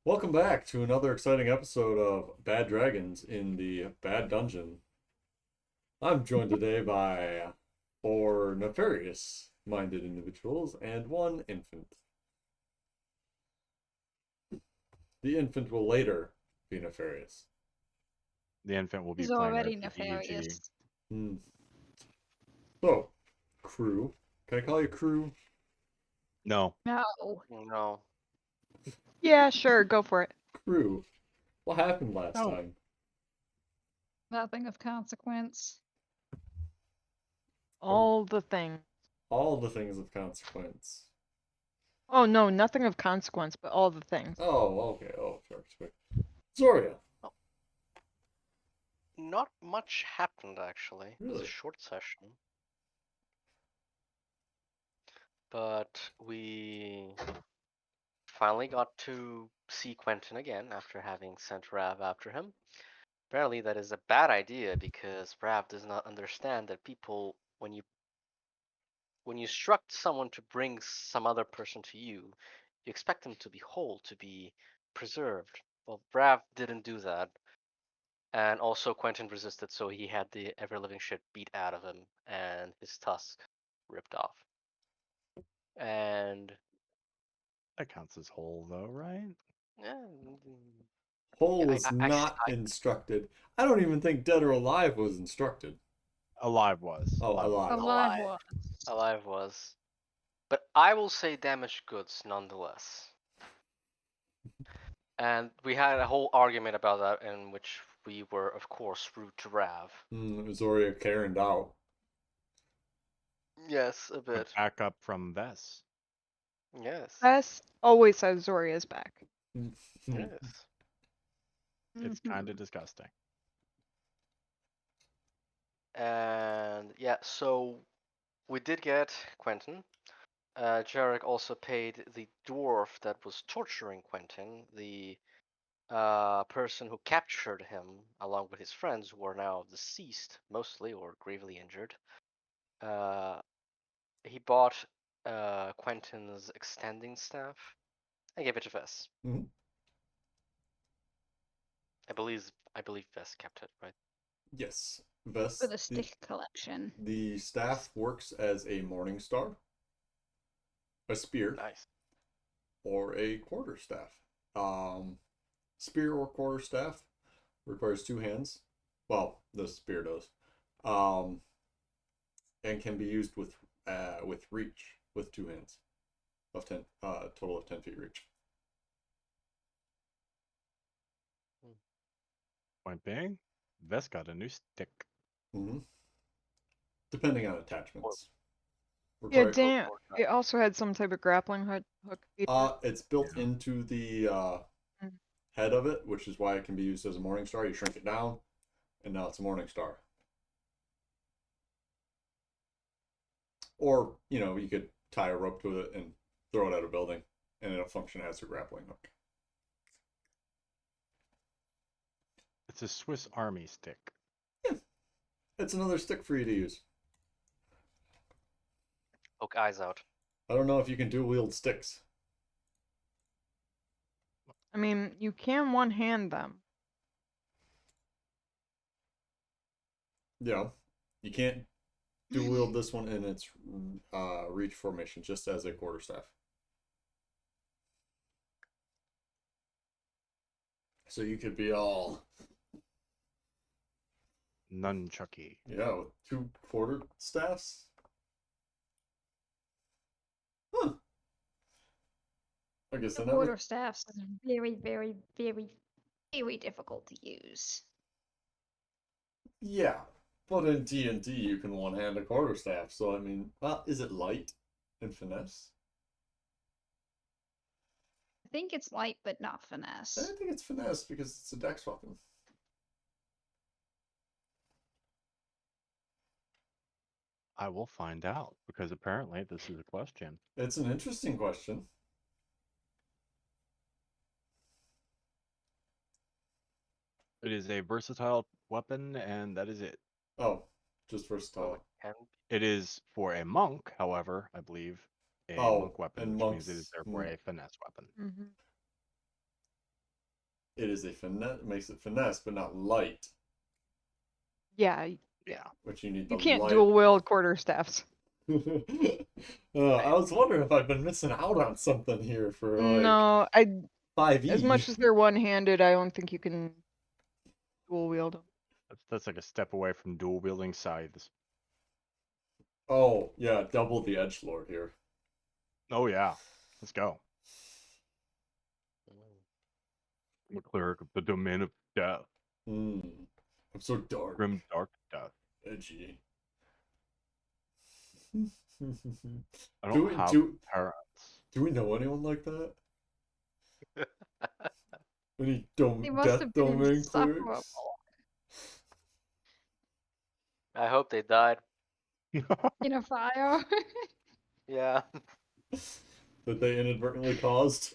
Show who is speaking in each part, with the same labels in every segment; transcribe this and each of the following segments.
Speaker 1: Welcome back to another exciting episode of Bad Dragons in the Bad Dungeon. I'm joined today by four nefarious minded individuals and one infant. The infant will later be nefarious.
Speaker 2: The infant will be
Speaker 3: He's
Speaker 2: playing
Speaker 3: already
Speaker 2: RPG.
Speaker 3: nefarious.
Speaker 1: Hmm. So, crew. Can I call you crew?
Speaker 2: No.
Speaker 3: No.
Speaker 4: No.
Speaker 5: Yeah, sure, go for it.
Speaker 1: Crew. What happened last
Speaker 2: No.
Speaker 1: time?
Speaker 3: Nothing of consequence.
Speaker 5: All the things.
Speaker 1: All the things of consequence.
Speaker 5: Oh no, nothing of consequence, but all the things.
Speaker 1: Oh, okay. Oh, sure. Zoria.
Speaker 4: Oh, not much happened actually. It was a
Speaker 1: Really?
Speaker 4: short session. But we finally got to see Quentin again after having sent Rav after him. Apparently that is a bad idea because Rav does not understand that people when you instruct someone to bring some other person to you, you expect them to be whole, to be preserved. Well, Rav didn't do that. And also Quentin resisted, so he had the ever living shit beat out of him and his tusk ripped off. And
Speaker 2: That counts as whole, though, right?
Speaker 4: yeah,
Speaker 1: Hole
Speaker 4: yeah,
Speaker 1: was not instructed. I don't even think Dead or Alive was instructed.
Speaker 2: Alive was.
Speaker 1: Oh,
Speaker 2: Alive was.
Speaker 1: Alive.
Speaker 3: Alive
Speaker 4: alive,
Speaker 3: was.
Speaker 4: alive was. But I will say damaged goods nonetheless. And we had a whole argument about that in which we were, of course, rude to Rav.
Speaker 1: Zoria Karen'd out.
Speaker 4: Yes, a
Speaker 2: But
Speaker 4: bit.
Speaker 2: back up from Vess.
Speaker 4: Yes.
Speaker 5: Bess always has Zoria's back.
Speaker 4: Yes.
Speaker 2: It's
Speaker 3: Mhm.
Speaker 2: kind of disgusting.
Speaker 4: And yeah, so we did get Quentin. Jarek also paid the dwarf that was torturing Quentin, the person who captured him, along with his friends who are now deceased, mostly, or gravely injured. Uh, he bought Quentin's extending staff. I gave it to Vess.
Speaker 1: Mhm.
Speaker 4: I believe Vess kept it, right?
Speaker 1: Yes.
Speaker 3: For
Speaker 1: Vest.
Speaker 3: the stick collection.
Speaker 1: The staff works as a morning star, a spear,
Speaker 4: Nice.
Speaker 1: or a quarterstaff. Spear or quarterstaff requires two hands. Well, the spear does. Um, and can be used with reach with two hands of 10 total of 10 feet reach.
Speaker 2: Point being, Vess got a new stick.
Speaker 1: Mm-hmm. Depending on
Speaker 4: Or,
Speaker 1: attachments.
Speaker 5: Yeah,
Speaker 1: Require
Speaker 5: damn.
Speaker 4: or
Speaker 5: It also had some type of grappling hook feature.
Speaker 1: it's built
Speaker 2: Yeah.
Speaker 1: into the
Speaker 5: Mm.
Speaker 1: head of it, which is why it can be used as a morning star. You shrink it down, and now it's a morning star. Or, you could tie a rope to it and throw it at a building, and it'll function as a grappling hook.
Speaker 2: It's a Swiss Army stick.
Speaker 1: Yeah, it's another stick for you to use.
Speaker 4: poke eyes out.
Speaker 1: I don't know if you can dual wield sticks.
Speaker 5: I mean, you can one hand them.
Speaker 1: Yeah, you can't dual wield this one in its reach formation, just as a quarterstaff. So you could be all
Speaker 2: Nunchucky.
Speaker 1: with two quarter staffs. Huh. I guess
Speaker 3: The
Speaker 1: I never.
Speaker 3: quarterstaffs is very, very, very, very difficult to use.
Speaker 1: Yeah, but in D&D you can one hand a quarterstaff. So I mean, well, is it light and finesse?
Speaker 3: I think it's light but not
Speaker 1: I
Speaker 3: finesse.
Speaker 1: think it's finesse because it's a dex weapon.
Speaker 2: I will find out, because apparently this is a question.
Speaker 1: It's an interesting question.
Speaker 2: It is a versatile weapon, and that is it.
Speaker 1: Oh, just
Speaker 4: Well,
Speaker 1: versatile.
Speaker 4: it can
Speaker 2: It is for a monk, however, I believe, a
Speaker 1: Oh,
Speaker 2: monk weapon,
Speaker 1: and
Speaker 2: which means it is
Speaker 1: monks.
Speaker 2: therefore a finesse weapon.
Speaker 5: Mm-hmm.
Speaker 1: it is a finesse, makes it finesse, but not light.
Speaker 5: Yeah,
Speaker 2: Yeah.
Speaker 1: Which you need
Speaker 5: you
Speaker 1: the
Speaker 5: can't
Speaker 1: light.
Speaker 5: dual wield quarterstaffs.
Speaker 1: I was wondering if I've been missing out on something here for like
Speaker 5: No,
Speaker 1: 5e.
Speaker 5: as much as they're one-handed, I don't think you can dual wield them.
Speaker 2: That's like a step away from dual wielding scythes.
Speaker 1: Oh yeah, double the edgelord here.
Speaker 2: Oh yeah. Let's go.
Speaker 4: Mm.
Speaker 2: I'm a cleric of the domain of death.
Speaker 1: I'm so dark,
Speaker 2: Grim dark death.
Speaker 1: edgy.
Speaker 2: I don't
Speaker 1: do we
Speaker 2: have
Speaker 1: do
Speaker 2: parents.
Speaker 1: do we know anyone like that? Any
Speaker 3: They must
Speaker 1: death
Speaker 3: have been
Speaker 1: domain
Speaker 3: insufferable.
Speaker 1: clerics?
Speaker 4: I hope they died.
Speaker 3: In a fire.
Speaker 4: Yeah.
Speaker 1: That they inadvertently caused?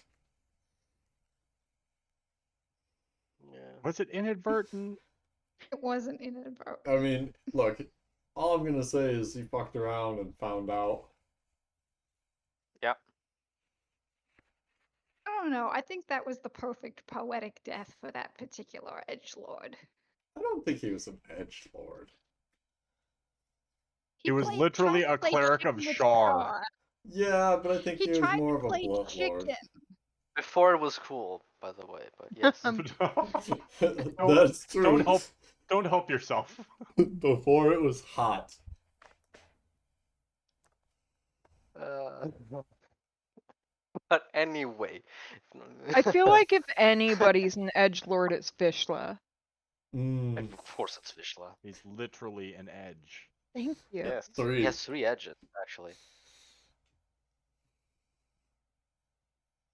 Speaker 4: Yeah.
Speaker 2: Was it inadvertent?
Speaker 3: It wasn't inadvertent.
Speaker 1: I mean, look, all I'm gonna say is he fucked around and found out.
Speaker 3: I don't know. I think that was the perfect poetic death for that particular edgelord.
Speaker 1: I don't think he was an edgelord.
Speaker 2: He was
Speaker 3: tried
Speaker 2: literally
Speaker 3: to
Speaker 2: a
Speaker 3: play
Speaker 2: cleric of
Speaker 3: chicken with
Speaker 2: Shar.
Speaker 3: Shar.
Speaker 1: Yeah, but I think
Speaker 3: He
Speaker 1: he was
Speaker 3: tried
Speaker 1: more
Speaker 3: to
Speaker 1: of a
Speaker 3: play
Speaker 1: blood lord.
Speaker 3: chicken.
Speaker 4: Before it was cool, by the way, but yes.
Speaker 1: That's true.
Speaker 2: Don't help yourself.
Speaker 1: Before it was hot.
Speaker 4: Uh, but anyway.
Speaker 5: I feel like if anybody's an edgelord, it's Vishla.
Speaker 1: Mm,
Speaker 4: Of course it's Vishla.
Speaker 2: He's literally an edge.
Speaker 5: Thank you.
Speaker 4: Yes.
Speaker 1: Three.
Speaker 4: He has 3 edges, actually.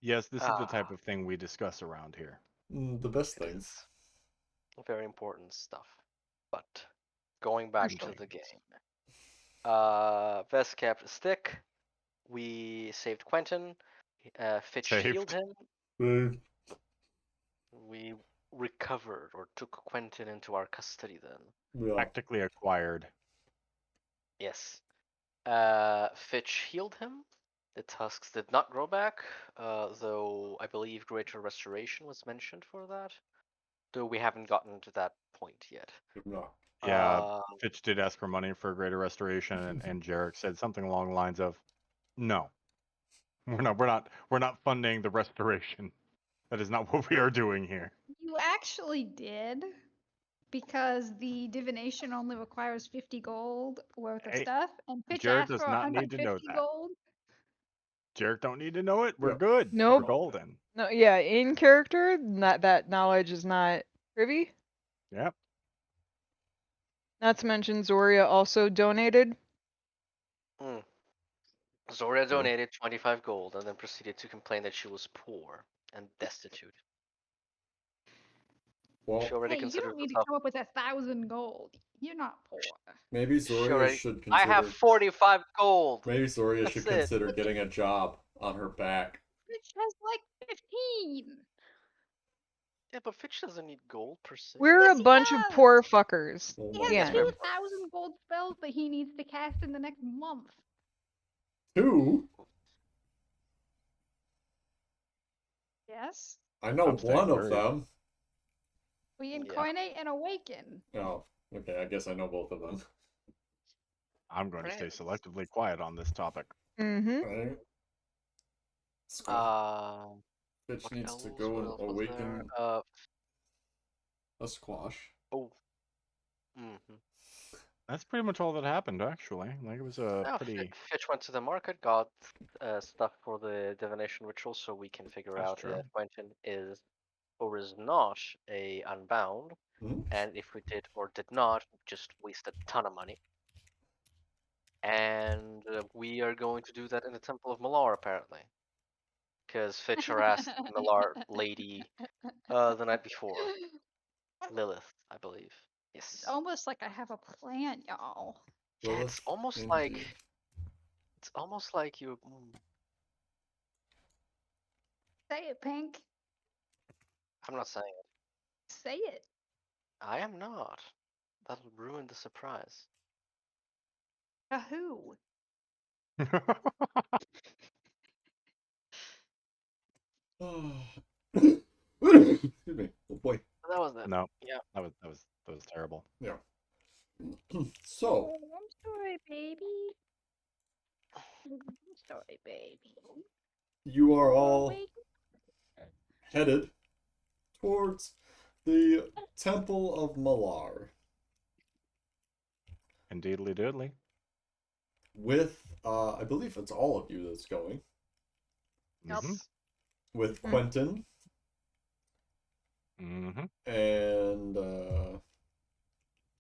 Speaker 2: Yes, this is the
Speaker 4: Ah.
Speaker 2: type of thing we discuss around here.
Speaker 1: the best
Speaker 4: It
Speaker 1: things.
Speaker 4: is very important stuff. But going back to
Speaker 2: Usually.
Speaker 4: the game. Vest kept a stick. We saved Quentin. Fitch healed
Speaker 2: Saved.
Speaker 4: him.
Speaker 1: Mm,
Speaker 4: We recovered or took Quentin into our custody then.
Speaker 1: yeah.
Speaker 2: Practically acquired.
Speaker 4: Yes. Fitch healed him. The tusks did not grow back, though I believe Greater Restoration was mentioned for that. Though we haven't gotten to that point yet.
Speaker 1: No.
Speaker 2: Yeah, Fitch did ask for money for greater restoration, and Jarek said something along the lines of, "No, we're not funding the restoration. That is not what we are doing here."
Speaker 3: You actually did, because the divination only requires 50 gold worth of
Speaker 2: Hey,
Speaker 3: stuff, and Fitch
Speaker 2: Jarek
Speaker 3: asked
Speaker 2: does
Speaker 3: for
Speaker 2: not need to
Speaker 3: 150
Speaker 2: know that.
Speaker 3: gold.
Speaker 2: Jarek don't need to know it. We're
Speaker 1: Yep.
Speaker 2: good.
Speaker 5: Nope.
Speaker 2: We're golden.
Speaker 5: No, yeah, in character, that knowledge is not privy.
Speaker 2: Yep.
Speaker 5: Not to mention Zoria also donated.
Speaker 4: Zoria
Speaker 2: True.
Speaker 4: donated 25 gold and then proceeded to complain that she was poor and destitute.
Speaker 1: Well,
Speaker 4: She already
Speaker 3: Hey, you
Speaker 4: considers
Speaker 3: don't need to
Speaker 4: herself.
Speaker 3: come up with 1,000 gold. You're not poor.
Speaker 1: maybe
Speaker 4: She
Speaker 1: Zoria
Speaker 4: already.
Speaker 1: should
Speaker 4: I
Speaker 1: consider.
Speaker 4: have 45 gold.
Speaker 1: Maybe Zoria
Speaker 4: That's
Speaker 1: should
Speaker 4: it.
Speaker 1: consider getting a job on her back.
Speaker 3: Fitch has like 15.
Speaker 4: Yeah, but Fitch doesn't need gold per se.
Speaker 5: We're
Speaker 3: Yes,
Speaker 5: a
Speaker 3: he
Speaker 5: bunch of
Speaker 3: does.
Speaker 5: poor fuckers.
Speaker 1: Oh
Speaker 3: He
Speaker 1: my
Speaker 3: has
Speaker 5: Yeah.
Speaker 4: fair
Speaker 3: 2,000 gold spells that he needs to cast in the next month.
Speaker 1: 2?
Speaker 3: Yes.
Speaker 1: I know
Speaker 2: I'm staying
Speaker 1: one of
Speaker 2: worried.
Speaker 1: them.
Speaker 3: We
Speaker 4: Yeah.
Speaker 3: incarnate and awaken.
Speaker 1: Oh, okay. I guess I know both of them.
Speaker 2: I'm going to stay
Speaker 4: Friends.
Speaker 2: selectively quiet on this topic.
Speaker 5: Mm-hmm.
Speaker 1: Right? Squash.
Speaker 4: Um,
Speaker 1: Bitch
Speaker 4: what
Speaker 1: needs
Speaker 4: else?
Speaker 1: to
Speaker 4: What
Speaker 1: go and
Speaker 4: else was there?
Speaker 1: awaken a squash.
Speaker 4: Oh. Mm-hmm.
Speaker 2: That's pretty much all that happened, actually. Like, it was a
Speaker 4: Now,
Speaker 2: pretty...
Speaker 4: Fitch went to the market, got stuff for the divination ritual, so we can figure
Speaker 2: That's
Speaker 4: out
Speaker 2: true.
Speaker 4: if Quentin is or is not a unbound,
Speaker 1: Hmm?
Speaker 4: and if we did or did not, just waste a ton of money. And we are going to do that in the Temple of Malar, apparently, because Fitch harassed the Malar lady the night before, Lilith, I believe. Yes.
Speaker 3: It's almost like I have a plan, y'all.
Speaker 4: Yeah, it's
Speaker 1: Lilith,
Speaker 4: almost
Speaker 1: indeed.
Speaker 4: like you.
Speaker 3: Say it, Pink.
Speaker 4: I'm not saying it.
Speaker 3: Say it.
Speaker 4: I am not. That'll ruin the surprise.
Speaker 3: To who?
Speaker 1: Excuse me.
Speaker 2: No,
Speaker 4: Yeah.
Speaker 2: that was terrible.
Speaker 1: So,
Speaker 3: Oh, I'm sorry, baby. I'm sorry, baby.
Speaker 1: you are
Speaker 3: Oh,
Speaker 1: all
Speaker 3: wait.
Speaker 1: headed towards the Temple of Malar
Speaker 2: Indeedly doodly.
Speaker 1: with, I believe it's all of you that's going,
Speaker 3: Yup.
Speaker 2: Mm-hmm.
Speaker 1: with
Speaker 5: Hmm.
Speaker 1: Quentin
Speaker 2: Mm-hmm.
Speaker 1: and,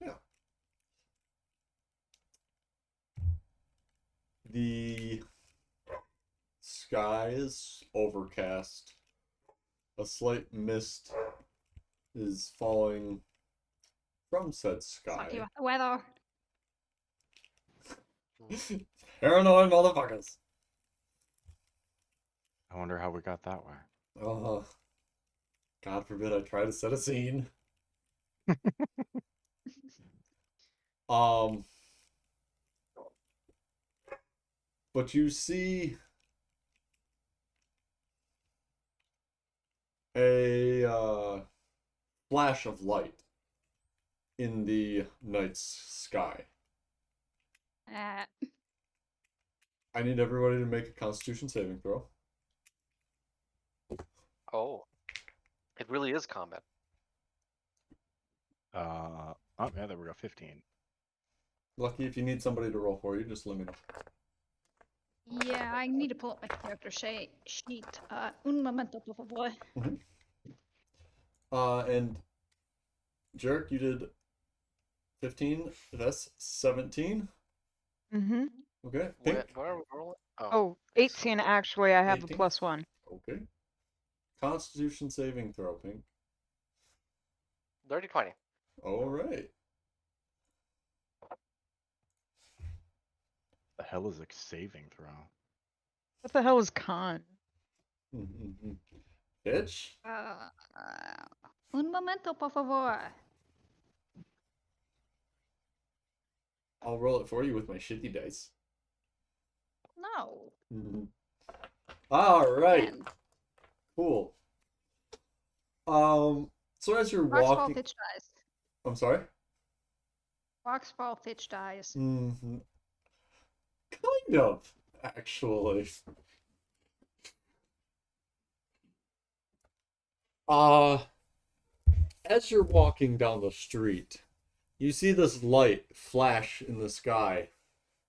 Speaker 1: yeah. The sky is overcast. A slight mist is falling from said
Speaker 3: Sucky
Speaker 1: sky.
Speaker 3: with the weather.
Speaker 1: Paranoid motherfuckers.
Speaker 2: I wonder how we got that way.
Speaker 1: God forbid I try to set a scene. Um, but you see a flash of light in the night's sky. I need everybody to make a Constitution saving throw.
Speaker 4: Oh, it really is combat.
Speaker 2: Oh yeah, there we go. 15.
Speaker 1: Lucky if you need somebody to roll for you, just let me know.
Speaker 3: Yeah, I need to pull up my character sheet. Un momento, por favor.
Speaker 1: And Jarek, you did 15. That's 17.
Speaker 5: Mm-hmm.
Speaker 1: Okay.
Speaker 4: Where,
Speaker 1: Pink.
Speaker 4: where are we rolling?
Speaker 5: Oh, 18 actually. I have
Speaker 1: 18?
Speaker 5: a +1.
Speaker 1: Okay. Constitution saving throw, Pink.
Speaker 4: Dirty 20.
Speaker 1: All right.
Speaker 2: The hell is a saving throw?
Speaker 5: What the hell is con?
Speaker 1: Bitch.
Speaker 3: Un momento, por favor.
Speaker 1: I'll roll it for you with my shitty dice.
Speaker 3: No.
Speaker 1: All right.
Speaker 3: 10.
Speaker 1: Cool. So as you're
Speaker 3: Fox fall,
Speaker 1: walking,
Speaker 3: Fitch dies.
Speaker 1: I'm sorry.
Speaker 3: Fox fall, Fitch dies.
Speaker 1: Kind of, actually. As you're walking down the street, you see this light flash in the sky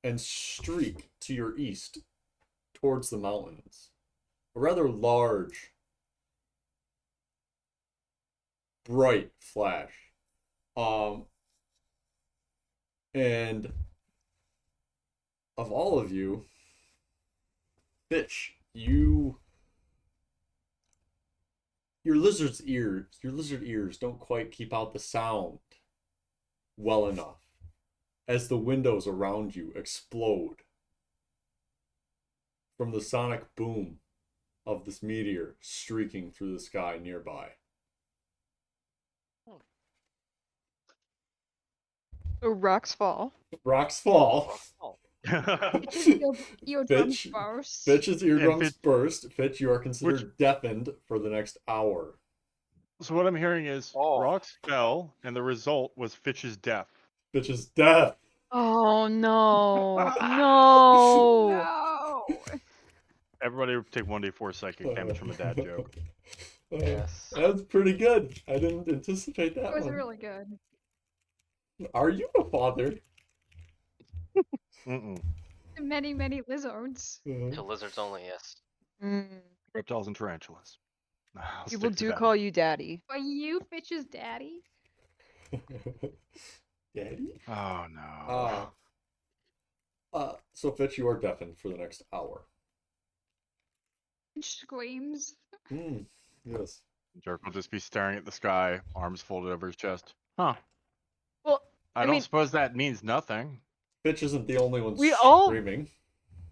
Speaker 1: and streak to your east towards the mountains. A rather large, bright flash. And of all of you, Fitch, your lizard ears don't quite keep out the sound well enough as the windows around you explode from the sonic boom of this meteor streaking through the sky nearby.
Speaker 5: So rocks fall.
Speaker 1: Rocks fall.
Speaker 4: Oh,
Speaker 3: Fitch's eardrums
Speaker 1: Fitch,
Speaker 3: burst.
Speaker 1: Fitch's eardrums
Speaker 2: Fitch-
Speaker 1: burst. Fitch, you are considered deafened for the next hour.
Speaker 2: So what I'm hearing is
Speaker 4: Oh.
Speaker 2: rocks fell, and the result was Fitch's death.
Speaker 1: Fitch's death.
Speaker 5: Oh no. No.
Speaker 3: No.
Speaker 2: Everybody take 1d4 psychic damage from a dad joke.
Speaker 4: Yes.
Speaker 1: That's pretty good. I didn't anticipate that
Speaker 3: That was
Speaker 1: one.
Speaker 3: really good.
Speaker 1: Are you a father?
Speaker 2: Mm-mm.
Speaker 3: Many, many lizards.
Speaker 4: To lizards only, yes.
Speaker 5: Mm.
Speaker 2: Reptiles and tarantulas. I'll
Speaker 5: People
Speaker 2: stick to
Speaker 5: do
Speaker 2: that.
Speaker 5: call you daddy.
Speaker 3: Are you Fitch's daddy?
Speaker 1: Daddy?
Speaker 2: Oh no.
Speaker 1: So Fitch, you are deafened for the next hour.
Speaker 3: Fitch screams.
Speaker 1: Yes.
Speaker 2: Jerk will just be staring at the sky, arms folded over his chest. Huh.
Speaker 5: Well,
Speaker 2: I don't
Speaker 5: mean,
Speaker 2: suppose that means nothing.
Speaker 1: Fitch isn't the only one
Speaker 5: We all-
Speaker 1: screaming.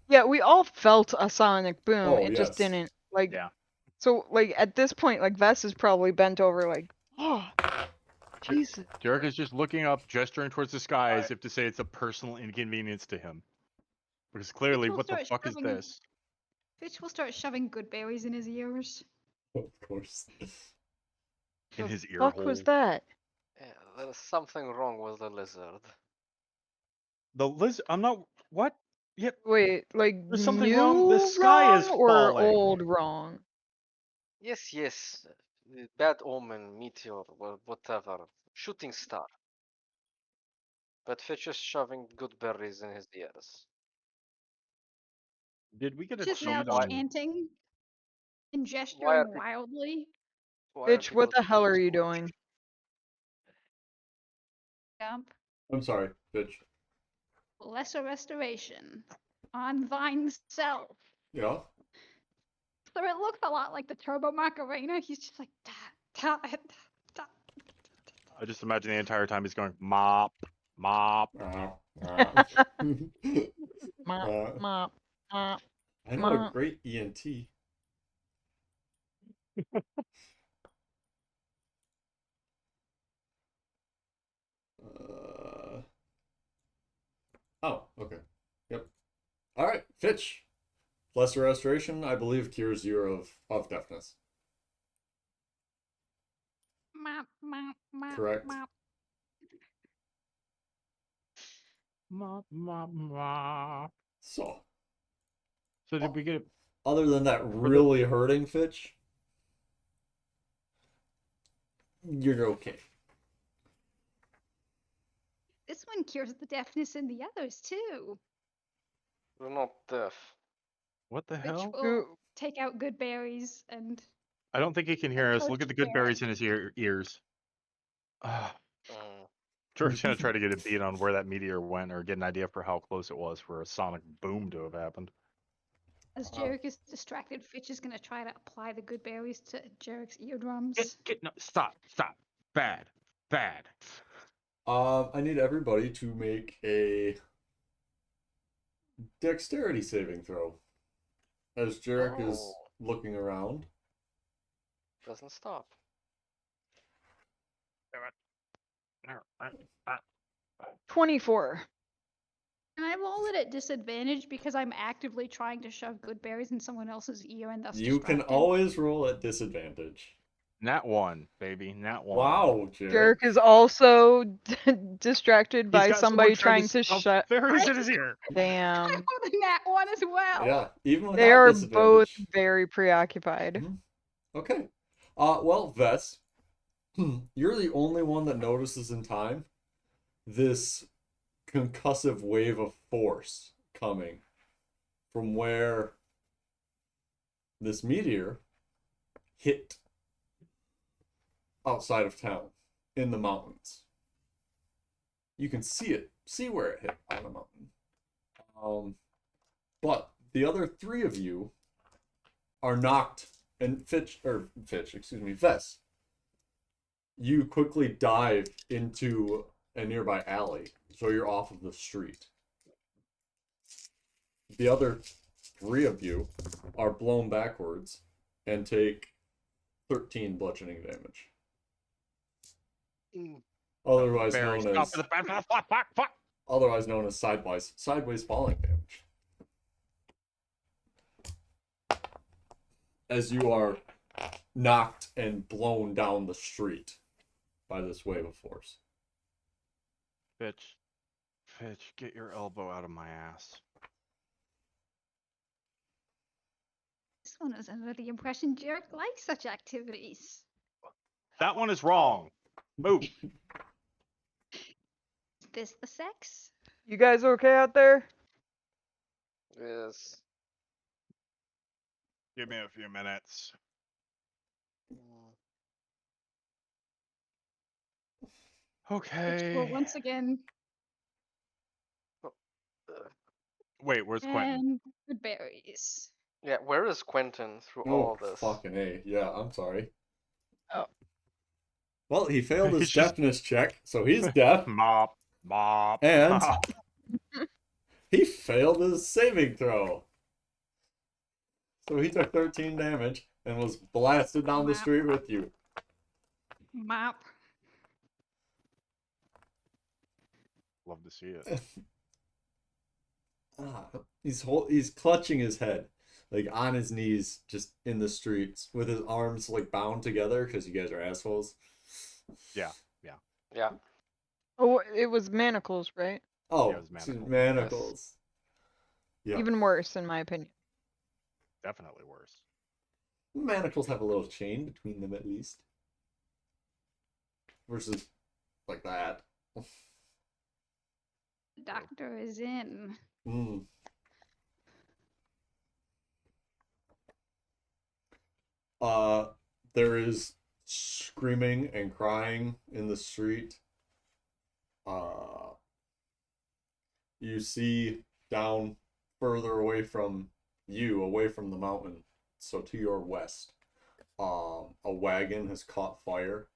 Speaker 5: yeah, we all felt a sonic boom.
Speaker 1: Oh,
Speaker 5: It just
Speaker 1: yes.
Speaker 5: didn't like.
Speaker 2: Yeah.
Speaker 5: So like at this point, like Vess is probably bent over, like, oh, Jesus.
Speaker 2: Derek is just looking up, gesturing towards the sky as if to say it's a personal inconvenience to him. Because clearly,
Speaker 3: will
Speaker 2: what the
Speaker 3: start
Speaker 2: fuck is
Speaker 3: shoving his-
Speaker 2: this?
Speaker 3: Fitch will start shoving good berries in his ears.
Speaker 1: Of course.
Speaker 2: in
Speaker 5: The
Speaker 2: his ear
Speaker 5: fuck
Speaker 2: hole.
Speaker 5: was that?
Speaker 4: Yeah, there's something wrong with the lizard.
Speaker 2: The lizard. I'm not. What? Yep.
Speaker 5: Wait, like
Speaker 2: There's something wrong. The
Speaker 5: new
Speaker 2: sky
Speaker 5: wrong
Speaker 2: is
Speaker 5: or
Speaker 2: falling.
Speaker 5: old wrong?
Speaker 4: Yes. The bad omen, meteor, whatever. Shooting star. But Fitch is shoving good berries in his ears.
Speaker 2: Did we get a
Speaker 3: Just now
Speaker 2: cheat on?
Speaker 3: chanting and
Speaker 4: Why are
Speaker 3: gesturing
Speaker 4: people,
Speaker 3: wildly.
Speaker 4: why are
Speaker 5: Bitch, what
Speaker 4: people
Speaker 5: the hell are
Speaker 4: cheating
Speaker 5: you
Speaker 4: so much?
Speaker 5: doing?
Speaker 3: Jump.
Speaker 1: I'm sorry, bitch.
Speaker 3: Lesser restoration on thine self.
Speaker 1: Yeah.
Speaker 3: So it looks a lot like the Turbo Macarena. He's just like da, da, da.
Speaker 2: I just imagine the entire time he's going mop, mop.
Speaker 1: Uh,
Speaker 5: Mop,
Speaker 1: uh,
Speaker 5: mop, mop.
Speaker 1: I know a
Speaker 5: Mop.
Speaker 1: great ENT. Oh, okay. Yep. All right, Fitch. Lesser restoration, I believe, cures you of deafness.
Speaker 3: Mop, mop, mop,
Speaker 1: Correct.
Speaker 3: mop.
Speaker 2: Mop, mop, mop.
Speaker 1: So,
Speaker 2: So did we get it?
Speaker 1: other than that
Speaker 2: For the-
Speaker 1: really hurting, Fitch, you're okay.
Speaker 3: This one cures the deafness in the others too.
Speaker 4: You're not deaf.
Speaker 2: What the
Speaker 3: Which
Speaker 2: hell?
Speaker 3: will
Speaker 5: Who?
Speaker 3: take out good berries and
Speaker 2: I don't think he can hear us.
Speaker 3: Coach
Speaker 2: Look at the good
Speaker 3: Jarrett.
Speaker 2: berries in his ears.
Speaker 4: Mm.
Speaker 2: George's gonna try to get a beat on where that meteor went, or get an idea for how close it was for a sonic boom to have happened.
Speaker 3: as Jarek is distracted, Fitch is gonna try to apply the good berries to Jarek's eardrums.
Speaker 2: No, stop, bad.
Speaker 1: I need everybody to make a dexterity saving throw. As Jarek is
Speaker 4: Oh.
Speaker 1: looking around.
Speaker 4: Doesn't stop.
Speaker 5: 24.
Speaker 3: And I roll it at disadvantage because I'm actively trying to shove good berries in someone else's ear and thus
Speaker 1: You can
Speaker 3: distracted.
Speaker 1: always roll at disadvantage.
Speaker 2: Nat 1, baby, nat 1.
Speaker 1: Wow, Jarek.
Speaker 5: Derek is also distracted
Speaker 2: He's
Speaker 5: by
Speaker 2: got
Speaker 5: somebody
Speaker 2: someone
Speaker 5: trying to
Speaker 2: stuff
Speaker 5: shut.
Speaker 2: berries in his ear.
Speaker 5: Damn.
Speaker 3: I rolled a nat one as well.
Speaker 1: Yeah, even without
Speaker 5: They are both
Speaker 1: disadvantage.
Speaker 5: very preoccupied.
Speaker 1: Mhm. Okay. Well, Vess, you're the only one that notices in time this concussive wave of force coming from where this meteor hit outside of town in the mountains. You can see where it hit on the mountain. But the other three of you are knocked, and Vess, you quickly dive into a nearby alley, so you're off of the street. The other three of you are blown backwards and take 13 bludgeoning damage. Otherwise
Speaker 2: Berries.
Speaker 1: known as
Speaker 2: Fuck.
Speaker 1: otherwise known as sideways falling damage. As you are knocked and blown down the street by this wave of force.
Speaker 2: Fitch, get your elbow out of my ass.
Speaker 3: This one was under the impression Jarek likes such activities.
Speaker 2: That one is wrong. Move.
Speaker 3: Is this the sex?
Speaker 5: You guys okay out there?
Speaker 4: Yes.
Speaker 2: Give me a few minutes.
Speaker 4: Mm.
Speaker 3: Which
Speaker 2: Okay.
Speaker 3: will once again
Speaker 2: Wait, where's Quentin?
Speaker 3: and good berries.
Speaker 4: Yeah, where is Quentin through
Speaker 1: Oh,
Speaker 4: all this?
Speaker 1: fucking A. Yeah, I'm sorry.
Speaker 5: Oh.
Speaker 1: Well, he failed his
Speaker 2: He's just-
Speaker 1: deafness check, so he's deaf,
Speaker 2: Mop.
Speaker 1: and
Speaker 2: mop.
Speaker 1: he failed his saving throw. So he took 13 damage and was blasted down the
Speaker 3: Wow.
Speaker 1: street with you.
Speaker 3: Mop.
Speaker 2: Love to see it.
Speaker 1: He's clutching his head. like on his knees, just in the streets with his arms like bound together because you guys are assholes.
Speaker 2: Yeah.
Speaker 4: Yeah.
Speaker 5: Oh, it was manacles, right?
Speaker 1: Oh,
Speaker 2: it was manacles.
Speaker 1: manacles. Yeah,
Speaker 5: Even worse, in my opinion.
Speaker 2: Definitely worse.
Speaker 1: manacles have a little chain between them at least. Versus like that.
Speaker 3: The doctor is in.
Speaker 1: Mm. There is screaming and crying in the street. You see down further away from you, away from the mountain, so to your west, a wagon has caught fire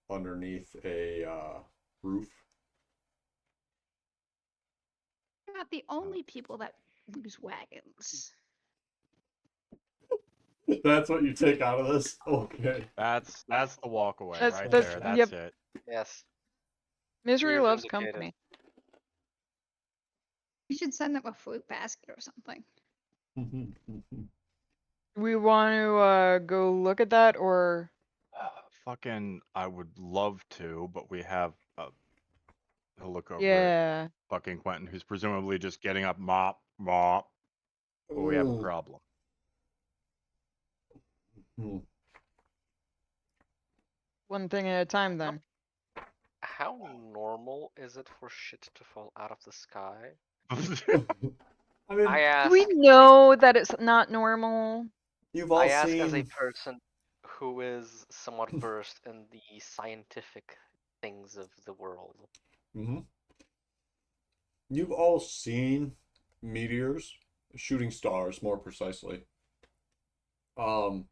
Speaker 1: underneath a roof.
Speaker 3: We're not the only people that lose wagons.
Speaker 1: That's what you take out of this? Okay.
Speaker 2: That's the walk away
Speaker 5: That's-
Speaker 2: right
Speaker 5: that's-
Speaker 2: there. That's
Speaker 5: yep.
Speaker 2: it.
Speaker 4: Yes.
Speaker 5: Misery
Speaker 4: You're
Speaker 5: loves
Speaker 4: vindicated.
Speaker 5: company.
Speaker 3: You should send them a fruit basket or something.
Speaker 5: We want to go look at that, or
Speaker 2: Fucking, I would love to, but we have a look over at
Speaker 5: yeah,
Speaker 2: fucking Quentin, who's presumably just getting up, mop. But we have a
Speaker 1: Ooh.
Speaker 2: problem.
Speaker 1: Hmm.
Speaker 5: one thing at a time then.
Speaker 4: How normal is it for shit to fall out of the sky?
Speaker 1: I mean,
Speaker 4: I
Speaker 5: Do
Speaker 4: ask.
Speaker 5: we know that it's not normal?
Speaker 1: you've all
Speaker 4: I ask as a
Speaker 1: seen.
Speaker 4: person who is somewhat versed in the scientific things of the world.
Speaker 1: Mm-hmm. You've all seen meteors, shooting stars, more precisely. Um,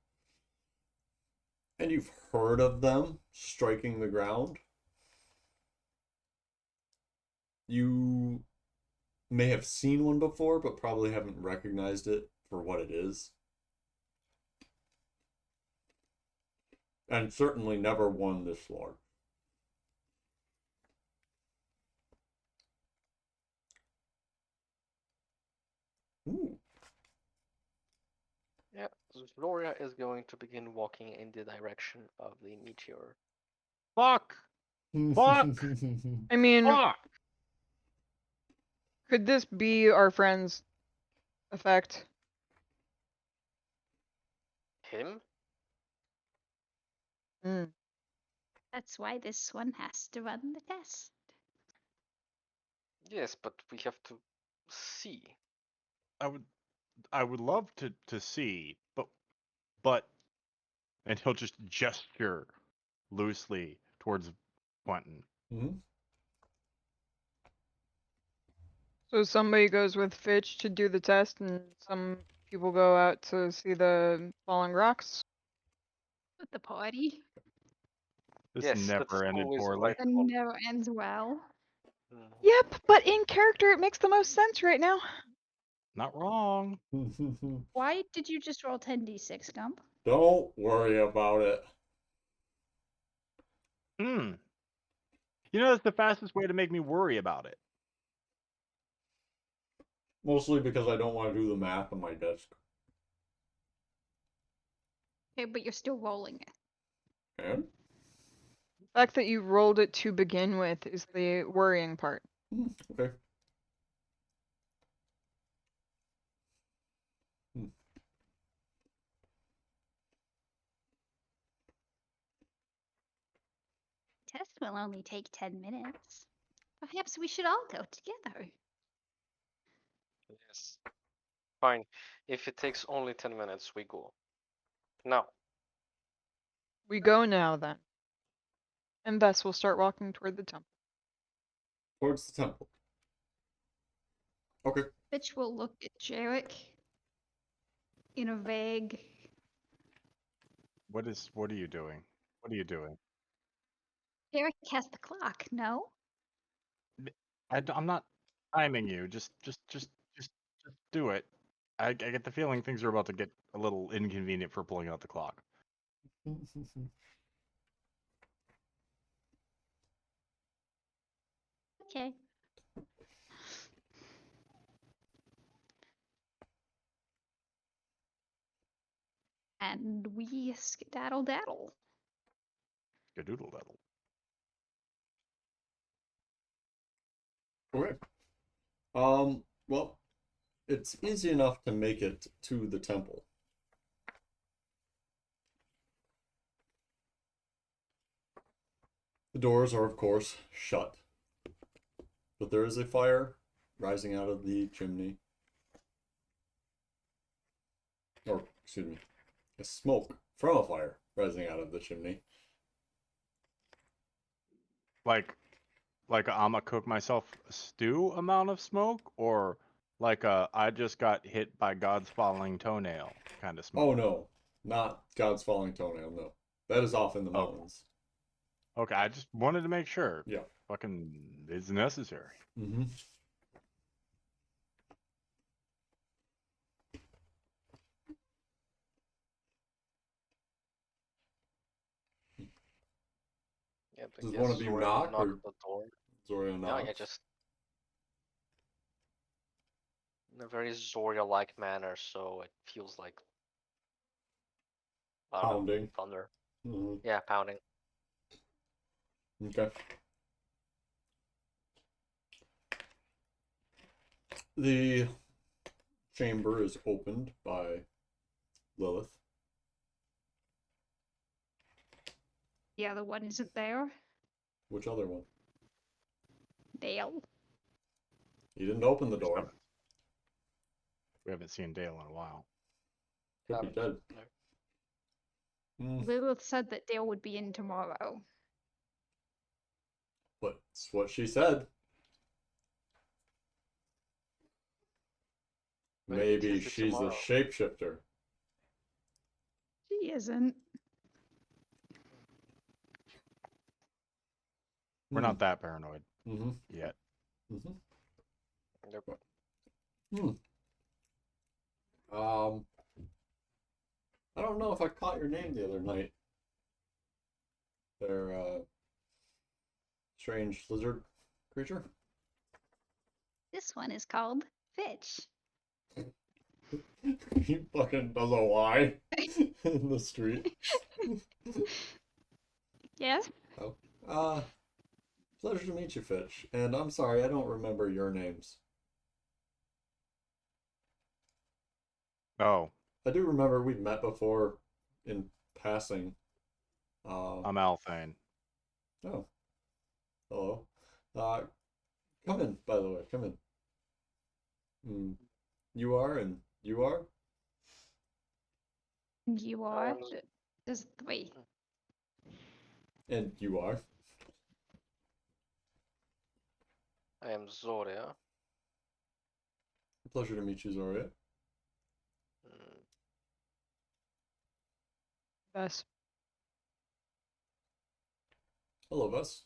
Speaker 1: and you've heard of them striking the ground. You may have seen one before, but probably haven't recognized it for what it is. And certainly never one this large. Ooh.
Speaker 4: Yeah, Gloria is going to begin walking in the direction of the meteor.
Speaker 2: Fuck! Fuck!
Speaker 5: I mean,
Speaker 2: Fuck!
Speaker 5: could this be our friend's effect?
Speaker 4: Him?
Speaker 5: Hmm.
Speaker 3: That's why this one has to run the test.
Speaker 4: Yes, but we have to see.
Speaker 2: I would love to see, but and he'll just gesture loosely towards Quentin.
Speaker 1: Mm-hmm.
Speaker 5: So somebody goes with Fitch to do the test, and some people go out to see the falling rocks.
Speaker 3: With the party.
Speaker 2: This
Speaker 4: Yes, that's
Speaker 2: never ended
Speaker 4: always
Speaker 2: poorly.
Speaker 3: It
Speaker 4: delightful.
Speaker 3: never ends well.
Speaker 4: Mm.
Speaker 5: Yep, but in character, it makes the most sense right now.
Speaker 2: Not wrong.
Speaker 3: Why did you just roll 10d6, Gump?
Speaker 1: Don't worry about it.
Speaker 2: Hmm. You know, that's the fastest way to make me worry about it.
Speaker 1: Mostly because I don't want to do the math on my desk.
Speaker 3: Okay, but you're still rolling it.
Speaker 1: And?
Speaker 5: The fact that you rolled it to begin with is the worrying part.
Speaker 1: Okay.
Speaker 3: Test will only take 10 minutes. Perhaps we should all go together.
Speaker 4: Yes. Fine. If it takes only 10 minutes, we go. Now.
Speaker 5: We go now then. And thus we'll start walking toward the temple.
Speaker 1: Towards the temple. Okay.
Speaker 3: Bitch will look at Jarek in a vague.
Speaker 2: What are you doing? What are you doing?
Speaker 3: Jarek has the clock, no?
Speaker 2: I'm not timing you. Just do it. I get the feeling things are about to get a little inconvenient for pulling out the clock.
Speaker 3: Okay. And we skedaddle daddle.
Speaker 2: Gadoodle daddle.
Speaker 1: Okay. Well, it's easy enough to make it to the temple. The doors are, of course, shut. But there is a fire rising out of the chimney. Or, excuse me, a smoke from a fire rising out of the chimney.
Speaker 2: Like I'ma cook myself a stew amount of smoke, or like I just got hit by God's falling toenail kind of smoke.
Speaker 1: Oh no, not God's falling toenail, no. That is off in the
Speaker 2: Oh.
Speaker 1: mountains.
Speaker 2: Okay, I just wanted to make sure.
Speaker 1: Yeah.
Speaker 2: Fucking it's necessary.
Speaker 1: Mm-hmm.
Speaker 4: Yeah, but
Speaker 1: Does
Speaker 4: yes,
Speaker 1: one of you
Speaker 4: Zoria
Speaker 1: knock,
Speaker 4: knock
Speaker 1: or
Speaker 4: the door.
Speaker 1: Zoria
Speaker 4: No,
Speaker 1: knocks?
Speaker 4: yeah, just in a very Zoria-like manner, so it feels like I don't know,
Speaker 1: Pounding.
Speaker 4: thunder.
Speaker 1: Mm-hmm.
Speaker 4: Yeah, pounding.
Speaker 1: Okay. The chamber is opened by Lilith.
Speaker 3: The other one isn't there.
Speaker 1: Which other one?
Speaker 3: Dale.
Speaker 1: He didn't open the door.
Speaker 2: We haven't seen Dale in a while.
Speaker 1: Could be dead.
Speaker 4: No.
Speaker 3: Lilith said that Dale would be in tomorrow.
Speaker 1: That's what she said.
Speaker 4: Maybe
Speaker 1: Maybe
Speaker 4: Tuesday
Speaker 1: she's a
Speaker 4: tomorrow.
Speaker 1: shapeshifter.
Speaker 3: She isn't.
Speaker 2: We're not that paranoid
Speaker 1: Mm-hmm.
Speaker 2: yet.
Speaker 1: Mm-hmm.
Speaker 4: Nope.
Speaker 1: I don't know if I caught your name the other night. They're strange lizard creature.
Speaker 3: This one is called Fitch.
Speaker 1: He fucking does a Y in the street.
Speaker 3: Yes?
Speaker 1: Pleasure to meet you, Fitch. And I'm sorry, I don't remember your names.
Speaker 2: Oh,
Speaker 1: I do remember we'd met before in passing.
Speaker 2: I'm Althane.
Speaker 1: Oh, hello. Come in, by the way, come in. You are, and you are?
Speaker 3: You are.
Speaker 4: Um,
Speaker 3: There's 3.
Speaker 1: And you are?
Speaker 4: I am Zoria.
Speaker 1: Pleasure to meet you, Zoria.
Speaker 4: Mm,
Speaker 5: Best.
Speaker 1: Hello, Bess.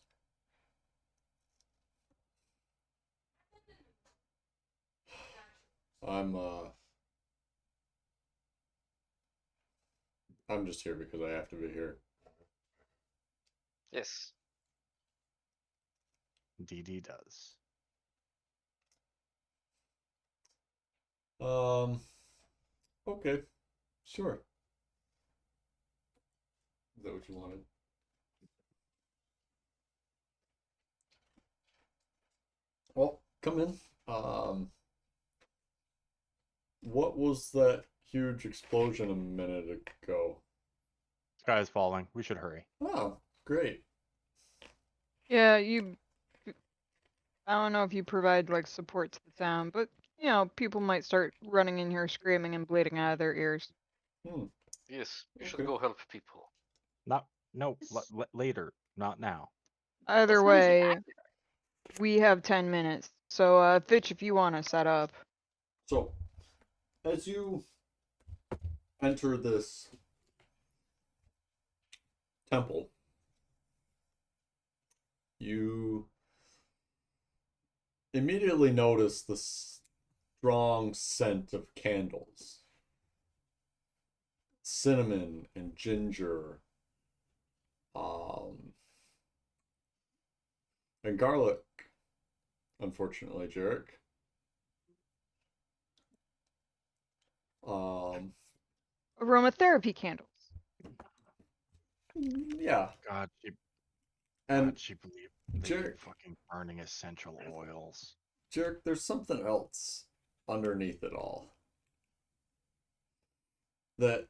Speaker 1: I'm just here because I have to be here.
Speaker 4: Yes.
Speaker 2: DD does.
Speaker 1: Okay, sure. Is that what you wanted? Well, come in. What was that huge explosion a minute ago?
Speaker 2: Sky is falling. We should hurry.
Speaker 1: Oh, great.
Speaker 5: Yeah, I don't know if you provide like support to the town, but you know, people might start running in here screaming and bleeding out of their ears.
Speaker 4: Yes. You should
Speaker 1: Okay.
Speaker 4: go help people.
Speaker 2: No, later, not now.
Speaker 5: Either
Speaker 3: This one is
Speaker 5: way,
Speaker 3: accurate.
Speaker 5: we have 10 minutes. So, Fitch, if you want to set up.
Speaker 1: So, as you enter this temple, you immediately notice the strong scent of candles. Cinnamon and ginger, and garlic, unfortunately, Jarek.
Speaker 5: aromatherapy candles.
Speaker 1: Yeah.
Speaker 2: God,
Speaker 1: And
Speaker 2: she believed that you're
Speaker 1: Jerk,
Speaker 2: fucking burning essential oils.
Speaker 1: Jerk, there's something else underneath it all that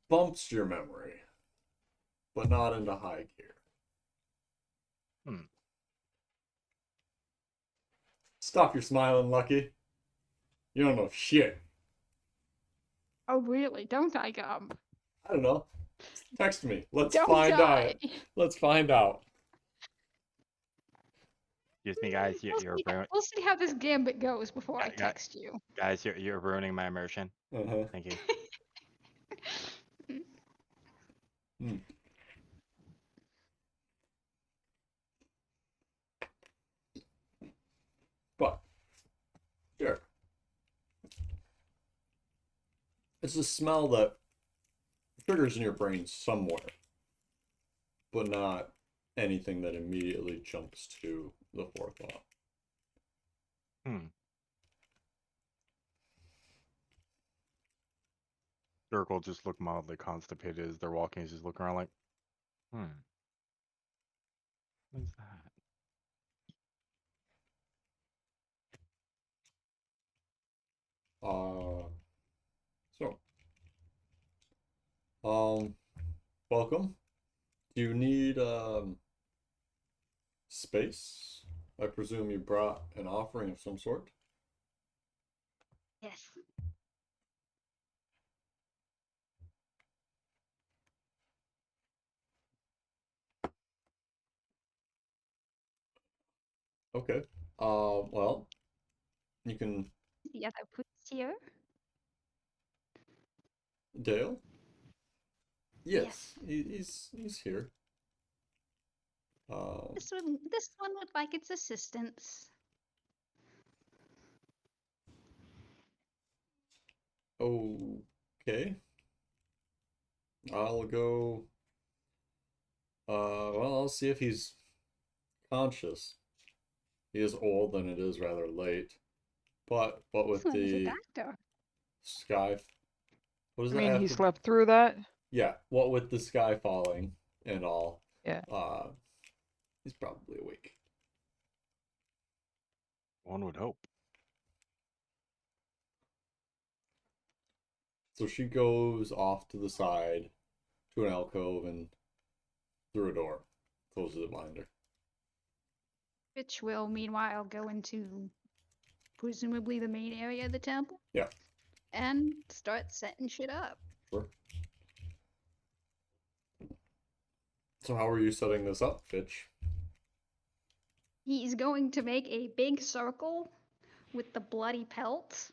Speaker 1: bumps your memory, but not into high gear. Stop your smiling, Lucky. You don't know shit.
Speaker 3: Oh, really? Don't I, Gum?
Speaker 1: I don't know. Text me. Let's
Speaker 3: Don't
Speaker 1: find
Speaker 3: I?
Speaker 1: out. Let's find out.
Speaker 2: Excuse me, guys.
Speaker 3: We'll see how this gambit goes before I
Speaker 2: Gu- gu-
Speaker 3: text you.
Speaker 2: Guys, you're ruining my immersion.
Speaker 1: Uh-huh.
Speaker 2: Thank you.
Speaker 1: Hmm. But, sure. It's a smell that triggers in your brain somewhere, but not anything that immediately jumps to the forethought.
Speaker 2: Dirk will just look mildly constipated as they're walking. He's just looking around like, what is that?
Speaker 1: So, welcome. Do you need space? I presume you brought an offering of some sort.
Speaker 3: Yes.
Speaker 1: Okay. Well, you can.
Speaker 3: The other puts here.
Speaker 1: Dale?
Speaker 3: Yes.
Speaker 1: He's here.
Speaker 3: This one would like its assistance.
Speaker 1: Okay. I'll go. Well, I'll see if he's conscious. He is old and it is rather late. But
Speaker 3: This
Speaker 1: with
Speaker 3: one is a
Speaker 1: the
Speaker 3: doctor.
Speaker 1: sky, what does
Speaker 5: I
Speaker 1: that
Speaker 5: mean,
Speaker 1: have
Speaker 5: he
Speaker 1: to?
Speaker 5: slept through that.
Speaker 1: Yeah, what with the sky falling and all.
Speaker 5: Yeah.
Speaker 1: He's probably awake.
Speaker 2: One would hope.
Speaker 1: So she goes off to the side to an alcove and through a door, closes it behind her.
Speaker 3: Which will meanwhile go into presumably the main area of the temple.
Speaker 1: Yeah.
Speaker 3: And start setting shit up.
Speaker 1: Sure. So how are you setting this up, Fitch?
Speaker 3: He's going to make a big circle with the bloody pelt.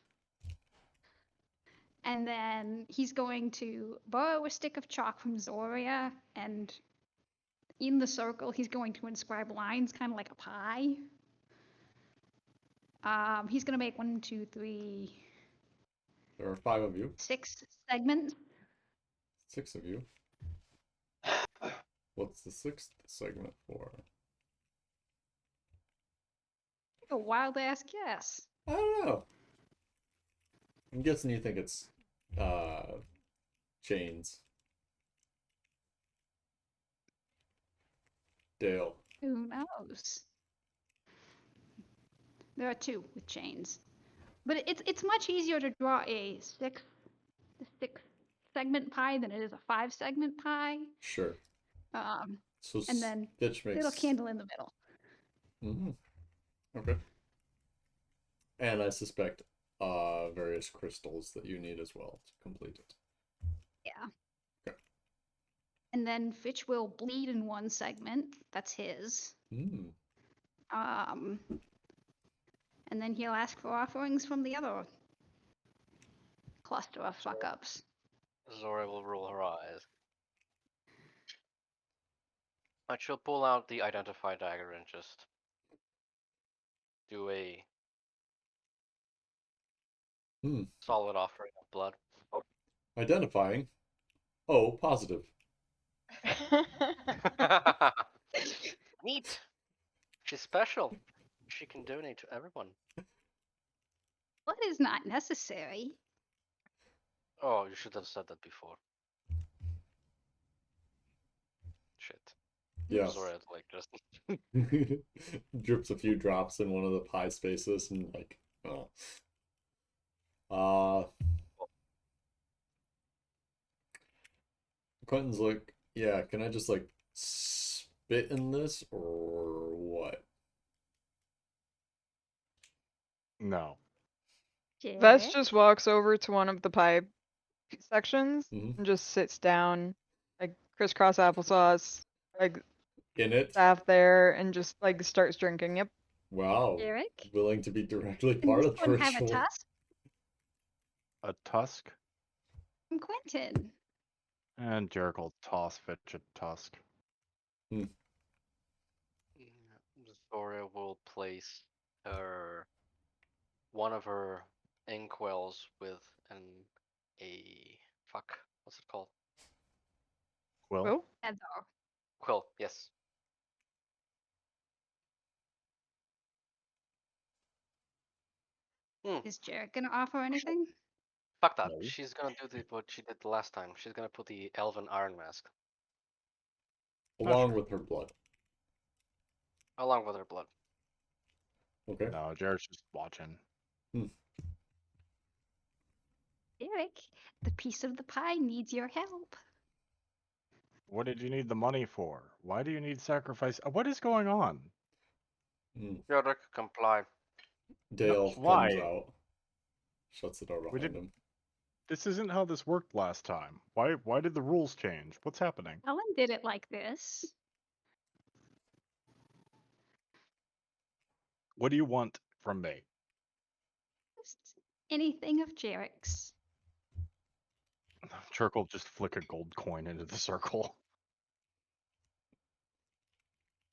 Speaker 3: And then he's going to borrow a stick of chalk from Zoria, and in the circle, he's going to inscribe lines kind of like a pie. He's going to make 1, 2, 3,
Speaker 1: There are 5 of you.
Speaker 3: 6 segments.
Speaker 1: 6 of you. What's the 6th segment for?
Speaker 3: A wild ass guess.
Speaker 1: I don't know. I'm guessing you think it's chains. Dale.
Speaker 3: Who knows? There are 2 with chains. But it's much easier to draw a 6 segment pie than it is a 5 segment pie.
Speaker 1: Sure. So
Speaker 3: And then
Speaker 1: Fitch makes
Speaker 3: little candle in the middle.
Speaker 1: Okay. And I suspect various crystals that you need as well to complete it.
Speaker 3: Yeah.
Speaker 1: Okay.
Speaker 3: And then Fitch will bleed in 1 segment. That's his. And then he'll ask for offerings from the other cluster of fuck ups.
Speaker 4: Zora will roll her eyes. But she'll pull out the identify dagger and just do a solid offering of blood.
Speaker 1: Identifying. Oh, positive.
Speaker 4: Neat. She's special. She can donate to everyone.
Speaker 3: Blood is not necessary.
Speaker 4: Oh, you should have said that before. Shit.
Speaker 1: Yes.
Speaker 4: Sorry, like just.
Speaker 1: Drips a few drops in one of the pie spaces and like, oh. Quentin's like, yeah, can I just like spit in this or what?
Speaker 2: No.
Speaker 5: Vess
Speaker 3: Jarek?
Speaker 5: just walks over to one of the pie sections
Speaker 1: Mhm.
Speaker 5: and just sits down, like crisscross applesauce, like
Speaker 1: In it?
Speaker 5: staff there, and just like starts drinking. Yep.
Speaker 1: Wow.
Speaker 3: Jarek?
Speaker 1: Willing to be directly
Speaker 3: Can
Speaker 1: part
Speaker 3: this
Speaker 1: of the
Speaker 3: one have a
Speaker 1: ritual.
Speaker 3: tusk
Speaker 2: A tusk?
Speaker 3: from Quentin?
Speaker 2: And Jarek will toss Fitch a tusk.
Speaker 4: Zoria will place her one of her inkwells with a fuck. What's it called?
Speaker 2: Quill?
Speaker 5: Well,
Speaker 3: Heather.
Speaker 4: Quill. Yes.
Speaker 3: Is Jarek gonna offer anything?
Speaker 4: Fuck that.
Speaker 2: No.
Speaker 4: She's gonna do what she did the last time. She's gonna put the elven iron mask
Speaker 1: Along
Speaker 2: sure.
Speaker 1: with her blood.
Speaker 4: along with her blood.
Speaker 1: Okay.
Speaker 2: No, Jarek's just watching.
Speaker 3: Jarek, the piece of the pie needs your help.
Speaker 2: What did you need the money for? Why do you need sacrifice? What is going on?
Speaker 4: Yodrik, comply.
Speaker 1: Dale comes
Speaker 2: why?
Speaker 1: out. Shuts the door
Speaker 2: We
Speaker 1: behind
Speaker 2: did-
Speaker 1: him.
Speaker 2: This isn't how this worked last time. Why did the rules change? What's happening?
Speaker 3: Ellen did it like this.
Speaker 2: What do you want from me?
Speaker 3: Just anything of Jarek's.
Speaker 2: Jarek will just flick a gold coin into the circle.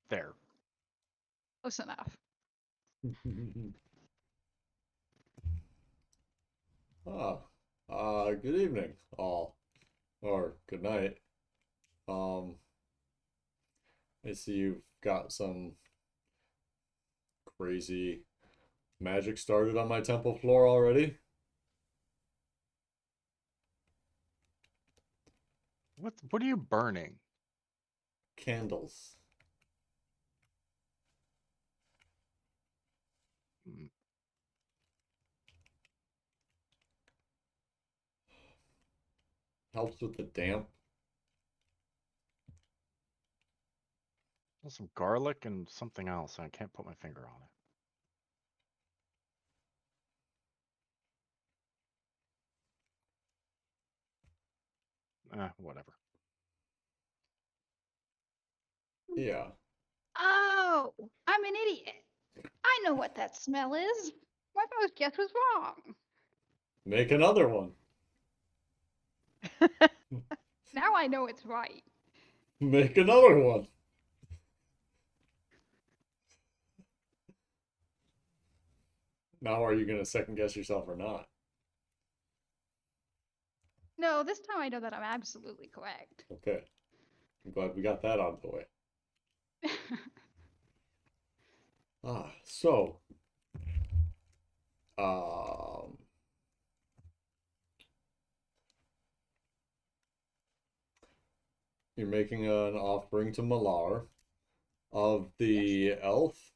Speaker 2: There.
Speaker 3: Close enough.
Speaker 1: Good evening, all. Or good night. I see you've got some crazy magic started on my temple floor already.
Speaker 2: What are you burning?
Speaker 1: Candles.
Speaker 2: Hmm.
Speaker 1: Helps with the damp.
Speaker 2: Some garlic and something else. I can't put my finger on it. Whatever.
Speaker 1: Yeah.
Speaker 3: Oh, I'm an idiot. I know what that smell is. My first guess was wrong.
Speaker 1: Make another one.
Speaker 3: Now I know it's right.
Speaker 1: Make another one. Now are you gonna second guess yourself or not?
Speaker 3: No, this time I know that I'm absolutely correct.
Speaker 1: Okay. I'm glad we got that out of the way. So you're making an offering to Malar of the elf.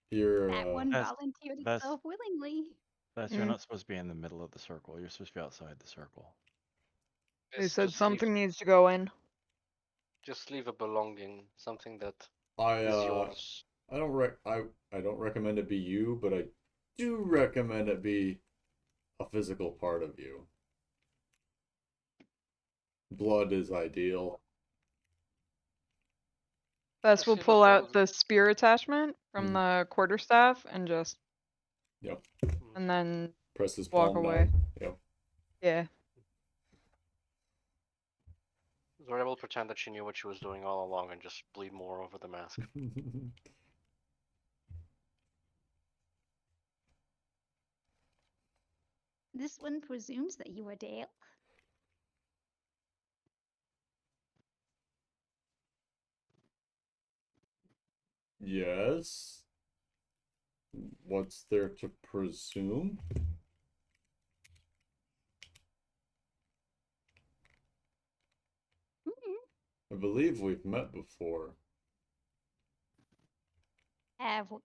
Speaker 1: You're
Speaker 3: That one
Speaker 2: That's-
Speaker 3: volunteered
Speaker 2: that's-
Speaker 3: itself willingly.
Speaker 2: That's you're not supposed to be in the middle of the circle. You're supposed to be outside the circle.
Speaker 5: They
Speaker 4: Just-
Speaker 5: said
Speaker 4: just
Speaker 5: something needs to go in.
Speaker 4: Just leave a belonging, something that
Speaker 1: I
Speaker 4: is yours.
Speaker 1: I don't recommend it be you, but I do recommend it be a physical part of you. Blood is ideal.
Speaker 5: Vess will
Speaker 4: see
Speaker 5: pull
Speaker 4: what
Speaker 5: out
Speaker 4: those-
Speaker 5: the spear attachment from the quarterstaff and just,
Speaker 1: Yep.
Speaker 5: and then
Speaker 1: Press his
Speaker 5: walk
Speaker 1: palm
Speaker 5: away.
Speaker 1: down. Yep.
Speaker 5: Yeah.
Speaker 4: Zoria will pretend that she knew what she was doing all along and just bleed more over the mask.
Speaker 3: This one presumes that you are Dale.
Speaker 1: Yes. What's there to presume? I believe we've met before.
Speaker 3: Have we?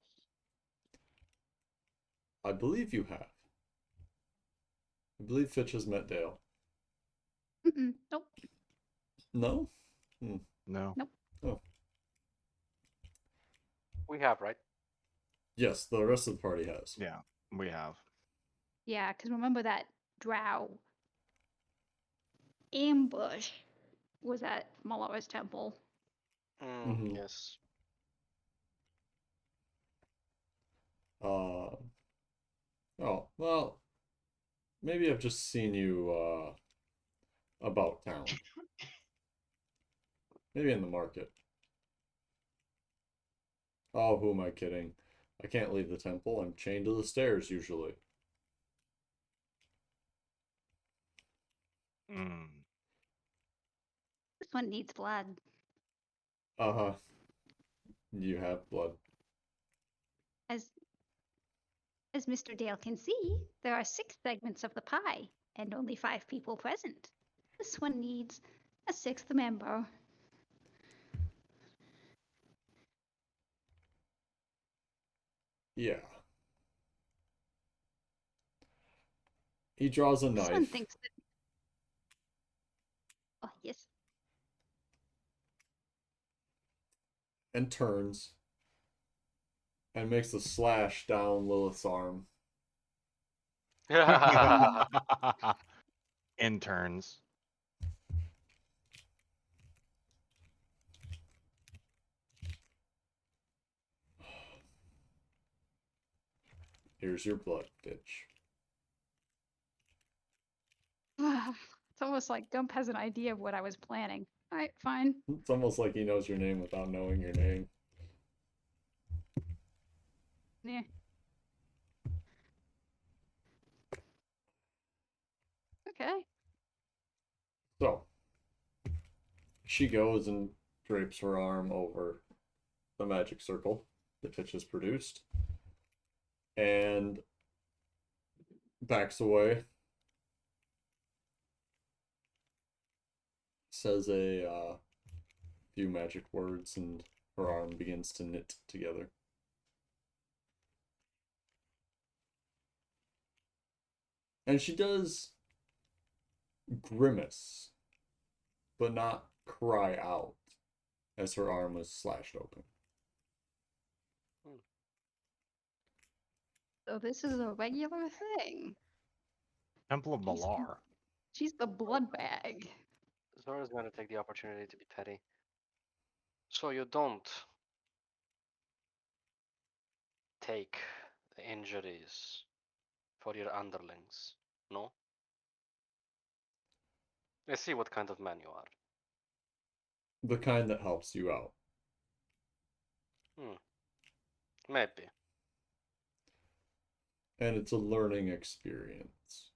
Speaker 1: I believe you have. I believe Fitch has met Dale.
Speaker 3: Nope.
Speaker 1: No?
Speaker 2: No.
Speaker 3: Nope.
Speaker 1: Oh.
Speaker 4: We have, right?
Speaker 1: Yes, the rest of the party has.
Speaker 2: Yeah, we have.
Speaker 3: Yeah, because remember that drow ambush was at Malara's temple.
Speaker 1: Mhm.
Speaker 4: Yes.
Speaker 1: Oh, well, maybe I've just seen you, about town. Maybe in the market. Oh, who am I kidding? I can't leave the temple. I'm chained to the stairs usually.
Speaker 2: Mm.
Speaker 3: This one needs blood.
Speaker 1: Uh-huh. You have blood.
Speaker 3: As Mr. Dale can see, there are 6 segments of the pie and only 5 people present. This one needs a 6th member.
Speaker 1: Yeah. He draws a
Speaker 3: This one
Speaker 1: knife
Speaker 3: thinks that. Oh, yes.
Speaker 1: and turns and makes a slash down Lilith's arm.
Speaker 2: Interns.
Speaker 1: Here's your blood, bitch.
Speaker 3: It's almost like Gump has an idea of what I was planning. Alright, fine.
Speaker 1: It's almost like he knows your name without knowing your name.
Speaker 3: Yeah. Okay.
Speaker 1: So, she goes and drapes her arm over the magic circle that Fitch has produced and backs away. Says a few magic words and her arm begins to knit together. And she does grimace, but not cry out as her arm is slashed open.
Speaker 3: So this is a regular thing.
Speaker 2: Temple of Malar.
Speaker 3: She's the blood bag.
Speaker 4: Zora's going to take the opportunity to be petty. So you don't take the injuries for your underlings, no? I see what kind of man you are.
Speaker 1: The kind that helps you out.
Speaker 4: Maybe.
Speaker 1: And it's a learning experience.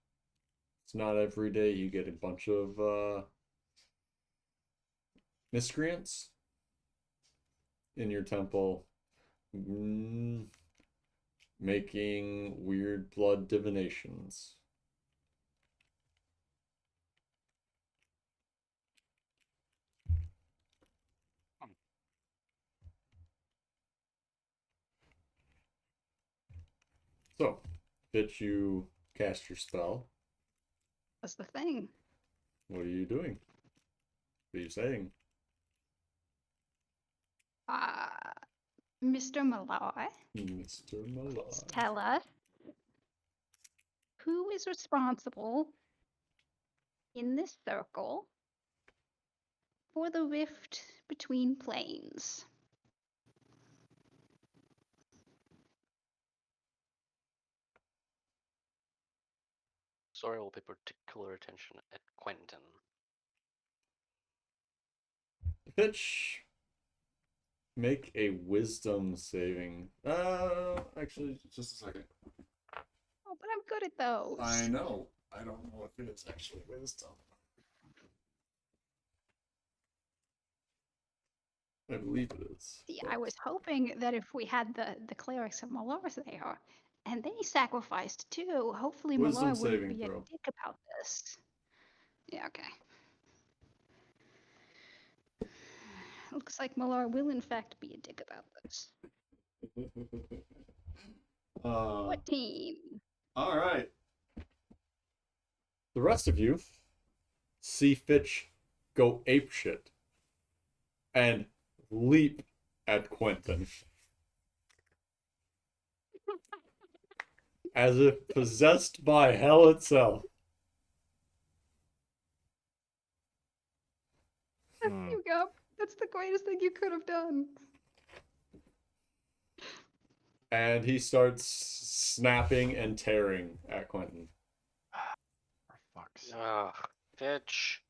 Speaker 1: It's not every day you get a bunch of miscreants in your temple making weird blood divinations. So, Fitch, you cast your spell.
Speaker 3: That's the thing.
Speaker 1: What are you doing? What are you saying?
Speaker 3: Mr. Malloy,
Speaker 1: Mr. Malloy.
Speaker 3: tell us who is responsible in this circle for the rift between planes.
Speaker 4: Zora will pay particular attention at Quentin.
Speaker 1: Fitch, make a wisdom saving. Actually, just a second.
Speaker 3: Oh, but I'm good at those.
Speaker 1: I know. I don't know if it's actually wisdom. I believe it is.
Speaker 3: See, I was hoping that if we had the clerics of Malor there, and they sacrificed too, hopefully
Speaker 1: Wisdom
Speaker 3: Malor wouldn't
Speaker 1: saving
Speaker 3: be
Speaker 1: throw.
Speaker 3: a dick about this. Yeah, okay. Looks like Malor will in fact be a dick about this. 14.
Speaker 1: All right. The rest of you see Fitch go apeshit and leap at Quentin as if possessed by hell itself.
Speaker 2: Hmm.
Speaker 3: You go. That's the greatest thing you could have done.
Speaker 1: And he starts snapping and tearing at Quentin.
Speaker 2: For fuck's sake.
Speaker 4: Ugh, Fitch.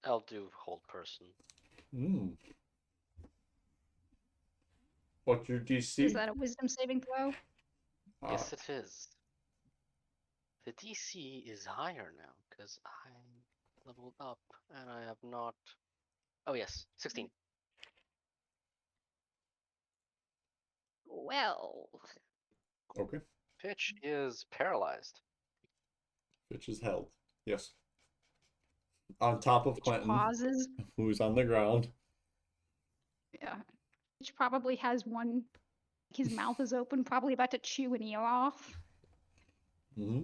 Speaker 4: I'll do hold person.
Speaker 1: What's your DC?
Speaker 3: Is that a wisdom saving throw?
Speaker 4: Yes, it is. The DC is higher now because I leveled up and I have not. Oh yes, 16.
Speaker 3: Well,
Speaker 1: Okay.
Speaker 4: Fitch is paralyzed.
Speaker 1: Fitch is held. Yes. On top of
Speaker 3: which
Speaker 1: Quentin,
Speaker 3: pauses.
Speaker 1: who's on the ground.
Speaker 3: Yeah. Which probably has one. His mouth is open, probably about to chew an ear off.
Speaker 1: Mm-hmm.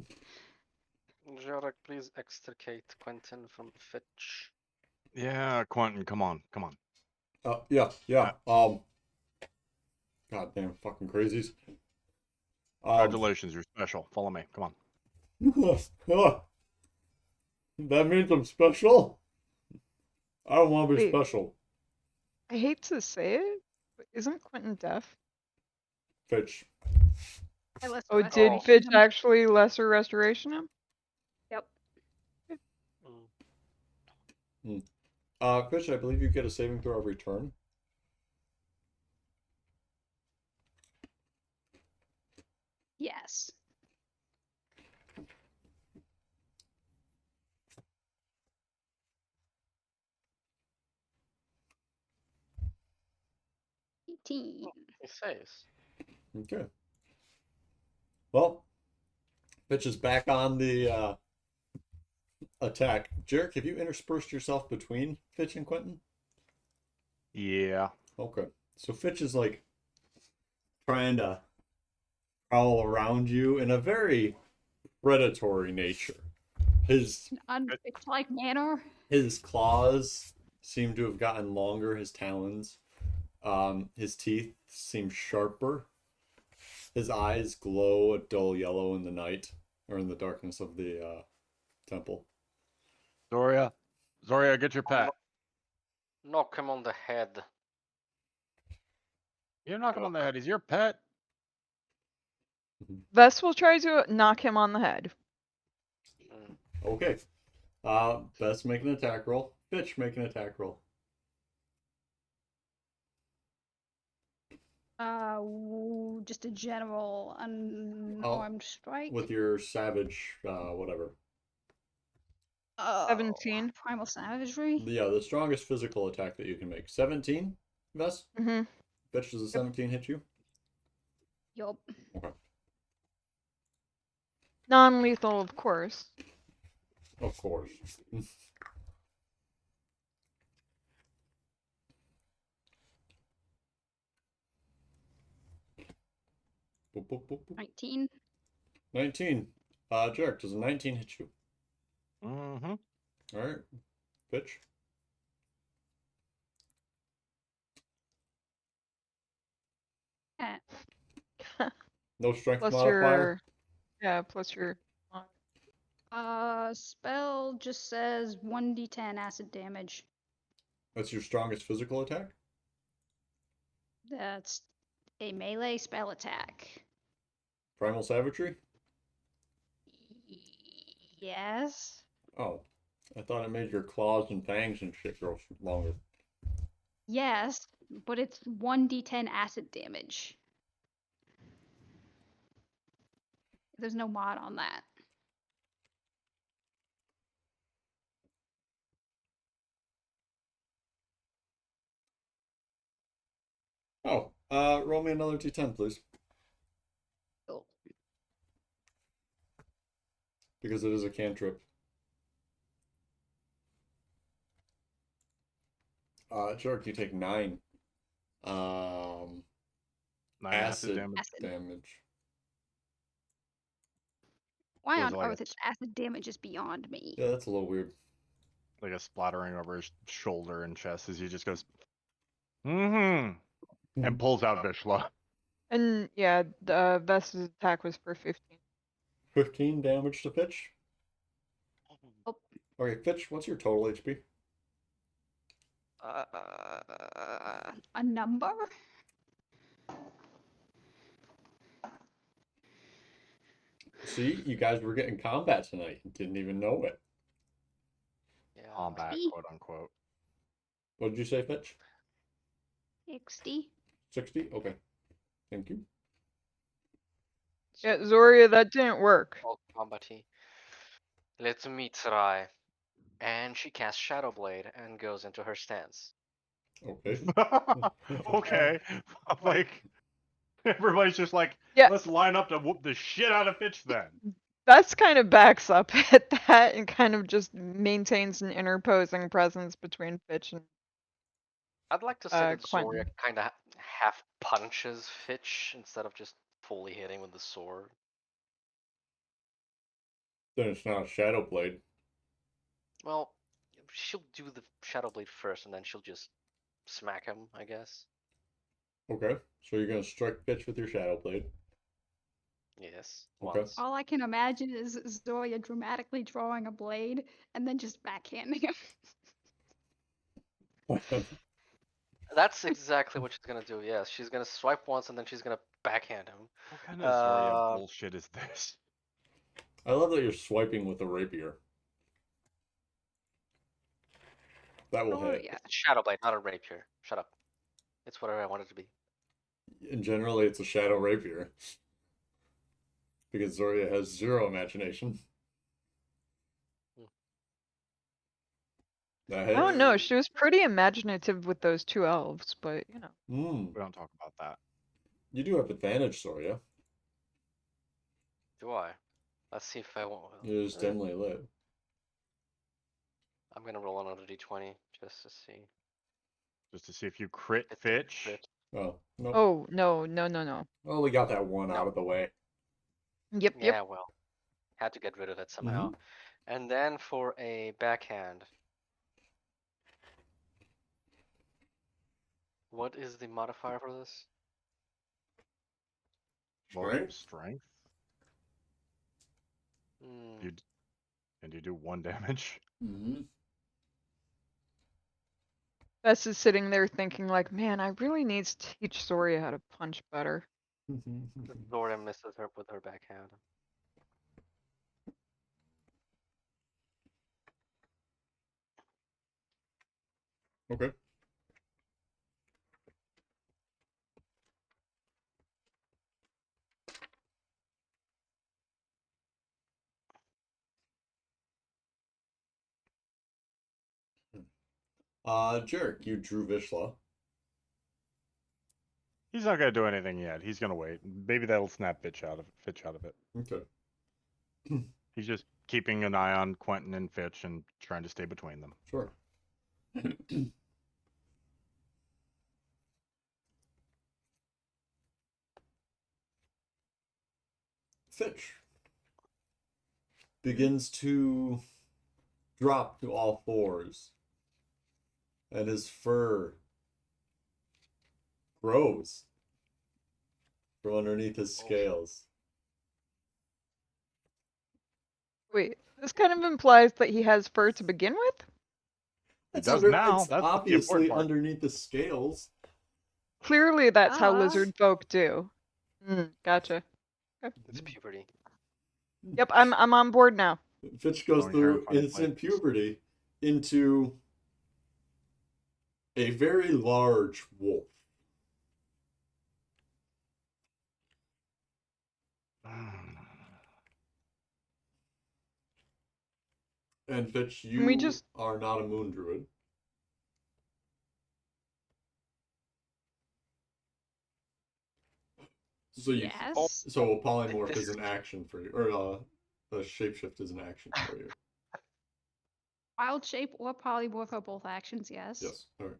Speaker 4: Jarek, please extricate Quentin from Fitch.
Speaker 2: Yeah, Quentin, come on, come on.
Speaker 1: Yeah. Goddamn fucking crazies.
Speaker 2: Congratulations, you're special. Follow me. Come on.
Speaker 1: That means I'm special? I don't want to be
Speaker 5: Wait.
Speaker 1: special.
Speaker 5: I hate to say it, but isn't Quentin deaf?
Speaker 1: Fitch.
Speaker 5: Oh, did Fitch actually lesser restoration him?
Speaker 3: Yep.
Speaker 1: Fitch, I believe you get a saving throw every turn.
Speaker 3: Yes. He
Speaker 4: saves.
Speaker 1: Okay. Well, Fitch is back on the attack. Jarek, have you interspersed yourself between Fitch and Quentin?
Speaker 2: Yeah.
Speaker 1: Okay. So Fitch is like trying to prowl around you in a very predatory nature. His
Speaker 3: unfish-like manner.
Speaker 1: His claws seem to have gotten longer, his talons. His teeth seem sharper. His eyes glow a dull yellow in the night, or in the darkness of the temple.
Speaker 2: Zoria, get your pet.
Speaker 4: Knock him on the head.
Speaker 2: You knock him on the head. He's your pet.
Speaker 5: Vess will try to knock him on the head.
Speaker 1: Okay. Best make an attack roll. Fitch, make an attack roll.
Speaker 3: Just a general unarmed strike.
Speaker 1: With your savage, whatever.
Speaker 5: 17.
Speaker 3: Primal savagery.
Speaker 1: Yeah, the strongest physical attack that you can make. 17, Vess?
Speaker 5: Mm-hmm.
Speaker 1: Fitch, does a 17 hit you?
Speaker 3: Yup.
Speaker 1: Okay.
Speaker 5: Non-lethal, of course.
Speaker 1: Of course. Boop, boop, boop, boop.
Speaker 3: 19.
Speaker 1: 19. Jarek, does a 19 hit you?
Speaker 2: Mm-hmm.
Speaker 1: Alright. Fitch? No strength
Speaker 5: Plus
Speaker 1: modifier?
Speaker 5: plus your...
Speaker 3: Spell just says 1d10 acid damage.
Speaker 1: That's your strongest physical attack?
Speaker 3: That's a melee spell attack.
Speaker 1: Primal savagery?
Speaker 3: Yes.
Speaker 1: Oh. I thought it made your claws and fangs and shit grow longer.
Speaker 3: Yes, but it's 1d10 acid damage. There's no mod on that.
Speaker 1: Roll me another d10, please.
Speaker 3: Cool.
Speaker 1: Because it is a cantrip. Jerk, you take 9.
Speaker 2: 9
Speaker 1: Acid
Speaker 2: damage.
Speaker 3: Acid.
Speaker 1: damage.
Speaker 3: Why
Speaker 2: Was
Speaker 3: on
Speaker 2: it like
Speaker 3: earth its acid damage is beyond me.
Speaker 1: Yeah, that's a little weird.
Speaker 2: like a splattering over his shoulder and chest as he just goes, and pulls out Vishla.
Speaker 5: And yeah, Vest's attack was for 15.
Speaker 1: 15 damage to Fitch.
Speaker 3: Oh.
Speaker 1: Okay, Fitch, what's your total HP?
Speaker 3: A number?
Speaker 1: See, you guys were getting combat tonight. You didn't even know it.
Speaker 4: Yeah.
Speaker 2: Combat,
Speaker 3: Be-
Speaker 2: quote unquote.
Speaker 1: What did you say, Fitch?
Speaker 3: 60.
Speaker 1: 60? Okay. Thank you.
Speaker 5: Yeah, Zoria, that didn't work.
Speaker 4: All combat-y. Let me try. And she casts Shadow Blade and goes into her stance.
Speaker 1: Okay.
Speaker 2: Okay. Like, everybody's just like,
Speaker 5: Yeah.
Speaker 2: let's line up to whoop the shit out of Fitch then.
Speaker 5: Vest kind of backs up at that and kind of just maintains an interposing presence between Fitch and
Speaker 4: I'd like to say that
Speaker 5: Quentin.
Speaker 4: Zoria kind of half punches Fitch instead of just fully hitting with the sword.
Speaker 1: Then it's not a Shadow Blade.
Speaker 4: Well, she'll do the Shadow Blade first, and then she'll just smack him, I guess.
Speaker 1: Okay. So you're going to strike Fitch with your Shadow Blade.
Speaker 4: Yes.
Speaker 1: Okay.
Speaker 4: Once.
Speaker 3: All I can imagine is Zoya dramatically drawing a blade and then just backhanding him.
Speaker 4: That's exactly what she's gonna do. Yes, she's gonna swipe once, and then she's gonna backhand him.
Speaker 2: What kind of Zoria
Speaker 4: Uh,
Speaker 2: bullshit is this?
Speaker 1: I love that you're swiping with a rapier. That will
Speaker 3: Oh,
Speaker 1: hit.
Speaker 3: yeah.
Speaker 4: It's a Shadow Blade, not a rapier. Shut up. It's whatever I want it to be.
Speaker 1: And generally, it's a Shadow Rapier. Because Zoria has 0 imagination.
Speaker 4: Hmm.
Speaker 1: That
Speaker 5: I don't know.
Speaker 1: hits.
Speaker 5: She was pretty imaginative with those 2 elves, but you know.
Speaker 2: We don't talk about that.
Speaker 1: You do have advantage, Zoria.
Speaker 4: Do I? Let's see if I won't.
Speaker 1: It is dimly lit.
Speaker 4: I'm gonna roll another d20 just to see.
Speaker 2: Just to see if you crit
Speaker 4: If it
Speaker 2: Fitch.
Speaker 4: crit.
Speaker 1: Oh, no.
Speaker 5: Oh, no.
Speaker 1: Well, we got that one
Speaker 4: No.
Speaker 1: out of the way.
Speaker 5: Yep.
Speaker 4: Yeah, well, had to get rid of it somehow. And then for a backhand, what is the modifier for this?
Speaker 2: Well,
Speaker 1: Strength?
Speaker 2: strength.
Speaker 4: Hmm.
Speaker 2: And you do 1 damage.
Speaker 1: Mm-hmm.
Speaker 5: Vest is sitting there thinking like, man, I really need to teach Zoria how to punch better.
Speaker 4: Zoria misses her with her backhand.
Speaker 1: Okay. Jarek, you drew Vishla.
Speaker 2: He's not gonna do anything yet. He's gonna wait. Maybe that'll snap Fitch out of it.
Speaker 1: Okay.
Speaker 2: He's just keeping an eye on Quentin and Fitch and trying to stay between them.
Speaker 1: Sure. Fitch begins to drop to all fours, and his fur grows from underneath his scales.
Speaker 5: Wait, this kind of implies that he has fur to begin with?
Speaker 2: It does now.
Speaker 1: It's
Speaker 2: That's the
Speaker 1: obviously
Speaker 2: important part.
Speaker 1: underneath the scales.
Speaker 5: Clearly, that's how
Speaker 3: Ah.
Speaker 5: lizard folk do. Gotcha.
Speaker 4: It's puberty.
Speaker 5: Yep, I'm on board now.
Speaker 1: Fitch goes
Speaker 2: Growing hair in
Speaker 1: through
Speaker 2: funny
Speaker 1: instant
Speaker 2: places.
Speaker 1: puberty into a very large wolf. And Fitch,
Speaker 5: Can we
Speaker 1: you
Speaker 5: just-
Speaker 1: are not a moon druid. So you,
Speaker 3: Yes.
Speaker 1: so a polymorph
Speaker 4: This
Speaker 1: is an action for you, or a shapeshift is an action for you.
Speaker 3: Wild shape or polymorph are both actions, yes.
Speaker 1: Yes. All right.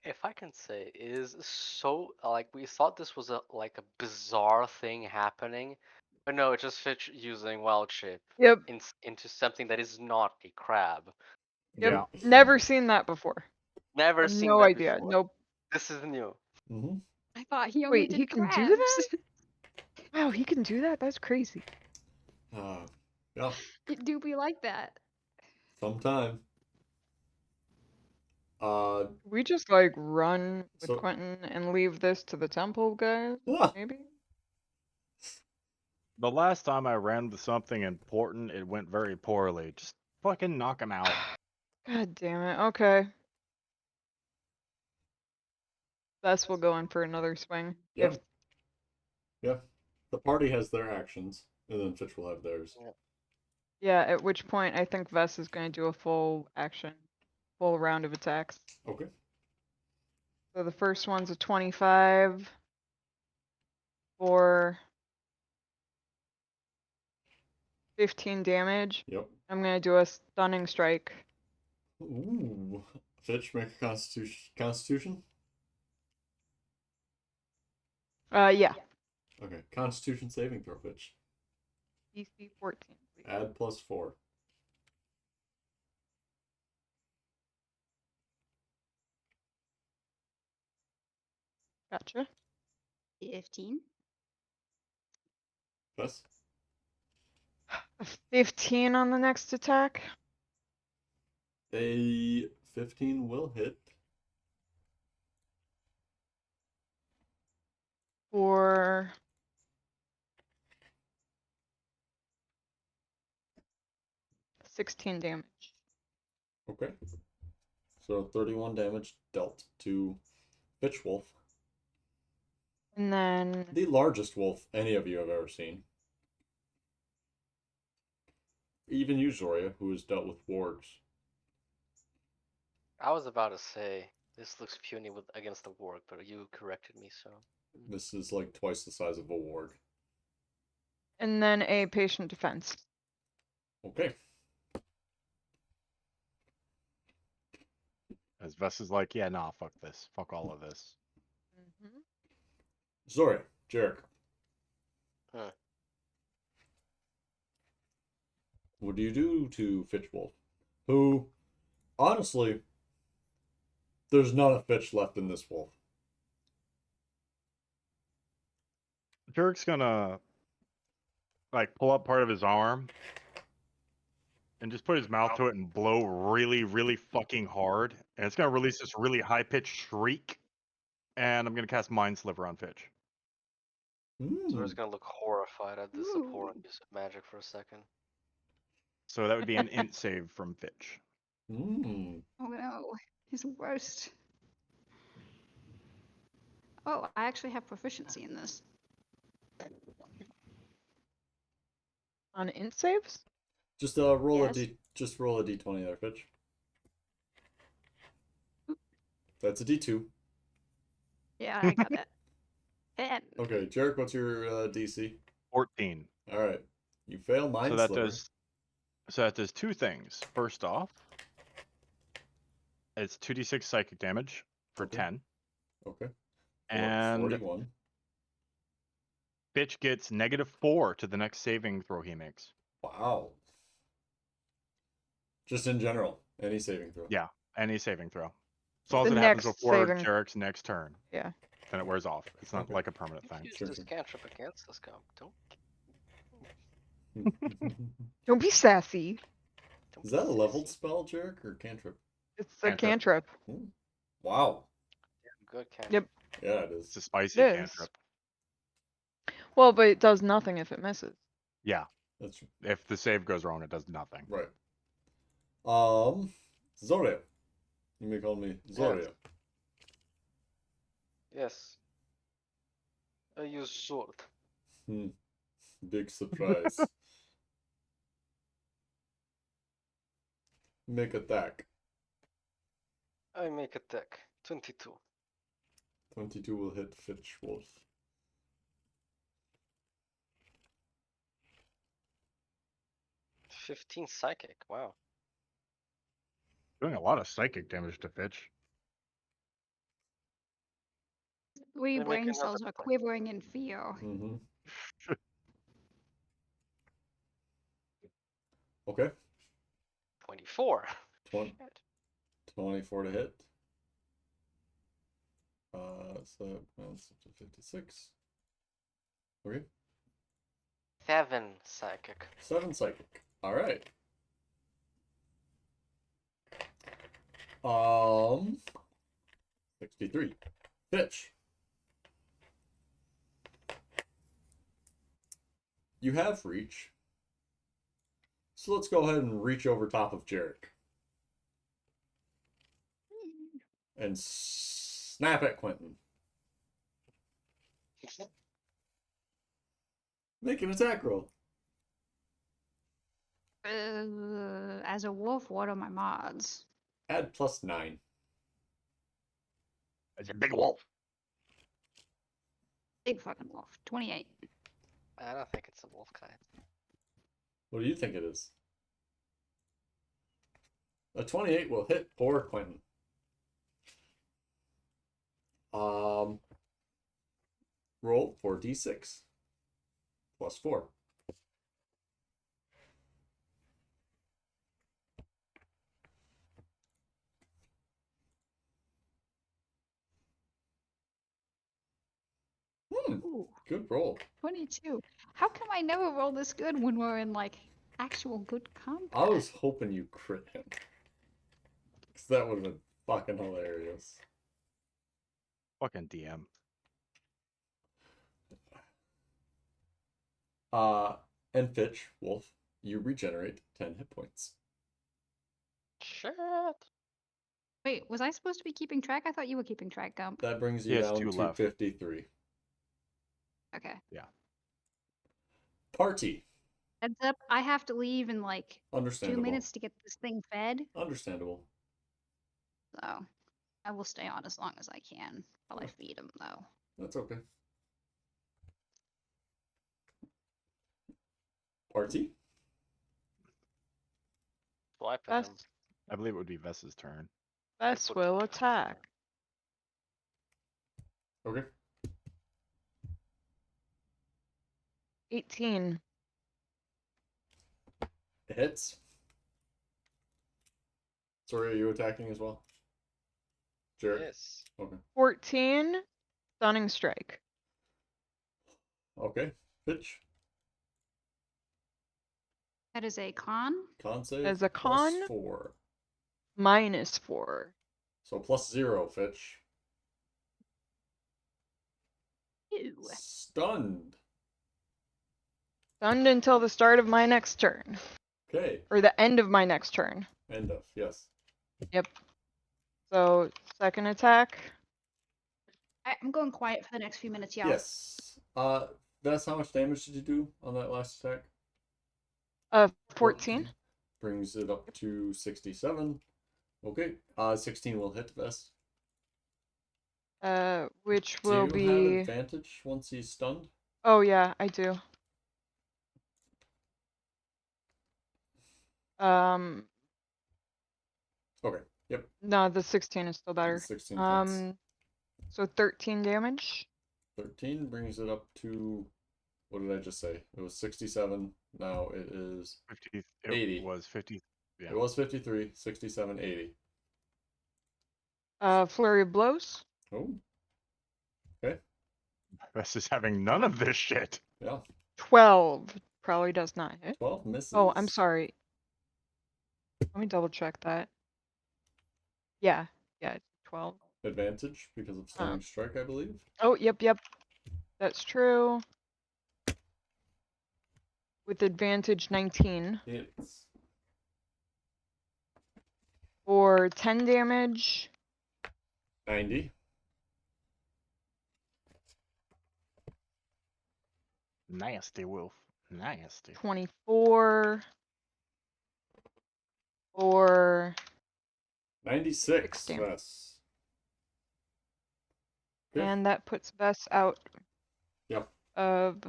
Speaker 4: if I can say, is so like we thought this was a like a bizarre thing happening, but no, it just fits using wild shape
Speaker 5: Yep.
Speaker 4: into something that is not a crab.
Speaker 5: Yep.
Speaker 2: Yeah.
Speaker 5: Never seen that before.
Speaker 4: Never
Speaker 5: Have
Speaker 4: seen
Speaker 5: no
Speaker 4: that
Speaker 5: idea.
Speaker 4: before.
Speaker 5: Nope.
Speaker 4: This is new.
Speaker 1: Mm-hmm.
Speaker 3: I thought he only
Speaker 5: Wait,
Speaker 3: did
Speaker 5: he can do
Speaker 3: crabs.
Speaker 5: Wow, he can do that? That's crazy.
Speaker 1: Yeah.
Speaker 3: It do be like that.
Speaker 1: Sometime.
Speaker 5: We just like run with
Speaker 1: So
Speaker 5: Quentin and leave this to the temple guys,
Speaker 1: ah,
Speaker 5: maybe?
Speaker 2: The last time I ran with something important, it went very poorly. Just fucking knock him out.
Speaker 5: God damn it. Okay. Bess will go in for another swing.
Speaker 1: yeah, yeah. The party has their actions, and then Fitch will have theirs.
Speaker 5: Yeah, at which point I think Vess is going to do a full action, full round of attacks.
Speaker 1: Okay.
Speaker 5: So the first one's a 25 for 15 damage.
Speaker 1: Yep.
Speaker 5: I'm going to do a stunning strike.
Speaker 1: Ooh. Fitch, make a Constitution.
Speaker 5: Yeah.
Speaker 1: Okay. Constitution saving throw, Fitch.
Speaker 5: DC 14, please.
Speaker 1: Add +4.
Speaker 5: Gotcha.
Speaker 3: 15.
Speaker 1: Bess.
Speaker 5: A 15 on the next attack.
Speaker 1: A 15 will hit.
Speaker 5: For 16 damage.
Speaker 1: Okay. So 31 damage dealt to Fitch Wolf,
Speaker 5: And then
Speaker 1: the largest wolf any of you have ever seen. Even you, Zoria, who has dealt with wargs.
Speaker 4: I was about to say this looks puny against the warg, but you corrected me, so.
Speaker 1: This is like twice the size of a warg.
Speaker 5: a patient defense.
Speaker 1: Okay.
Speaker 2: As Vess is like, yeah, nah, fuck this. Fuck all of this.
Speaker 5: Mm-hmm.
Speaker 1: Zoria, Jarek.
Speaker 4: Huh.
Speaker 1: What do you do to Fitch Wolf? Who, honestly, there's not a Fitch left in this wolf.
Speaker 2: Jerk's gonna like pull up part of his arm and just put his mouth to it and blow really, really fucking hard. And it's gonna release this really high pitched shriek. And I'm gonna cast Mind Sliver on Fitch.
Speaker 4: Zora's gonna look horrified at this
Speaker 3: Ooh.
Speaker 4: abhorrent use of magic for a second.
Speaker 2: So that would be an int save from Fitch.
Speaker 1: Mm.
Speaker 3: Oh no, he's the worst. Oh, I actually have proficiency in this.
Speaker 5: On int saves?
Speaker 1: Just roll
Speaker 3: Yes.
Speaker 1: just roll a d20 there, Fitch. That's a d2.
Speaker 3: Yeah, I got that. And
Speaker 1: Okay, Jarek, what's your DC?
Speaker 2: 14.
Speaker 1: All right, you fail Mind Sliver.
Speaker 2: So that does two things. First off, it's 2d6 psychic damage for
Speaker 1: Okay.
Speaker 2: 10.
Speaker 1: Okay.
Speaker 2: And
Speaker 1: 41.
Speaker 2: Fitch gets -4 to the next saving throw he makes.
Speaker 1: Wow. Just in general, any saving throw.
Speaker 2: Yeah, any saving throw. As long
Speaker 5: The
Speaker 2: as it happens
Speaker 5: next
Speaker 2: before
Speaker 5: saving-
Speaker 2: Jarek's next turn.
Speaker 5: Yeah.
Speaker 2: Then it wears off. It's not
Speaker 1: Okay.
Speaker 2: like a permanent
Speaker 4: You've
Speaker 2: thing.
Speaker 4: used
Speaker 1: Sure,
Speaker 4: this
Speaker 1: sure.
Speaker 4: cantrip against us, don't
Speaker 5: Don't be sassy.
Speaker 4: don't
Speaker 1: Is
Speaker 4: be
Speaker 1: that a leveled
Speaker 4: sassy.
Speaker 1: spell, Jarek, or cantrip?
Speaker 5: It's a
Speaker 2: Cantrip.
Speaker 5: cantrip.
Speaker 1: Wow.
Speaker 4: Good cantrip.
Speaker 5: Yep.
Speaker 1: Yeah, it
Speaker 2: It's
Speaker 1: is.
Speaker 2: a spicy
Speaker 5: It is.
Speaker 2: cantrip.
Speaker 5: Well, but it does nothing if it misses.
Speaker 2: Yeah,
Speaker 1: That's
Speaker 2: if the save goes wrong, it does nothing.
Speaker 1: right. Zoria. You may call me Zoria.
Speaker 4: Yes. I use sword.
Speaker 1: Big surprise. Make attack.
Speaker 4: I make attack. 22.
Speaker 1: 22 will hit Fitch Wolf.
Speaker 4: $15 psychic. Wow.
Speaker 2: Doing a lot of psychic damage to Fitch.
Speaker 3: Three
Speaker 4: They make
Speaker 3: brain
Speaker 4: another
Speaker 3: cells are
Speaker 4: point.
Speaker 3: quivering in fear.
Speaker 1: Mm-hmm. Okay.
Speaker 4: 24.
Speaker 1: 20,
Speaker 4: Shit.
Speaker 1: 24 to hit. So that rounds up to 56. Okay.
Speaker 4: 7 psychic.
Speaker 1: 7 psychic. All right. 63. Fitch. You have reach. So let's go ahead and reach over top of Jarek. And snap at Quentin. Make an attack roll.
Speaker 3: As a wolf, what are my mods?
Speaker 1: Add +9.
Speaker 2: As a big wolf.
Speaker 3: Big fucking wolf. 28.
Speaker 4: I don't think it's a wolf kind.
Speaker 1: What do you think it is? A 28 will hit poor Quentin. Roll 4d6 +4.
Speaker 3: Ooh,
Speaker 1: Good roll.
Speaker 3: 22. How come I never roll this good when we're in like actual good combat?
Speaker 1: I was hoping you crit him. Because that would have been fucking hilarious.
Speaker 2: Fucking DM.
Speaker 1: And Fitch, Wolf, you regenerate 10 hit points.
Speaker 4: Shit.
Speaker 3: Wait, was I supposed to be keeping track? I thought you were keeping track, Gump.
Speaker 1: That brings
Speaker 2: He
Speaker 1: you
Speaker 2: has
Speaker 1: down
Speaker 2: 2
Speaker 1: to
Speaker 2: left.
Speaker 1: 53.
Speaker 3: Okay.
Speaker 1: Party.
Speaker 3: Heads up, I have to leave in like 2
Speaker 1: Understandable.
Speaker 3: minutes to get this thing fed.
Speaker 1: Understandable.
Speaker 3: So I will stay on as long as I can while I
Speaker 1: Yeah.
Speaker 3: feed him, though.
Speaker 1: That's okay. Party.
Speaker 4: Swipe at him.
Speaker 5: Bess,
Speaker 2: I believe it would be Vess's turn.
Speaker 5: Bess
Speaker 4: put
Speaker 5: will
Speaker 4: it-
Speaker 5: attack.
Speaker 1: Okay.
Speaker 5: 18.
Speaker 1: It hits. Sorry, are you attacking as well? Jarek?
Speaker 4: Yes.
Speaker 1: Okay.
Speaker 5: 14. Stunning strike.
Speaker 1: Okay. Pitch.
Speaker 3: That is a con.
Speaker 1: Con save.
Speaker 5: As a con?
Speaker 1: +4.
Speaker 5: -4.
Speaker 1: So +0, Fitch.
Speaker 3: Ew.
Speaker 1: Stunned.
Speaker 5: Stunned until the start of my next turn.
Speaker 1: Okay.
Speaker 5: Or the end of my next turn.
Speaker 1: End of. Yes.
Speaker 5: Yep. So, second attack.
Speaker 3: I'm going quiet for the next few minutes, y'all.
Speaker 1: Yes. That's how much damage did you do on that last attack?
Speaker 5: 14.
Speaker 1: Brings it up to 67. Okay. 16 will hit Vest.
Speaker 5: Which
Speaker 1: Do
Speaker 5: will
Speaker 1: you
Speaker 5: be.
Speaker 1: have advantage once he's stunned?
Speaker 5: Oh, yeah, I do.
Speaker 1: Okay. Yep.
Speaker 5: No, the 16 is still better.
Speaker 1: 16 hits.
Speaker 5: So 13 damage.
Speaker 1: 13 brings it up to, what did I just say? It was 67. Now it is
Speaker 2: 50. It
Speaker 1: 80.
Speaker 2: was 50. Yeah.
Speaker 1: It was 53, 67, 80.
Speaker 5: Flurry of blows.
Speaker 1: Oh,
Speaker 2: Vess is having none of this shit.
Speaker 1: yeah.
Speaker 5: 12 probably does not hit.
Speaker 1: 12 misses.
Speaker 5: Oh, I'm sorry. Let me double check that. Yeah, it's 12.
Speaker 1: Advantage because of stunning strike, I believe.
Speaker 5: Oh, yep. That's true. With advantage 19
Speaker 1: Hits.
Speaker 5: for 10 damage.
Speaker 1: 90.
Speaker 2: Nasty wolf. Nasty.
Speaker 5: 24 for
Speaker 1: 96.
Speaker 5: 6 damage.
Speaker 1: Yes. Okay.
Speaker 5: And that puts Bess out
Speaker 1: Yep.
Speaker 5: of,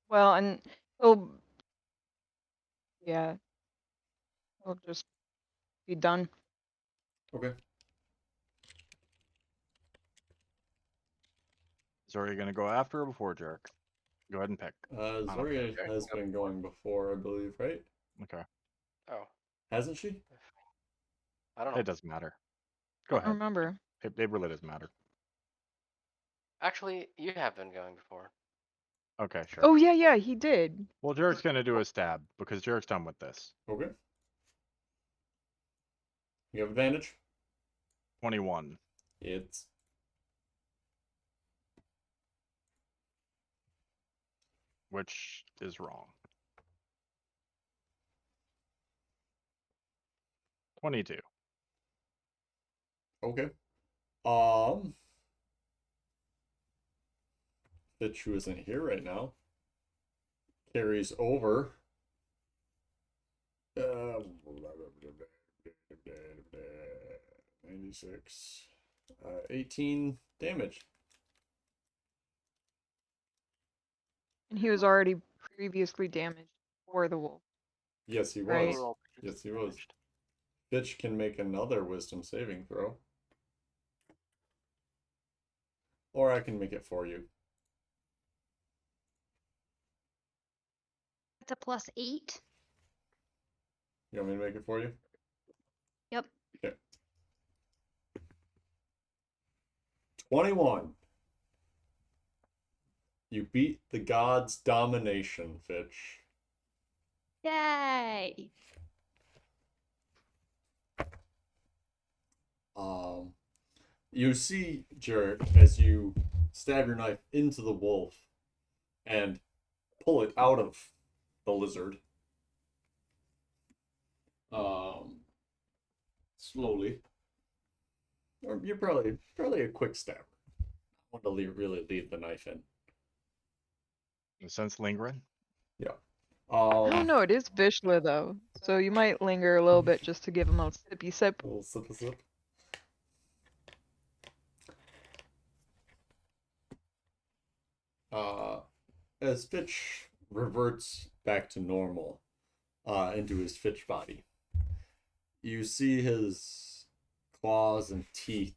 Speaker 5: well, and he'll, yeah, he'll just be done.
Speaker 1: Okay.
Speaker 2: Zori gonna go after or before Jarek? Go ahead and pick.
Speaker 1: Zori
Speaker 4: okay.
Speaker 1: has been going before, I believe, right?
Speaker 2: Okay.
Speaker 4: Oh,
Speaker 1: Hasn't she?
Speaker 4: I don't know.
Speaker 2: It doesn't matter. Go
Speaker 5: I
Speaker 2: ahead.
Speaker 5: remember.
Speaker 2: It really doesn't matter.
Speaker 4: Actually, you have been going before.
Speaker 2: Okay, sure.
Speaker 5: Oh, yeah, he did.
Speaker 2: Well, Jarek's gonna do a stab because Jarek's done with this.
Speaker 1: Okay. You have advantage?
Speaker 2: 21.
Speaker 1: It's
Speaker 2: Which is wrong. 22.
Speaker 1: okay. Fitch, who isn't here right now, carries over. 96. 18 damage.
Speaker 5: And he was already previously damaged for the wolf.
Speaker 1: Yes, he
Speaker 5: Right.
Speaker 1: was.
Speaker 4: We're all
Speaker 1: Yes, he was.
Speaker 4: damaged.
Speaker 1: Fitch can make another wisdom saving throw. Or I can make it for you.
Speaker 3: That's a +8.
Speaker 1: You want me to make it for you?
Speaker 3: Yep.
Speaker 1: Okay. 21. You beat the god's domination, Fitch.
Speaker 3: Yay!
Speaker 1: You see, Jared, as you stab your knife into the wolf and pull it out of the lizard. Slowly. Or you're probably a quick stabber. I want to really leave the knife in.
Speaker 2: In a sense, lingering.
Speaker 1: Yeah.
Speaker 5: I don't know, it is Vishla though. So you might linger a little bit just to give him a sippy sip.
Speaker 1: A little sip. As Fitch reverts back to normal, into his Fitch body, you see his claws and teeth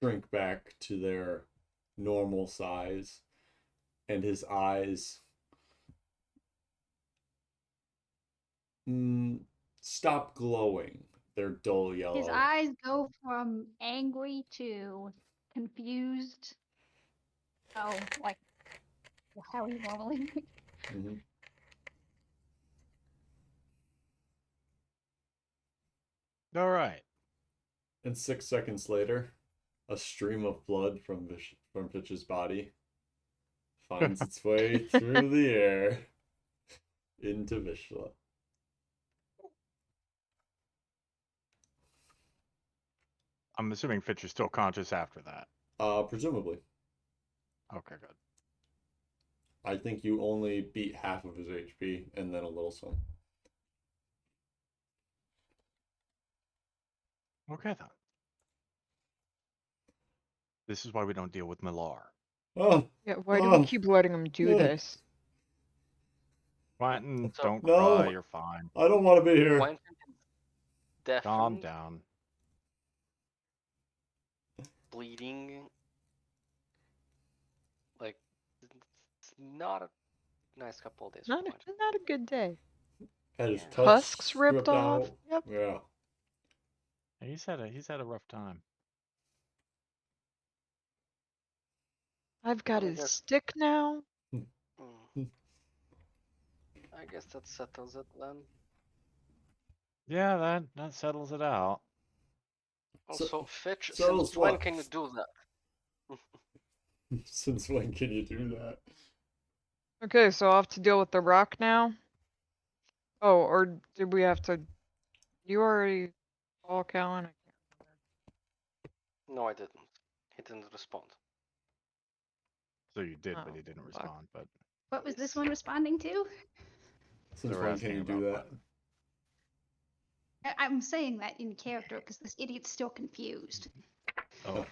Speaker 1: shrink back to their normal size, and his eyes stop glowing. They're dull yellow.
Speaker 3: His eyes go from angry to confused. Oh, like how he normally.
Speaker 1: Mhm.
Speaker 2: All right.
Speaker 1: And 6 seconds later, a stream of blood from Fitch's body finds its way through the air into Vishla.
Speaker 2: I'm assuming Fitch is still conscious after that.
Speaker 1: Presumably.
Speaker 2: Okay, good.
Speaker 1: I think you only beat half of his HP and then a little some.
Speaker 2: Okay, then. This is why we don't deal with Millar.
Speaker 1: Oh,
Speaker 5: Yeah, why do we keep letting him do this?
Speaker 2: Quentin,
Speaker 4: So-
Speaker 2: don't
Speaker 1: No.
Speaker 2: cry. You're fine.
Speaker 1: I don't want to be here.
Speaker 4: Quentin is
Speaker 2: Calm
Speaker 4: deafened,
Speaker 2: down.
Speaker 4: bleeding. Like, it's not a nice couple of days for
Speaker 5: Not
Speaker 4: Quentin.
Speaker 5: a good day.
Speaker 1: Had his
Speaker 4: Yeah.
Speaker 1: touch
Speaker 5: Husks ripped
Speaker 1: stripped
Speaker 5: off.
Speaker 1: out.
Speaker 5: Yep.
Speaker 1: Yeah.
Speaker 2: He's had a rough time.
Speaker 5: I've got
Speaker 4: I
Speaker 5: his
Speaker 4: guess-
Speaker 5: stick now.
Speaker 4: I guess that settles it then.
Speaker 2: Yeah, that settles it out.
Speaker 4: Also, Fitch,
Speaker 1: settles
Speaker 4: since when
Speaker 1: what?
Speaker 4: can you do that?
Speaker 1: Since when can you do that?
Speaker 5: Okay, so I'll have to deal with the rock now. Oh, or did we have to? You already call Callan? I can't remember.
Speaker 4: No, I didn't. He didn't respond.
Speaker 2: So you did, but
Speaker 5: Oh,
Speaker 2: he didn't
Speaker 5: fuck.
Speaker 2: respond. But
Speaker 3: What was this one responding to?
Speaker 1: Since
Speaker 2: They were
Speaker 1: when
Speaker 2: asking
Speaker 1: can you
Speaker 2: about
Speaker 1: do that?
Speaker 2: Quentin.
Speaker 3: I'm saying that in character because this idiot's still confused.
Speaker 2: Oh.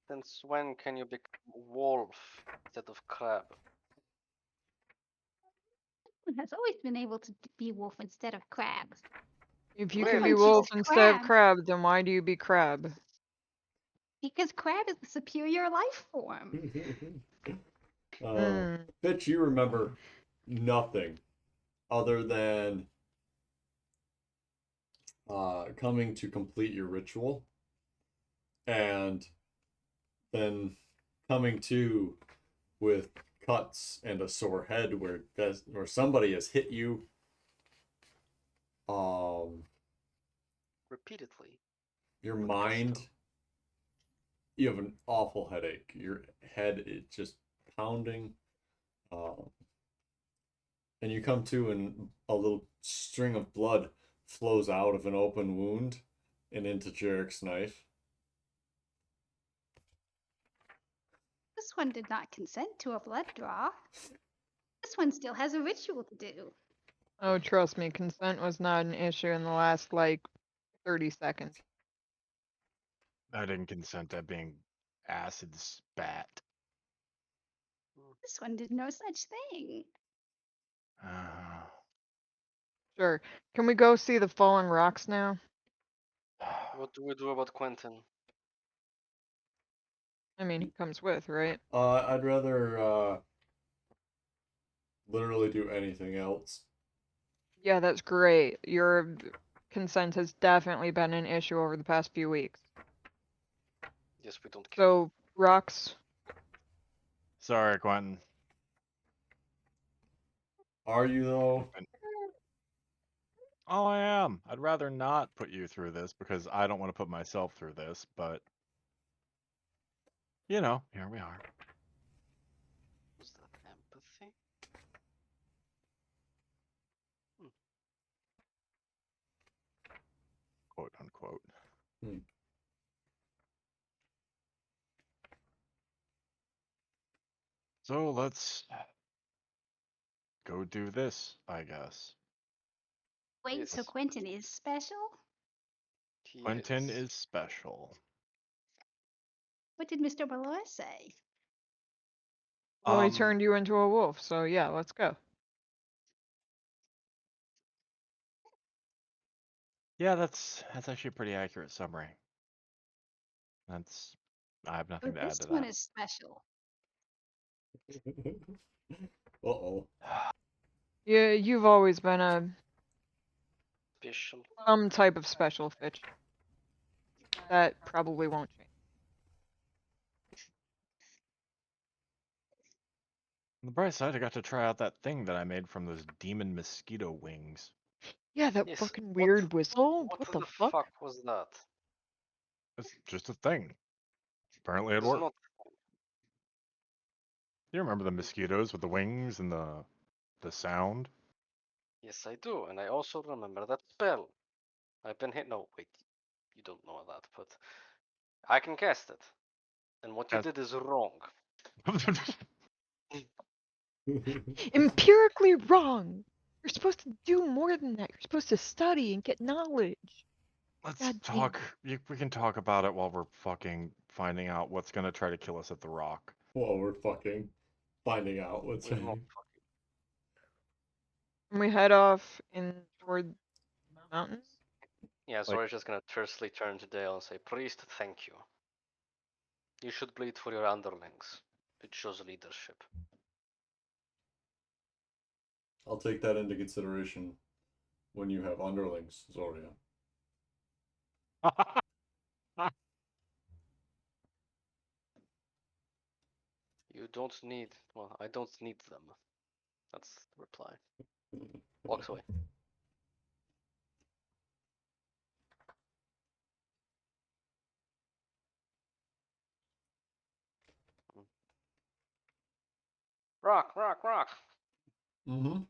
Speaker 4: Since when can you become wolf instead of crab?
Speaker 3: One has always been able to be wolf instead of crab.
Speaker 5: If you
Speaker 3: This
Speaker 5: can
Speaker 4: Really?
Speaker 5: be
Speaker 3: one
Speaker 5: wolf
Speaker 3: chooses
Speaker 5: instead of
Speaker 3: crab
Speaker 5: crab, then why do you be crab?
Speaker 3: because crab is the superior life form.
Speaker 1: uh, Bitch, you remember nothing other than coming to complete your ritual and then coming to with cuts and a sore head where somebody has hit you.
Speaker 4: Repeatedly.
Speaker 1: Your
Speaker 4: With
Speaker 1: mind,
Speaker 4: gusto.
Speaker 1: you have an awful headache. Your head is just pounding. And you come to and a little string of blood flows out of an open wound and into Jarek's knife.
Speaker 3: This one did not consent to a blood draw. This one still has a ritual to do.
Speaker 5: Oh, trust me, consent was not an issue in the last, like, 30 seconds.
Speaker 2: I didn't consent to being acid spat.
Speaker 3: This one did no such thing.
Speaker 5: Sure. Can we go see the fallen rocks now?
Speaker 4: What do we do about Quentin?
Speaker 5: I mean, he comes with, right?
Speaker 1: I'd rather literally do anything else.
Speaker 5: Yeah, that's great. Your consent has definitely been an issue over the past few weeks.
Speaker 4: Yes, we don't kill.
Speaker 5: So, rocks.
Speaker 2: Sorry, Quentin.
Speaker 1: Are you though?
Speaker 2: Oh, I am. I'd rather not put you through this because I don't want to put myself through this, but you know, here we are.
Speaker 4: Was that empathy?
Speaker 2: Quote unquote.
Speaker 1: Hmm.
Speaker 2: So let's go do this, I guess.
Speaker 3: Wait, so
Speaker 4: Yes.
Speaker 3: Quentin is special?
Speaker 2: Quentin
Speaker 4: Yes.
Speaker 2: is special.
Speaker 3: What did Mr. Malloy say?
Speaker 5: Well, he turned you into a wolf, so yeah, let's go.
Speaker 2: Yeah, that's actually a pretty accurate summary. I have
Speaker 3: Oh,
Speaker 2: nothing to
Speaker 3: this
Speaker 2: add to
Speaker 3: one
Speaker 2: that.
Speaker 3: is special.
Speaker 1: Uh-oh.
Speaker 5: Yeah, you've always been a
Speaker 4: Special.
Speaker 5: some type of special fish. That probably won't change.
Speaker 2: On the bright side, I got to try out that thing that I made from those demon mosquito wings.
Speaker 5: Yeah, that
Speaker 4: Yes.
Speaker 5: fucking weird whistle.
Speaker 4: What
Speaker 5: What
Speaker 4: the
Speaker 5: the fuck?
Speaker 4: fuck was that?
Speaker 2: It's just a thing. Apparently it
Speaker 4: It's
Speaker 2: worked.
Speaker 4: not.
Speaker 2: You remember the mosquitoes with the wings and the sound?
Speaker 4: Yes, I do, and I also remember that spell. I've been hit. No, wait. You don't know that, but I can cast it. And what you
Speaker 2: Cast-
Speaker 4: did is wrong.
Speaker 5: Empirically wrong. You're supposed to do more than that. You're supposed to study and get knowledge.
Speaker 2: Let's
Speaker 5: God damn
Speaker 2: talk. We can talk about it while we're fucking finding out what's gonna try to kill us at the rock.
Speaker 1: Well, we're fucking finding out what's
Speaker 4: We're not fucking.
Speaker 5: And we head off in toward the mountains.
Speaker 4: Yeah,
Speaker 2: Like-
Speaker 4: Zora's just gonna tersely turn to Dale and say, "Priest, thank you. You should bleed for your underlings. It shows leadership."
Speaker 1: I'll take that into consideration when you have underlings, Zoria.
Speaker 4: You don't need. Well, I don't need them. That's the reply. Walks away. Rock, rock, rock.
Speaker 1: Mm-hmm.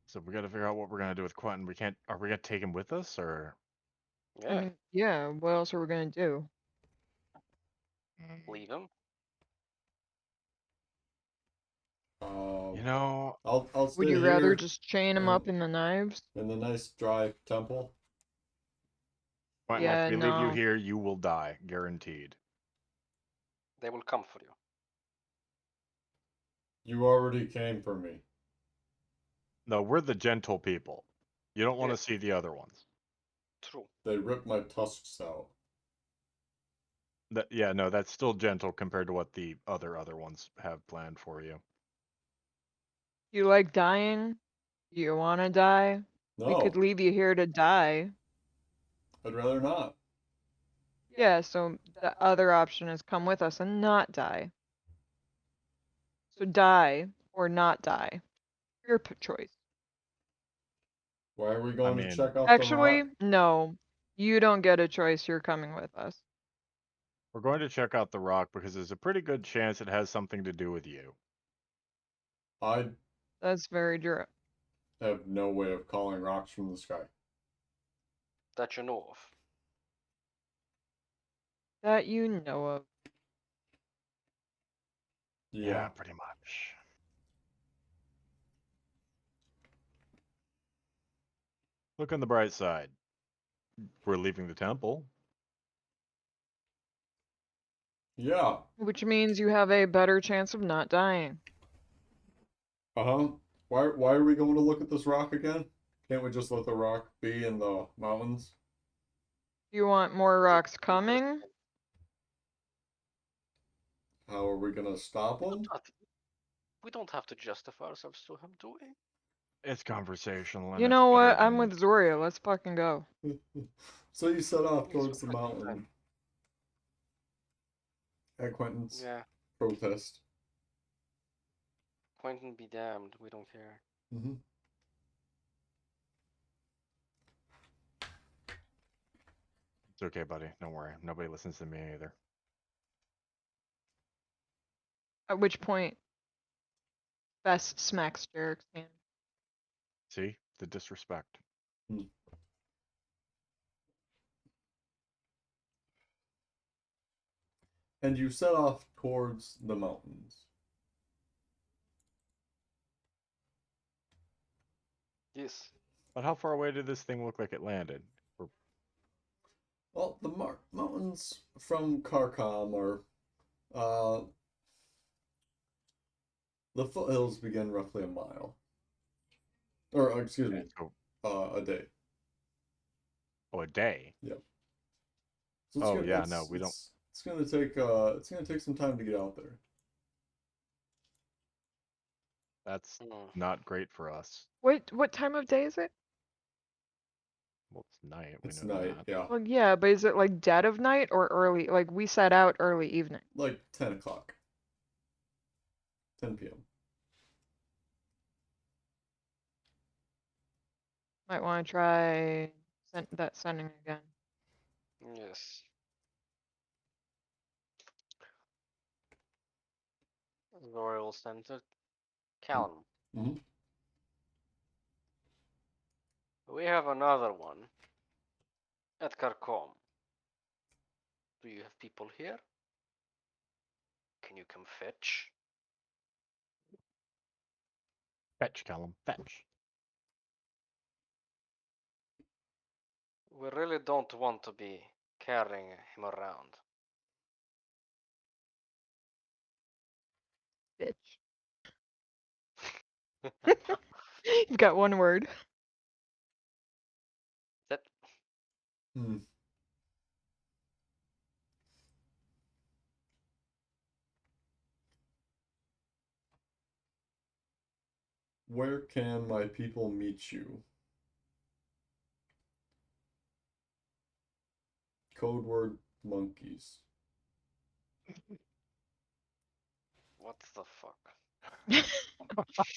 Speaker 2: So we got to figure out what we're gonna do with Quentin. We can't. Are we gonna take him with us or?
Speaker 5: I
Speaker 4: Yeah,
Speaker 5: mean, yeah, what else are we gonna do?
Speaker 4: leave him.
Speaker 2: You know,
Speaker 1: I'll stay
Speaker 5: Would you rather
Speaker 1: here
Speaker 5: just chain him up in the knives?
Speaker 1: in the nice dry temple.
Speaker 2: Quentin,
Speaker 5: Yeah,
Speaker 2: if we leave you
Speaker 5: no.
Speaker 2: here, you will die, guaranteed.
Speaker 4: They will come for you.
Speaker 1: You already came for me.
Speaker 2: No, we're the gentle people. You don't want to
Speaker 4: Yes.
Speaker 2: see the other ones.
Speaker 4: True.
Speaker 1: They ripped my tusks out.
Speaker 2: Yeah, no, that's still gentle compared to what the other ones have planned for you.
Speaker 5: You like dying? You wanna die? We could
Speaker 1: No,
Speaker 5: leave you here to die.
Speaker 1: I'd rather not.
Speaker 5: Yeah, so the other option is come with us and not die. So die or not die. Your choice.
Speaker 1: Why are we going to
Speaker 2: mean,
Speaker 1: check out the
Speaker 5: Actually,
Speaker 1: rock?
Speaker 5: no. You don't get a choice. You're coming with us.
Speaker 2: We're going to check out the rock because there's a pretty good chance it has something to do with you.
Speaker 1: I
Speaker 5: That's very true.
Speaker 1: have no way of calling rocks from the sky.
Speaker 4: That you know of.
Speaker 5: That you know of.
Speaker 1: Yeah.
Speaker 2: Pretty much. Look on the bright side. We're leaving the temple.
Speaker 1: Yeah.
Speaker 5: Which means you have a better chance of not dying.
Speaker 1: Uh-huh. Why are we going to look at this rock again? Can't we just let the rock be in the mountains?
Speaker 5: You want more rocks coming?
Speaker 1: How are we gonna stop them?
Speaker 4: We don't have to justify ourselves to him, do we?
Speaker 2: It's conversational and
Speaker 5: You
Speaker 2: it's
Speaker 5: know
Speaker 2: better
Speaker 5: what? I'm
Speaker 2: than-
Speaker 5: with Zoria. Let's fucking go.
Speaker 1: So you set off
Speaker 4: Yes,
Speaker 1: towards the
Speaker 4: we're fucking
Speaker 1: mountain at Quentin's
Speaker 4: Yeah.
Speaker 1: protest.
Speaker 4: Quentin be damned. We don't care.
Speaker 1: Mm-hmm.
Speaker 2: It's okay, buddy. Don't worry. Nobody listens to me either.
Speaker 5: At which point, Bess smacks Derek's hand.
Speaker 2: See? The disrespect.
Speaker 1: And you set off towards the mountains.
Speaker 4: Yes.
Speaker 2: But how far away did this thing look like it landed?
Speaker 1: Well, the mountains from Karkam are, uh, the foothills begin roughly a mile. Or, excuse me,
Speaker 2: So,
Speaker 1: a day.
Speaker 2: a day.
Speaker 1: So it's
Speaker 2: Oh,
Speaker 1: gonna,
Speaker 2: yeah, no, we don't.
Speaker 1: It's gonna take some time to get out there.
Speaker 2: That's
Speaker 4: Hmm.
Speaker 2: not great for us.
Speaker 5: What time of day is it?
Speaker 2: Well, it's night. We
Speaker 1: It's
Speaker 2: know
Speaker 1: night,
Speaker 2: that.
Speaker 1: yeah,
Speaker 5: Well, yeah, but is it like dead of night or early? Like we set out early evening.
Speaker 1: like 10 o'clock, 10 p.m.
Speaker 5: Might want to try that sending again.
Speaker 4: Yes. Royal Center. Callum.
Speaker 1: Mm-hmm.
Speaker 4: We have another one. At Karkom. Do you have people here? Can you come fetch?
Speaker 2: Fetch, Callum. Fetch.
Speaker 4: We really don't want to be carrying him around.
Speaker 5: Bitch. You've got one word.
Speaker 4: That
Speaker 1: Hmm. Where can my people meet you? Code word monkeys.
Speaker 4: what the fuck?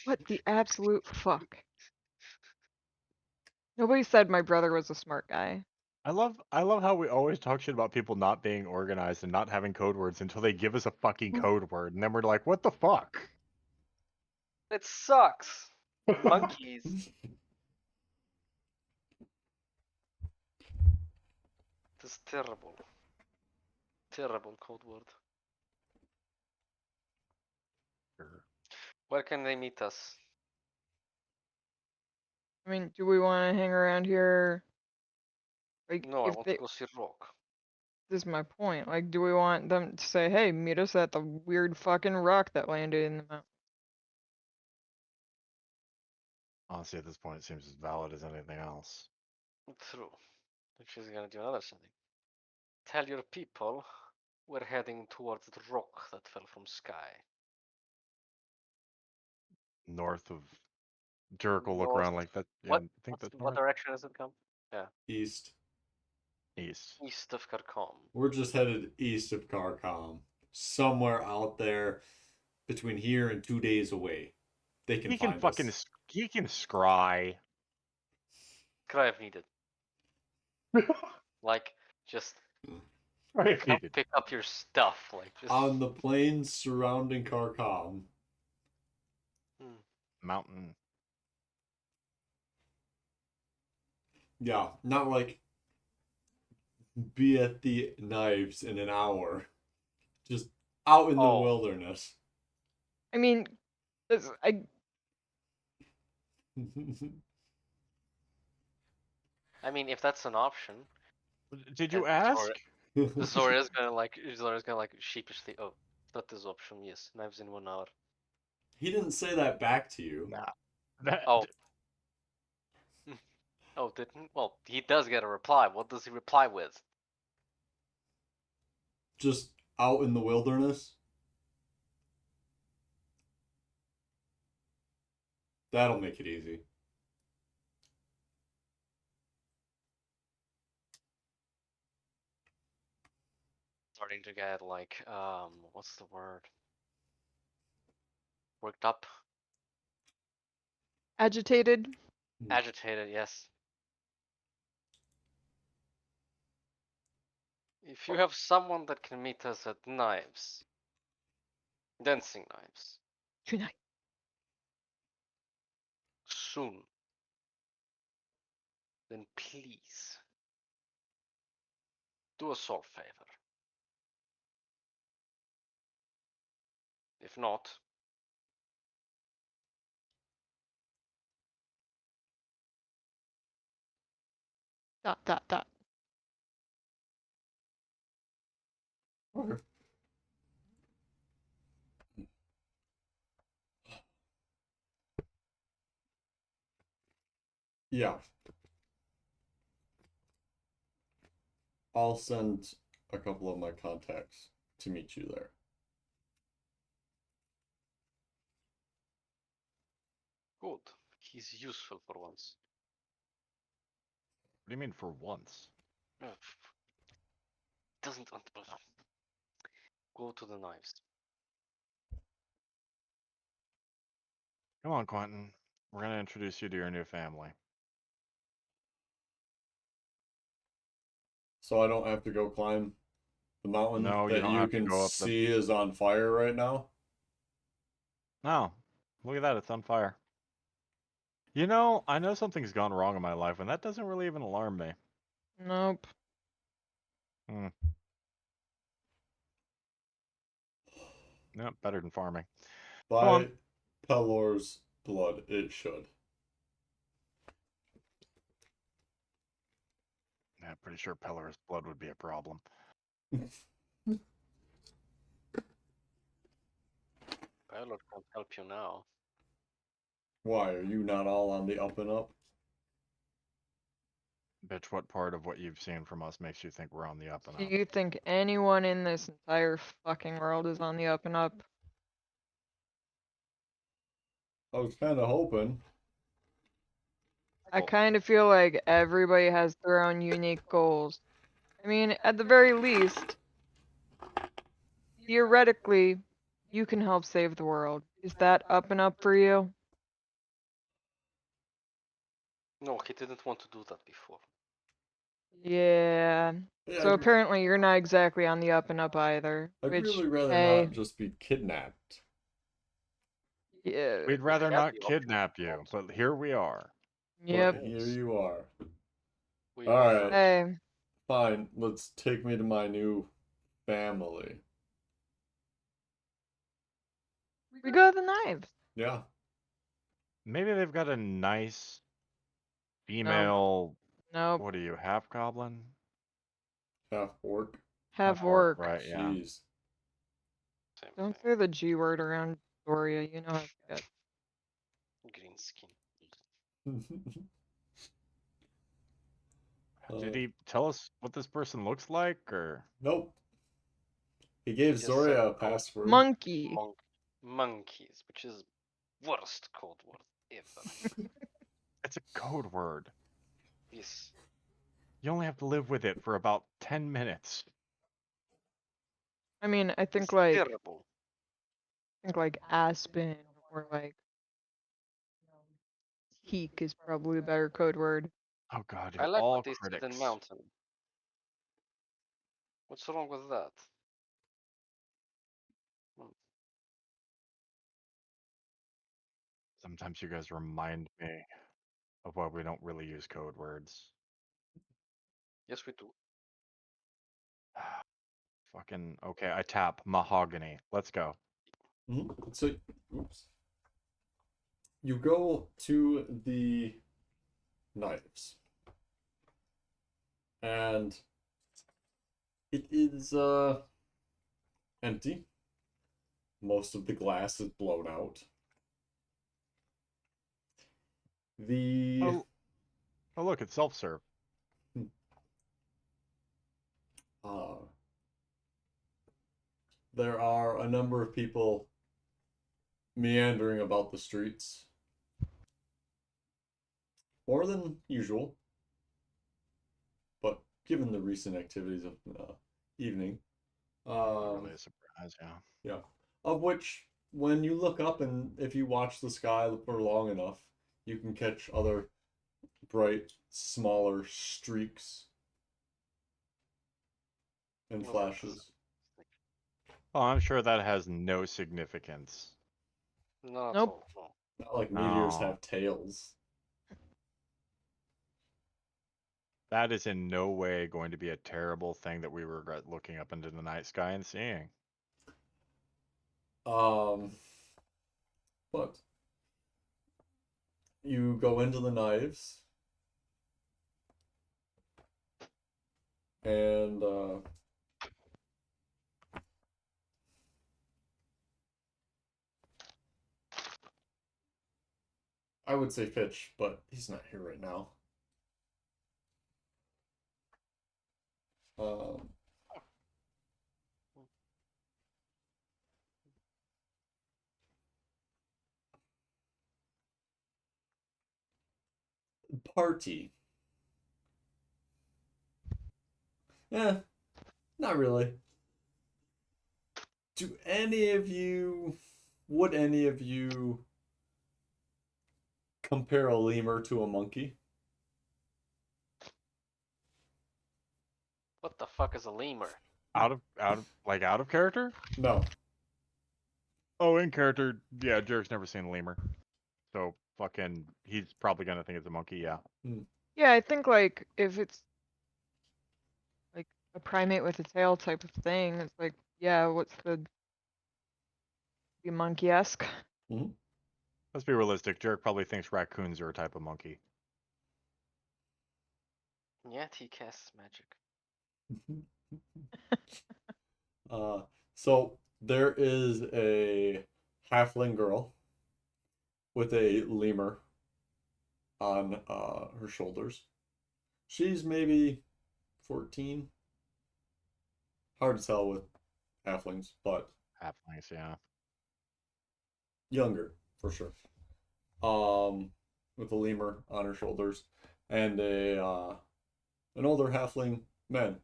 Speaker 5: What the absolute fuck? Nobody said my brother was a smart guy.
Speaker 2: I love how we always talk shit about people not being organized and not having code words until they give us a fucking code word, and then we're like, what the fuck?
Speaker 4: It sucks. Monkeys. This terrible. Terrible code word. Where can they meet us?
Speaker 5: I mean, do we want to hang around here Like,
Speaker 4: No, I
Speaker 5: if
Speaker 4: want
Speaker 5: they,
Speaker 4: to go see Rock.
Speaker 5: this is my point. Like, do we want them to say, hey, meet us at the weird fucking rock that landed in the mountain?
Speaker 2: Honestly, at this point, it seems as valid as anything else.
Speaker 4: True. If she's gonna do another thing. Tell your people we're heading towards the rock that fell from sky.
Speaker 2: North of Jericho, look
Speaker 4: North.
Speaker 2: around like that. Yeah,
Speaker 4: What?
Speaker 2: I think that's
Speaker 4: What
Speaker 2: north.
Speaker 4: direction does it come?
Speaker 1: East.
Speaker 2: East.
Speaker 4: East of Kharkov.
Speaker 1: We're just headed east of Kharkov. Somewhere out there between here and 2 days away. They can
Speaker 2: He can
Speaker 1: find
Speaker 2: fucking.
Speaker 1: us.
Speaker 2: He can scry.
Speaker 4: Cry if needed. Like, just
Speaker 2: Right if
Speaker 4: come
Speaker 2: needed.
Speaker 4: pick up your stuff. Like, just.
Speaker 1: On the plains surrounding Kharkov.
Speaker 4: Hmm.
Speaker 2: Mountain.
Speaker 1: Yeah, not like be at the knives in an hour. Just out in the
Speaker 4: Oh.
Speaker 1: wilderness.
Speaker 5: I mean, I
Speaker 4: I mean, if that's an option,
Speaker 2: Did you
Speaker 4: and
Speaker 2: ask?
Speaker 4: Zoria's gonna like sheepishly. Oh, that is option. Yes, knives in 1 hour.
Speaker 1: He didn't say that back to you.
Speaker 2: Nah. That.
Speaker 4: Oh. Oh, didn't? Well, he does get a reply. What does he reply with?
Speaker 1: Just out in the wilderness. That'll make it easy.
Speaker 4: Starting to get like, what's the word? Worked up,
Speaker 5: agitated.
Speaker 4: agitated. Yes. If you have someone that can meet us at knives, dancing knives,
Speaker 5: Tonight.
Speaker 4: soon, then please do us all a favor. If not,
Speaker 5: Dot dot dot.
Speaker 1: Okay. Yeah. I'll send a couple of my contacts to meet you there.
Speaker 4: good. He's useful for once.
Speaker 2: What do you mean for once?
Speaker 4: Doesn't go to the knives.
Speaker 2: Come on, Quentin. We're gonna introduce you to your new family.
Speaker 1: So I don't have to go climb the mountain
Speaker 2: No, you
Speaker 1: that
Speaker 2: don't
Speaker 1: you
Speaker 2: have to
Speaker 1: can
Speaker 2: go up the.
Speaker 1: see is on fire right now.
Speaker 2: No, look at that. It's on fire. You know, I know something's gone wrong in my life, and that doesn't really even alarm me.
Speaker 5: Nope.
Speaker 2: No, better than farming.
Speaker 1: By
Speaker 2: on.
Speaker 1: Pelor's blood, it should.
Speaker 2: Yeah, pretty sure Pelor's blood would be a problem.
Speaker 4: Pilot can't help you now.
Speaker 1: Why are you not all on the up and up?
Speaker 2: Bitch, what part of what you've seen from us makes you think we're on the up and
Speaker 5: Do
Speaker 2: up?
Speaker 5: you think anyone in this entire fucking world is on the up and up?
Speaker 1: I was kind of hoping.
Speaker 5: I
Speaker 4: Oh.
Speaker 5: kind of feel like everybody has their own unique goals. I mean, at the very least, theoretically, you can help save the world. Is that up and up for you?
Speaker 4: No, he didn't want to do that before.
Speaker 5: Yeah.
Speaker 1: Yeah,
Speaker 5: So apparently you're not exactly on the up and up either.
Speaker 1: I'd
Speaker 5: Which,
Speaker 1: really rather
Speaker 5: hey,
Speaker 1: not just be kidnapped.
Speaker 5: yeah,
Speaker 2: We'd rather
Speaker 4: had
Speaker 2: not
Speaker 4: the option
Speaker 2: kidnap you, but here we are.
Speaker 5: yep.
Speaker 1: But here you are.
Speaker 4: We
Speaker 1: All right.
Speaker 5: Hey,
Speaker 1: Fine. Let's take me to my new family.
Speaker 5: we go to the knives.
Speaker 1: Yeah.
Speaker 2: Maybe they've got a nice
Speaker 5: Nope.
Speaker 2: female
Speaker 5: Nope.
Speaker 2: What are you, half goblin?
Speaker 1: Half orc.
Speaker 5: Have
Speaker 2: Orc,
Speaker 5: work.
Speaker 2: right? Yeah.
Speaker 1: Jeez.
Speaker 4: Same
Speaker 5: Don't
Speaker 4: thing.
Speaker 5: say the G word around Doria. You know how to get.
Speaker 4: Green skin.
Speaker 2: Did he tell us what this person looks like, or?
Speaker 1: Nope. He gave
Speaker 4: Just said
Speaker 1: Zoria a
Speaker 4: code
Speaker 1: password.
Speaker 5: Monkey.
Speaker 4: monkeys, which is worst code word ever.
Speaker 2: It's a code word.
Speaker 4: Yes.
Speaker 2: You only have to live with it for about 10 minutes.
Speaker 5: I mean, I
Speaker 4: It's
Speaker 5: think like
Speaker 4: terrible.
Speaker 5: Aspen or like Heek is probably a better code word.
Speaker 2: Oh god, dude,
Speaker 4: I like
Speaker 2: all
Speaker 4: what they said in
Speaker 2: critics.
Speaker 4: mountain. What's wrong with that?
Speaker 2: Sometimes you guys remind me of why we don't really use code words.
Speaker 4: Yes, we do.
Speaker 2: Fucking, okay, I tap mahogany. Let's go.
Speaker 1: So, oops. You go to the knives, and it is empty. Most of the glass is blown out. The
Speaker 2: Oh look, it's self-serve.
Speaker 1: uh, there are a number of people meandering about the streets, more than usual. But given the recent activities of evening,
Speaker 2: Not really a surprise, yeah.
Speaker 1: yeah, of which when you look up and if you watch the sky for long enough, you can catch other bright, smaller streaks and
Speaker 4: Well, that's-
Speaker 1: flashes.
Speaker 2: Oh, I'm sure that has no significance.
Speaker 4: Not at
Speaker 5: Nope.
Speaker 4: all. No.
Speaker 1: Not like meteors
Speaker 2: No.
Speaker 1: have tails.
Speaker 2: That is in no way going to be a terrible thing that we regret looking up into the night sky and seeing.
Speaker 1: But you go into the knives, and I would say Fitch, but he's not here right now. Um, Party. Eh, not really. Do any of you, would any of you compare a lemur to a monkey?
Speaker 4: What the fuck is a lemur?
Speaker 2: Out of character?
Speaker 1: No.
Speaker 2: Oh, in character, yeah, Jarek's never seen a lemur. So fucking he's probably gonna think it's a monkey, yeah.
Speaker 5: Yeah, I think like if it's like a primate with a tail type of thing, it's like, yeah, what's the be monkey-esque?
Speaker 2: Let's be realistic, Jarek probably thinks raccoons are a type of monkey.
Speaker 4: Yeah, he casts magic.
Speaker 1: uh, so there is a halfling girl with a lemur on her shoulders. She's maybe 14. Hard to tell with halflings, but
Speaker 2: Halflings, yeah.
Speaker 1: younger for sure. With a lemur on her shoulders and a an older halfling man.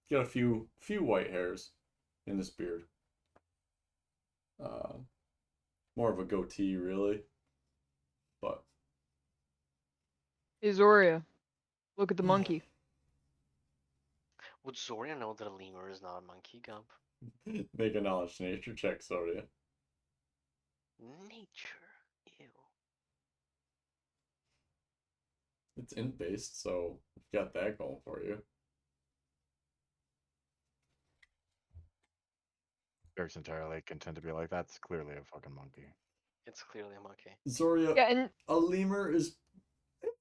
Speaker 1: Got a few white hairs in this beard. Uh, More of a goatee, really. But
Speaker 5: Hey Zoria, look at the monkey.
Speaker 4: Would Zoria know that a lemur is not a monkey, Gump?
Speaker 1: make a knowledge nature check, Sodia.
Speaker 4: Nature. Ew.
Speaker 1: It's int based, so you've got that going for you.
Speaker 2: Jarek's entirely content to be like, that's clearly a fucking monkey.
Speaker 4: It's clearly a monkey.
Speaker 1: Zoria,
Speaker 5: Yeah, and
Speaker 1: a lemur is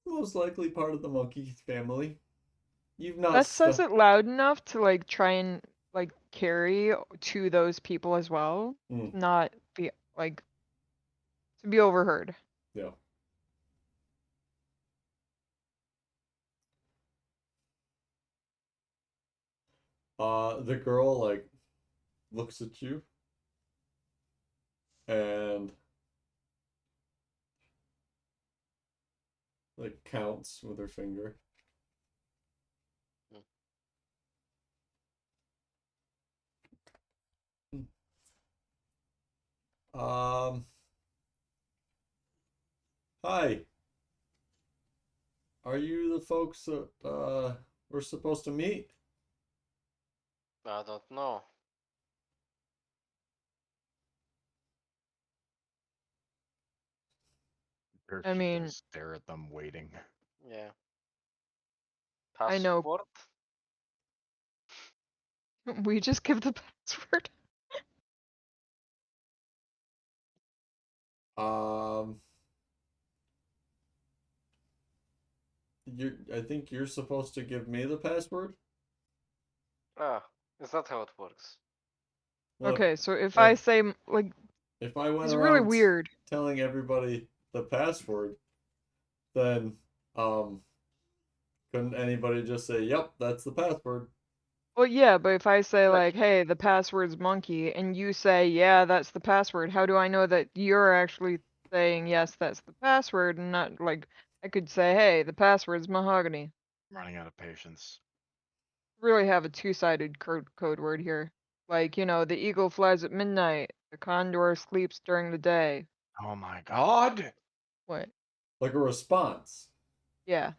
Speaker 1: most likely part of the monkey family. You've not
Speaker 5: That says
Speaker 1: stu-
Speaker 5: it loud enough to like try and like carry to those people as well.
Speaker 1: Mm,
Speaker 5: Not be like to be overheard.
Speaker 1: yeah. The girl like looks at you and like counts with her finger. Um, Hi. Are you the folks that we're supposed to meet?
Speaker 4: I don't know.
Speaker 2: Jerk
Speaker 5: I
Speaker 2: just
Speaker 5: mean,
Speaker 2: gonna stare at them, waiting.
Speaker 4: Yeah.
Speaker 5: I know.
Speaker 4: Password?
Speaker 5: We just give the password.
Speaker 1: Um, I think you're supposed to give me the password.
Speaker 4: Ah, is that how it works?
Speaker 1: Well,
Speaker 5: Okay, so if I say like
Speaker 1: if I went
Speaker 5: it's really
Speaker 1: around
Speaker 5: weird.
Speaker 1: telling everybody the password, then couldn't anybody just say, "Yep, that's the password"?
Speaker 5: Well, yeah, but if I say
Speaker 4: Like,
Speaker 5: like, "Hey, the password's monkey," and you say, "Yeah, that's the password," how do I know that you're actually saying, "Yes, that's the password," and not like I could say, "Hey, the password's mahogany."
Speaker 2: I'm running out of patience.
Speaker 5: Really have a two-sided code word here. Like, the eagle flies at midnight, the condor sleeps during the day.
Speaker 2: Oh my god!
Speaker 5: What?
Speaker 1: Like a response.
Speaker 5: Yeah.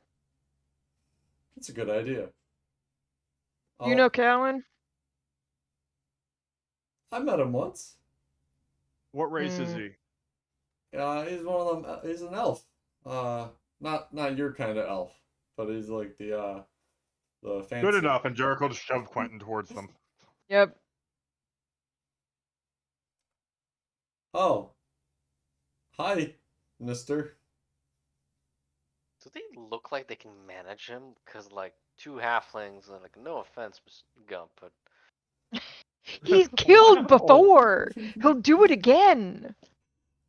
Speaker 1: That's a good idea.
Speaker 5: You know
Speaker 1: Oh,
Speaker 5: Callan?
Speaker 1: I met him once.
Speaker 2: What race is
Speaker 5: Mm,
Speaker 2: he?
Speaker 1: He's one of them. He's an elf. Not your kind of elf, but he's like the
Speaker 2: Good
Speaker 1: fancy.
Speaker 2: enough, and Jericho just shoved Quentin towards them.
Speaker 5: yep.
Speaker 1: Oh, hi, Mister.
Speaker 4: do they look like they can manage him? Cause like two halflings, and like no offense, Mr. Gump, but
Speaker 5: He's killed
Speaker 2: Wow!
Speaker 5: before. He'll do it again.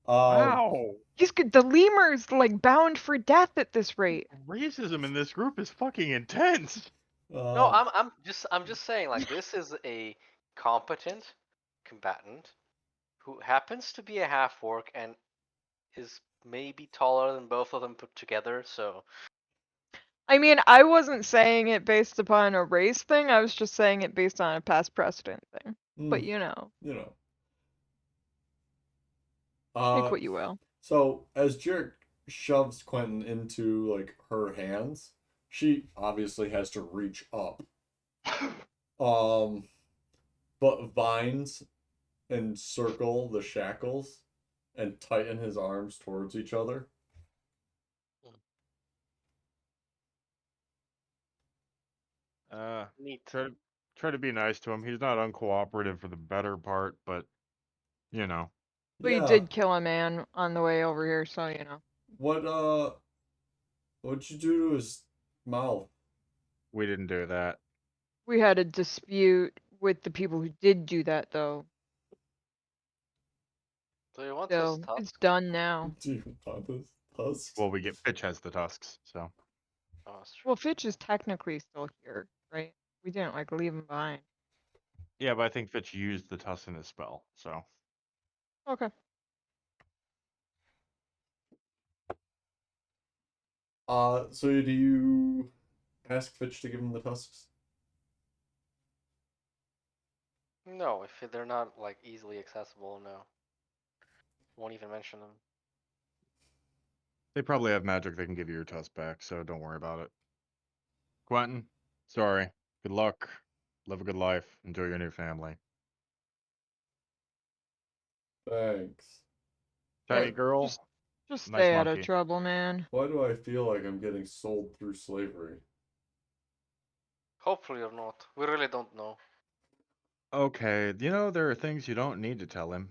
Speaker 1: Um,
Speaker 2: Wow!
Speaker 5: He's good. The lemur's like bound for death at this rate.
Speaker 2: Racism in this group is fucking intense.
Speaker 4: no,
Speaker 1: uh,
Speaker 4: I'm just saying like this is a competent combatant who happens to be a half orc and is maybe taller than both of them put together. So
Speaker 5: I mean, I wasn't saying it based upon a race thing. I was just saying it based on a past precedent thing. But
Speaker 1: mm,
Speaker 5: you know,
Speaker 1: you know.
Speaker 5: take
Speaker 1: Uh,
Speaker 5: what you will.
Speaker 1: so as Jarek shoves Quentin into like her hands, she obviously has to reach up. Um, but vines encircle the shackles and tighten his arms towards each other.
Speaker 4: neat.
Speaker 2: Try to be nice to him. He's not uncooperative for the better part, but you know,
Speaker 5: But you
Speaker 1: Yeah.
Speaker 5: did kill a man on the way over here, so you know.
Speaker 1: What'd you do to his mouth?
Speaker 2: we didn't do that.
Speaker 5: We had a dispute with the people who did do that, though.
Speaker 4: Do you want his
Speaker 5: So it's
Speaker 4: tusks?
Speaker 5: done now.
Speaker 1: Do you want his tusks?
Speaker 2: Well, we get Fitch has the tusks, so
Speaker 4: Oh, that's true.
Speaker 5: Well, Fitch is technically still here, right? We didn't like leave him behind.
Speaker 2: yeah. But I think Fitch used the tusks in his spell, so
Speaker 5: Okay.
Speaker 1: So do you ask Fitch to give him the tusks?
Speaker 4: No, if they're not like easily accessible, no. Won't even mention them.
Speaker 2: they probably have magic that can give you your tusks back. So don't worry about it. Quentin, sorry. Good luck. Live a good life. Enjoy your new family.
Speaker 1: Thanks.
Speaker 2: Tiny
Speaker 1: What?
Speaker 2: girl,
Speaker 5: Just
Speaker 2: nice
Speaker 5: stay out of
Speaker 2: monkey.
Speaker 5: trouble, man.
Speaker 1: Why do I feel like I'm getting sold through slavery?
Speaker 4: Hopefully or not. We really don't know.
Speaker 2: Okay, there are things you don't need to tell him.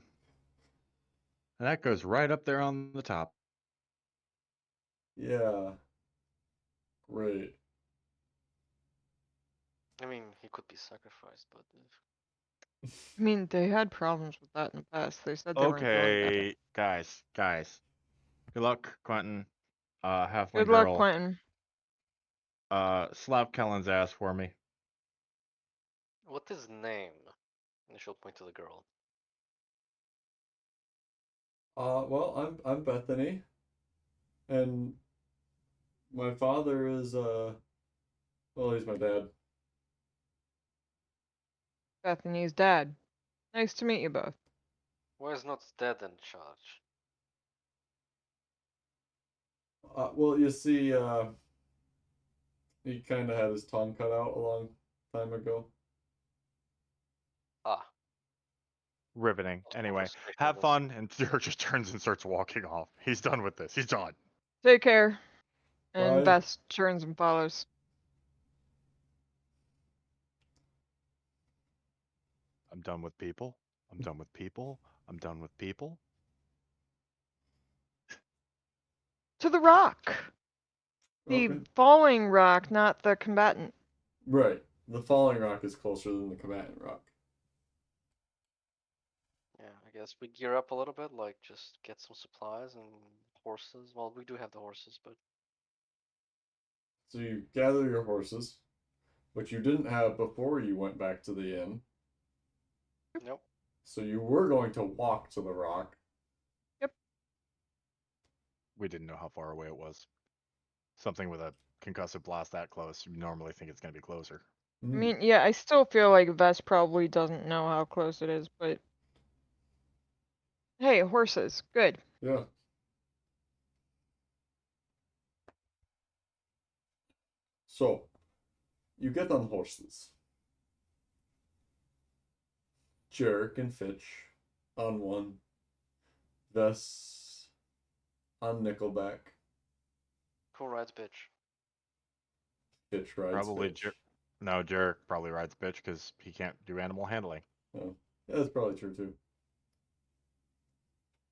Speaker 2: And that goes right up there on the top.
Speaker 1: Yeah. Right.
Speaker 4: I mean, he could be sacrificed, but
Speaker 5: I mean, they had problems with that in the past. They said they weren't doing that.
Speaker 2: Okay, guys. Good luck, Quentin. Halfling
Speaker 5: Good luck,
Speaker 2: girl.
Speaker 5: Quentin.
Speaker 2: Slap Kellen's ass for me.
Speaker 4: what's his name? And she'll point to the girl.
Speaker 1: Well, I'm Bethany, and my father is well, he's my dad.
Speaker 5: Bethany's dad. Nice to meet you both.
Speaker 4: Why is not dead in charge?
Speaker 1: Well, you see, he kind of had his tongue cut out a long time ago.
Speaker 4: Ah,
Speaker 2: Riveting.
Speaker 4: I'll
Speaker 2: Anyway,
Speaker 4: just take
Speaker 2: have
Speaker 4: this.
Speaker 2: fun. And Dirk just turns and starts walking off. He's done with this. He's done.
Speaker 5: Take care. And
Speaker 1: Bye.
Speaker 5: best turns and follows.
Speaker 2: I'm done with people. I'm done with people. I'm done with people.
Speaker 5: To the rock. The
Speaker 1: Okay.
Speaker 5: falling rock, not the combatant.
Speaker 1: Right. The falling rock is closer than the combatant rock.
Speaker 4: Yeah, I guess we gear up a little bit, like just get some supplies and horses. Well, we do have the horses, but
Speaker 1: So you gather your horses, which you didn't have before you went back to the inn.
Speaker 4: nope.
Speaker 1: So you were going to walk to the rock.
Speaker 2: We didn't know how far away it was. Something with a concussive blast that close, you normally think it's going to be closer.
Speaker 5: I mean, yeah, I still feel like Vess probably doesn't know how close it is, but... Hey, horses. Good.
Speaker 1: Yeah. So you get on horses. Jerk and Fitch on one. Vess on Nickelback.
Speaker 4: Who rides bitch?
Speaker 1: Fitch rides
Speaker 2: Probably
Speaker 1: Fitch.
Speaker 2: No, Jarek probably rides bitch because he can't do animal handling.
Speaker 1: Oh, yeah, that's probably true too.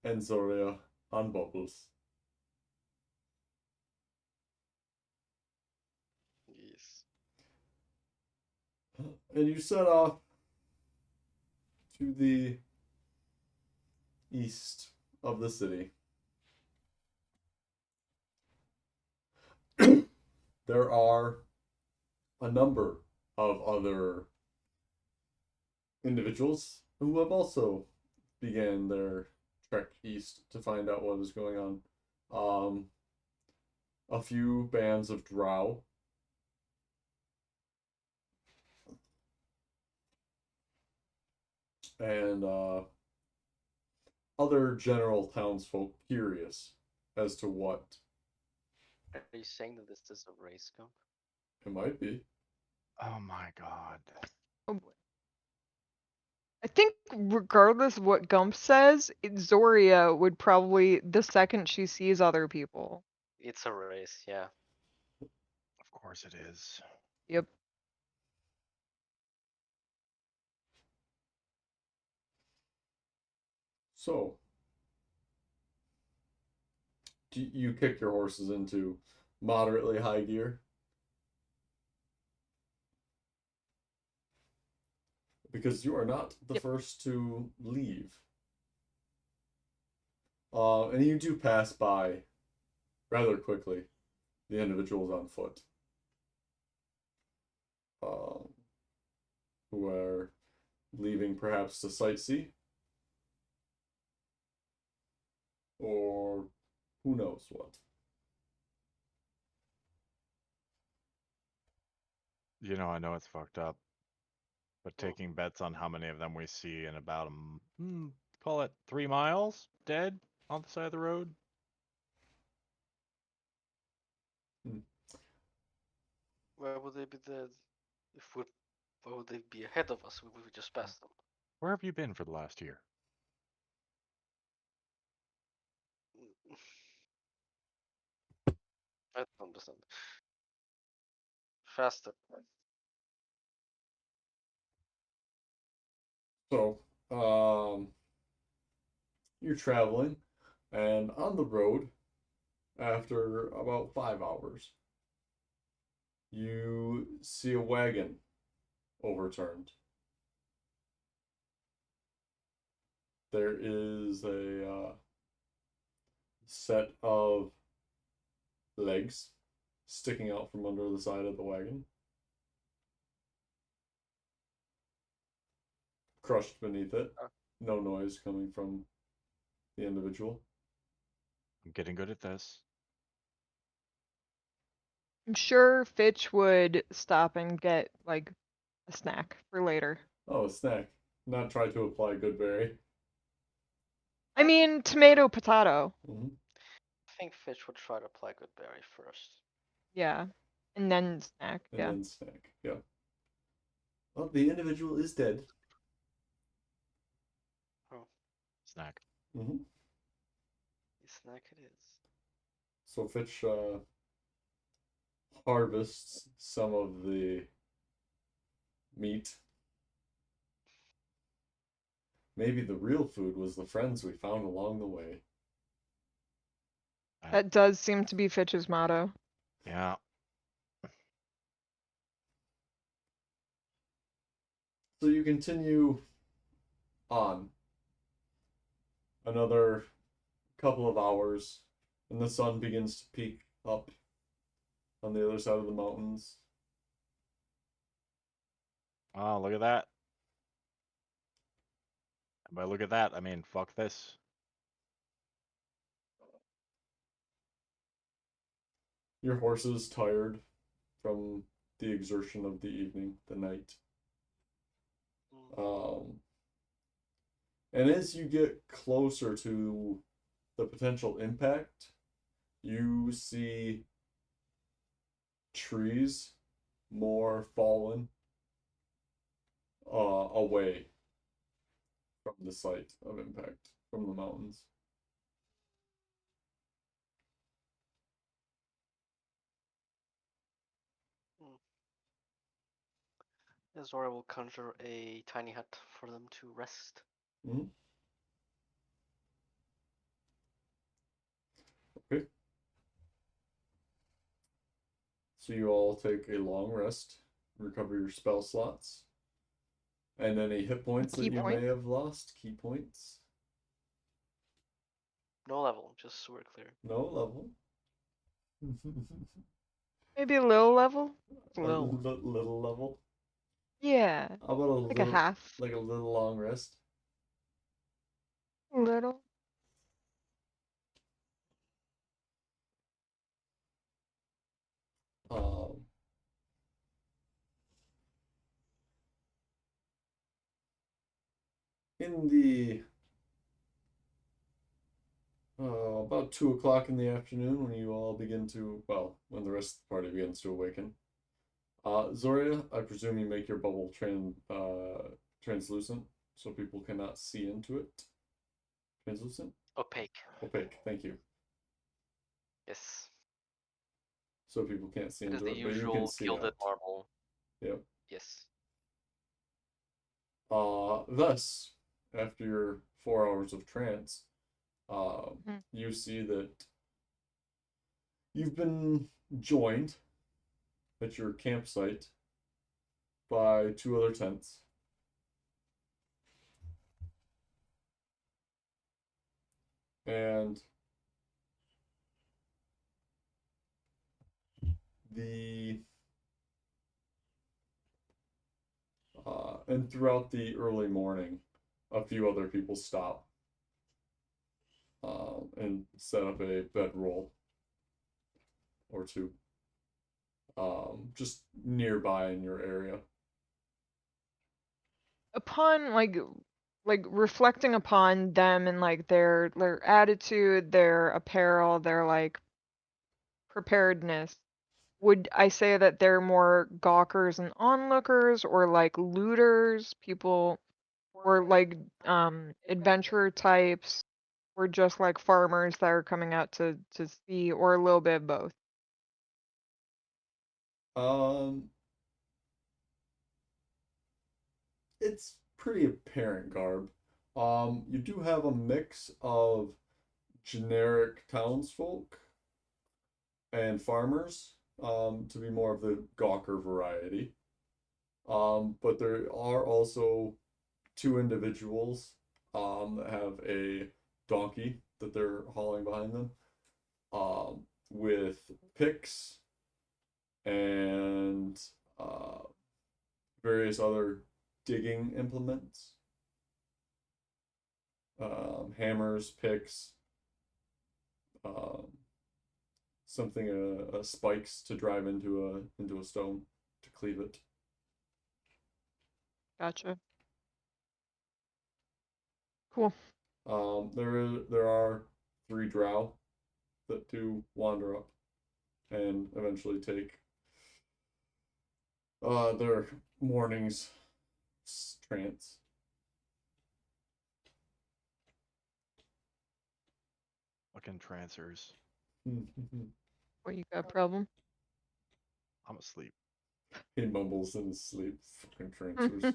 Speaker 1: And Zoria on Bubbles.
Speaker 4: Yes.
Speaker 1: And you set off to the east of the city. There are a number of other individuals who have also began their trek east to find out what is going on. A few bands of drow. And other general townsfolk curious as to what
Speaker 4: Are you saying that this is a race comp?
Speaker 1: it might be.
Speaker 2: Oh my god.
Speaker 5: Oh boy. I think regardless of what Gump says, Zoria would probably, the second she sees other people.
Speaker 4: It's a race, yeah.
Speaker 2: Of course it is.
Speaker 5: Yep.
Speaker 1: So, you kick your horses into moderately high gear because you are not the
Speaker 5: Yep.
Speaker 1: first to leave. And you do pass by rather quickly the individuals on foot um, who are leaving perhaps to sightsee or who knows what.
Speaker 2: You know it's fucked up. But taking bets on how many of them we see in about call it 3 miles dead on the side of the road.
Speaker 4: Where would they be dead? If we, where would they be ahead of us? We just passed them.
Speaker 2: Where have you been for the last year?
Speaker 4: I don't understand. Faster.
Speaker 1: So, you're traveling and on the road after about 5 hours. you see a wagon overturned. There is a set of legs sticking out from under the side of the wagon, crushed beneath it. No noise coming from the individual.
Speaker 2: I'm getting good at this.
Speaker 5: I'm sure Fitch would stop and get like a snack for later.
Speaker 1: Oh, a snack. Not try to apply good berry.
Speaker 5: I mean, tomato, potato.
Speaker 1: Mm-hmm.
Speaker 4: I think Fitch would try to apply good berry first.
Speaker 5: Yeah. And then snack.
Speaker 1: And
Speaker 5: Yeah.
Speaker 1: then snack. Yeah. Well, the individual is dead.
Speaker 2: Snack.
Speaker 1: Mm-hmm.
Speaker 4: Snack it is.
Speaker 1: So Fitch harvests some of the meat. Maybe the real food was the friends we found along the way.
Speaker 5: That does seem to be Fitch's motto.
Speaker 2: Yeah.
Speaker 1: So you continue on another couple of hours, and the sun begins to peek up on the other side of the mountains.
Speaker 2: Oh, look at that. And by look at that, I mean, fuck this.
Speaker 1: Your horse is tired from the exertion of the evening, the night. And as you get closer to the potential impact, you see trees more fallen away from the site of impact, from the mountains.
Speaker 4: Zora will conjure a tiny hut for them to rest.
Speaker 1: Mm-hmm. Okay. So you all take a long rest, recover your spell slots, and any hit points that
Speaker 5: Key
Speaker 1: you
Speaker 5: point?
Speaker 1: may have lost, key points.
Speaker 4: No level, just so we're clear.
Speaker 1: No level.
Speaker 5: Maybe a little level?
Speaker 1: A
Speaker 5: Little.
Speaker 1: little level.
Speaker 5: Yeah.
Speaker 1: How about a
Speaker 5: Like
Speaker 1: little,
Speaker 5: a half.
Speaker 1: like a little long rest?
Speaker 5: A little.
Speaker 1: Um, in the about 2 o'clock in the afternoon, when you all begin to, well, when the rest of the party begins to awaken, Zoria, I presume you make your bubble translucent so people cannot see into it. Translucent?
Speaker 4: Opaque.
Speaker 1: Opaque, thank you.
Speaker 4: Yes.
Speaker 1: So people can't see
Speaker 4: It is
Speaker 1: into
Speaker 4: the
Speaker 1: it, but you can
Speaker 4: usual
Speaker 1: see
Speaker 4: gilded
Speaker 1: out.
Speaker 4: marble.
Speaker 1: Yep.
Speaker 4: Yes.
Speaker 1: Thus, after your 4 hours of trance,
Speaker 5: Mhm.
Speaker 1: you see that you've been joined at your campsite by 2 other tents. And the and throughout the early morning, a few other people stop and set up a bedroll or two just nearby in your area.
Speaker 5: Upon like reflecting upon them and like their attitude, their apparel, their like preparedness, would I say that they're more gawkers and onlookers or like looters, people or like adventurer types or just like farmers that are coming out to see or a little bit of both?
Speaker 1: Um, it's pretty apparent garb. You do have a mix of generic townsfolk and farmers, to be more of the Gawker variety. But there are also two individuals that have a donkey that they're hauling behind them with picks and various other digging implements, hammers, picks, um, something spikes to drive into a stone to cleave it.
Speaker 5: Gotcha. Cool.
Speaker 1: There are 3 drow that do wander up and eventually take their morning's trance.
Speaker 2: Fucking trancers.
Speaker 5: What, you got a problem?
Speaker 2: I'm asleep.
Speaker 1: He mumbles in his sleep. Fucking trancers.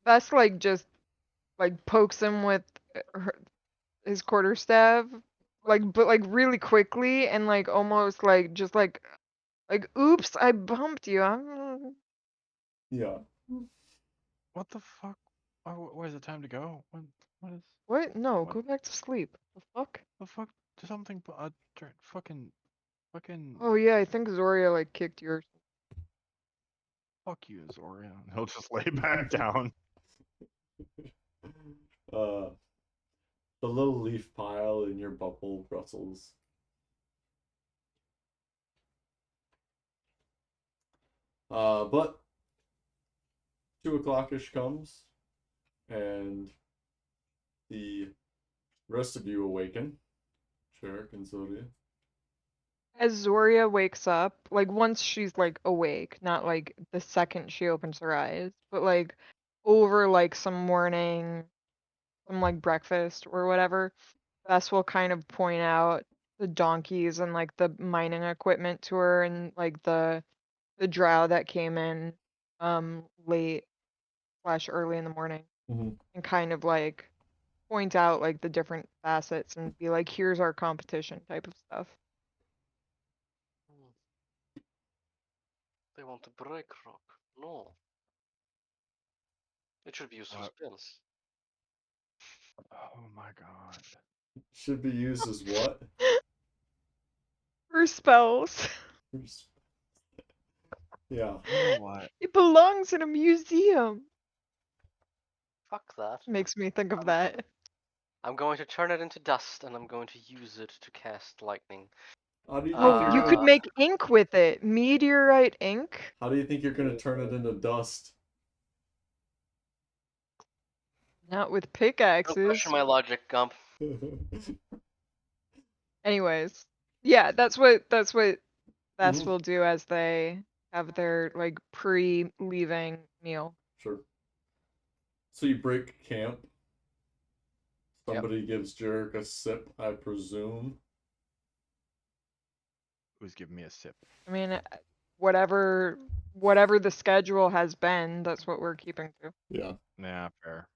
Speaker 5: Vest like just like pokes him with his quarterstaff, like but like really quickly and like almost like just like oops, I bumped you.
Speaker 1: Yeah.
Speaker 2: What the fuck? Where's the time to go? What is
Speaker 5: What? No,
Speaker 2: What?
Speaker 5: go back to sleep. The fuck?
Speaker 2: the fuck? Something. Fucking.
Speaker 5: Oh yeah, I think Zoria like kicked yours.
Speaker 2: Fuck you, Zorian. He'll just lay back down.
Speaker 1: The little leaf pile in your bubble rustles. But 2 o'clock-ish comes, and the rest of you awaken. Shark and Zodia.
Speaker 5: As Zoria wakes up, like once she's like awake, not like the second she opens her eyes, but like over like some morning, some like breakfast or whatever, Bess will kind of point out the donkeys and like the mining equipment to her and like the drow that came in late slash early in the morning
Speaker 1: Mm-hmm.
Speaker 5: and kind of like point out like the different facets and be like, here's our competition type of stuff.
Speaker 4: They want to break rock. No. It should be used for
Speaker 2: What?
Speaker 4: spells.
Speaker 2: Oh my god.
Speaker 1: Should be used as what?
Speaker 5: For spells.
Speaker 1: Yeah.
Speaker 2: You know what?
Speaker 5: It belongs in a museum.
Speaker 4: Fuck that.
Speaker 5: Makes me think of that.
Speaker 4: I'm going to turn it into dust and I'm going to use it to cast lightning.
Speaker 1: How do you think
Speaker 5: Oh,
Speaker 1: you're
Speaker 5: you
Speaker 1: gonna?
Speaker 5: could make ink with it. Meteorite ink.
Speaker 1: How do you think you're gonna turn it into dust?
Speaker 5: Not with
Speaker 4: Don't
Speaker 5: pickaxes.
Speaker 4: question my logic, Gump.
Speaker 5: Anyways. Yeah, that's what Bess
Speaker 1: Mhm.
Speaker 5: will do as they have their like pre-leaving meal.
Speaker 1: Sure. So you break camp.
Speaker 4: Yep.
Speaker 1: Somebody gives Jerick a sip, I presume.
Speaker 2: Who's giving me a sip?
Speaker 5: I mean, whatever the schedule has been, that's what we're keeping to.
Speaker 1: Yeah.
Speaker 2: Nah, fair.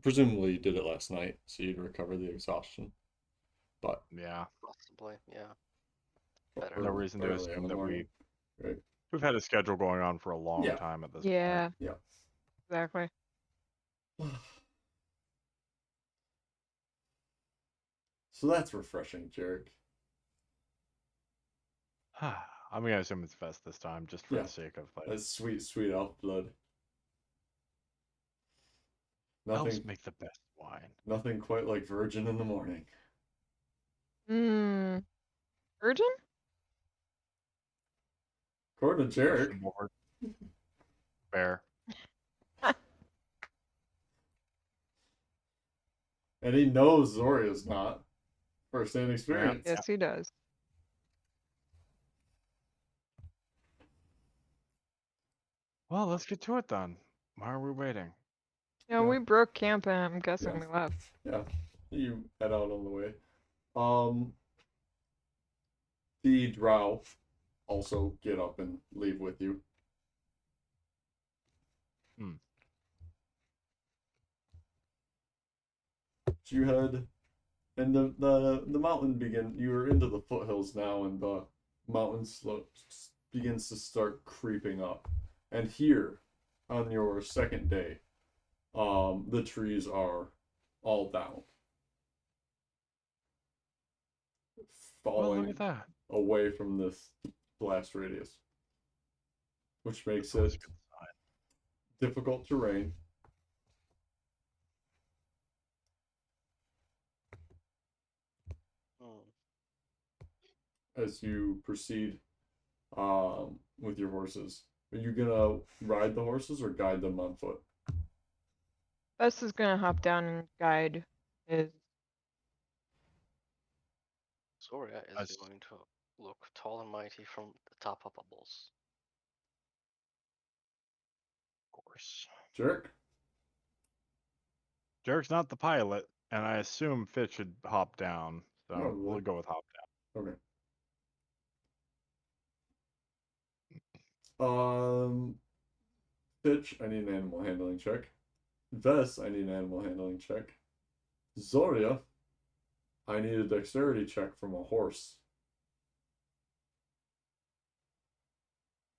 Speaker 1: Presumably you did it last night, so you'd recover the exhaustion. But
Speaker 2: Yeah.
Speaker 4: Possibly, yeah. Better.
Speaker 2: No reason to
Speaker 1: early in
Speaker 2: assume
Speaker 1: the
Speaker 2: that
Speaker 1: morning. Right.
Speaker 2: we've had a schedule going on for a long
Speaker 1: Yeah.
Speaker 2: time at this
Speaker 5: Yeah,
Speaker 2: point.
Speaker 1: Yeah.
Speaker 5: exactly.
Speaker 1: So that's refreshing, Jerick.
Speaker 2: I'm gonna assume it's Vest this time, just for
Speaker 1: Yeah.
Speaker 2: the sake of like.
Speaker 1: That's sweet, sweet elf blood.
Speaker 2: Elves
Speaker 1: Nothing,
Speaker 2: make the best wine.
Speaker 1: nothing quite like virgin in the morning.
Speaker 5: Virgin?
Speaker 1: According to Jerick.
Speaker 2: Questionable word. Fair.
Speaker 1: And he knows Zoria's not. First-hand experience.
Speaker 5: Yes, he does.
Speaker 2: Well, let's get to it then. Why are we waiting?
Speaker 5: Yeah,
Speaker 1: Yeah.
Speaker 5: we broke camp and I'm guessing
Speaker 1: Yeah.
Speaker 5: we left.
Speaker 1: Yeah. You head out on the way. The drow also get up and leave with you. So you head And the mountain you're into the foothills now, and the mountain slope begins to start creeping up. And here, on your second day, the trees are all down,
Speaker 2: Well, look
Speaker 1: falling
Speaker 2: at that.
Speaker 1: away from this blast radius, which makes
Speaker 2: That's always a
Speaker 1: it
Speaker 2: good sign.
Speaker 1: difficult terrain.
Speaker 4: Hmm.
Speaker 1: As you proceed with your horses. Are you gonna ride the horses or guide them on foot?
Speaker 5: Bess is gonna hop down and guide his.
Speaker 4: Zoria is
Speaker 2: As-
Speaker 4: going to look tall and mighty from the top of bubbles.
Speaker 2: Of course.
Speaker 1: Jerk?
Speaker 2: Jarek's not the pilot, and I assume Fitch should hop down. So
Speaker 1: Probably.
Speaker 2: we'll go with hop down.
Speaker 1: Okay. Fitch, I need an animal handling check. Vess, I need an animal handling check. Zoria, I need a dexterity check from a horse.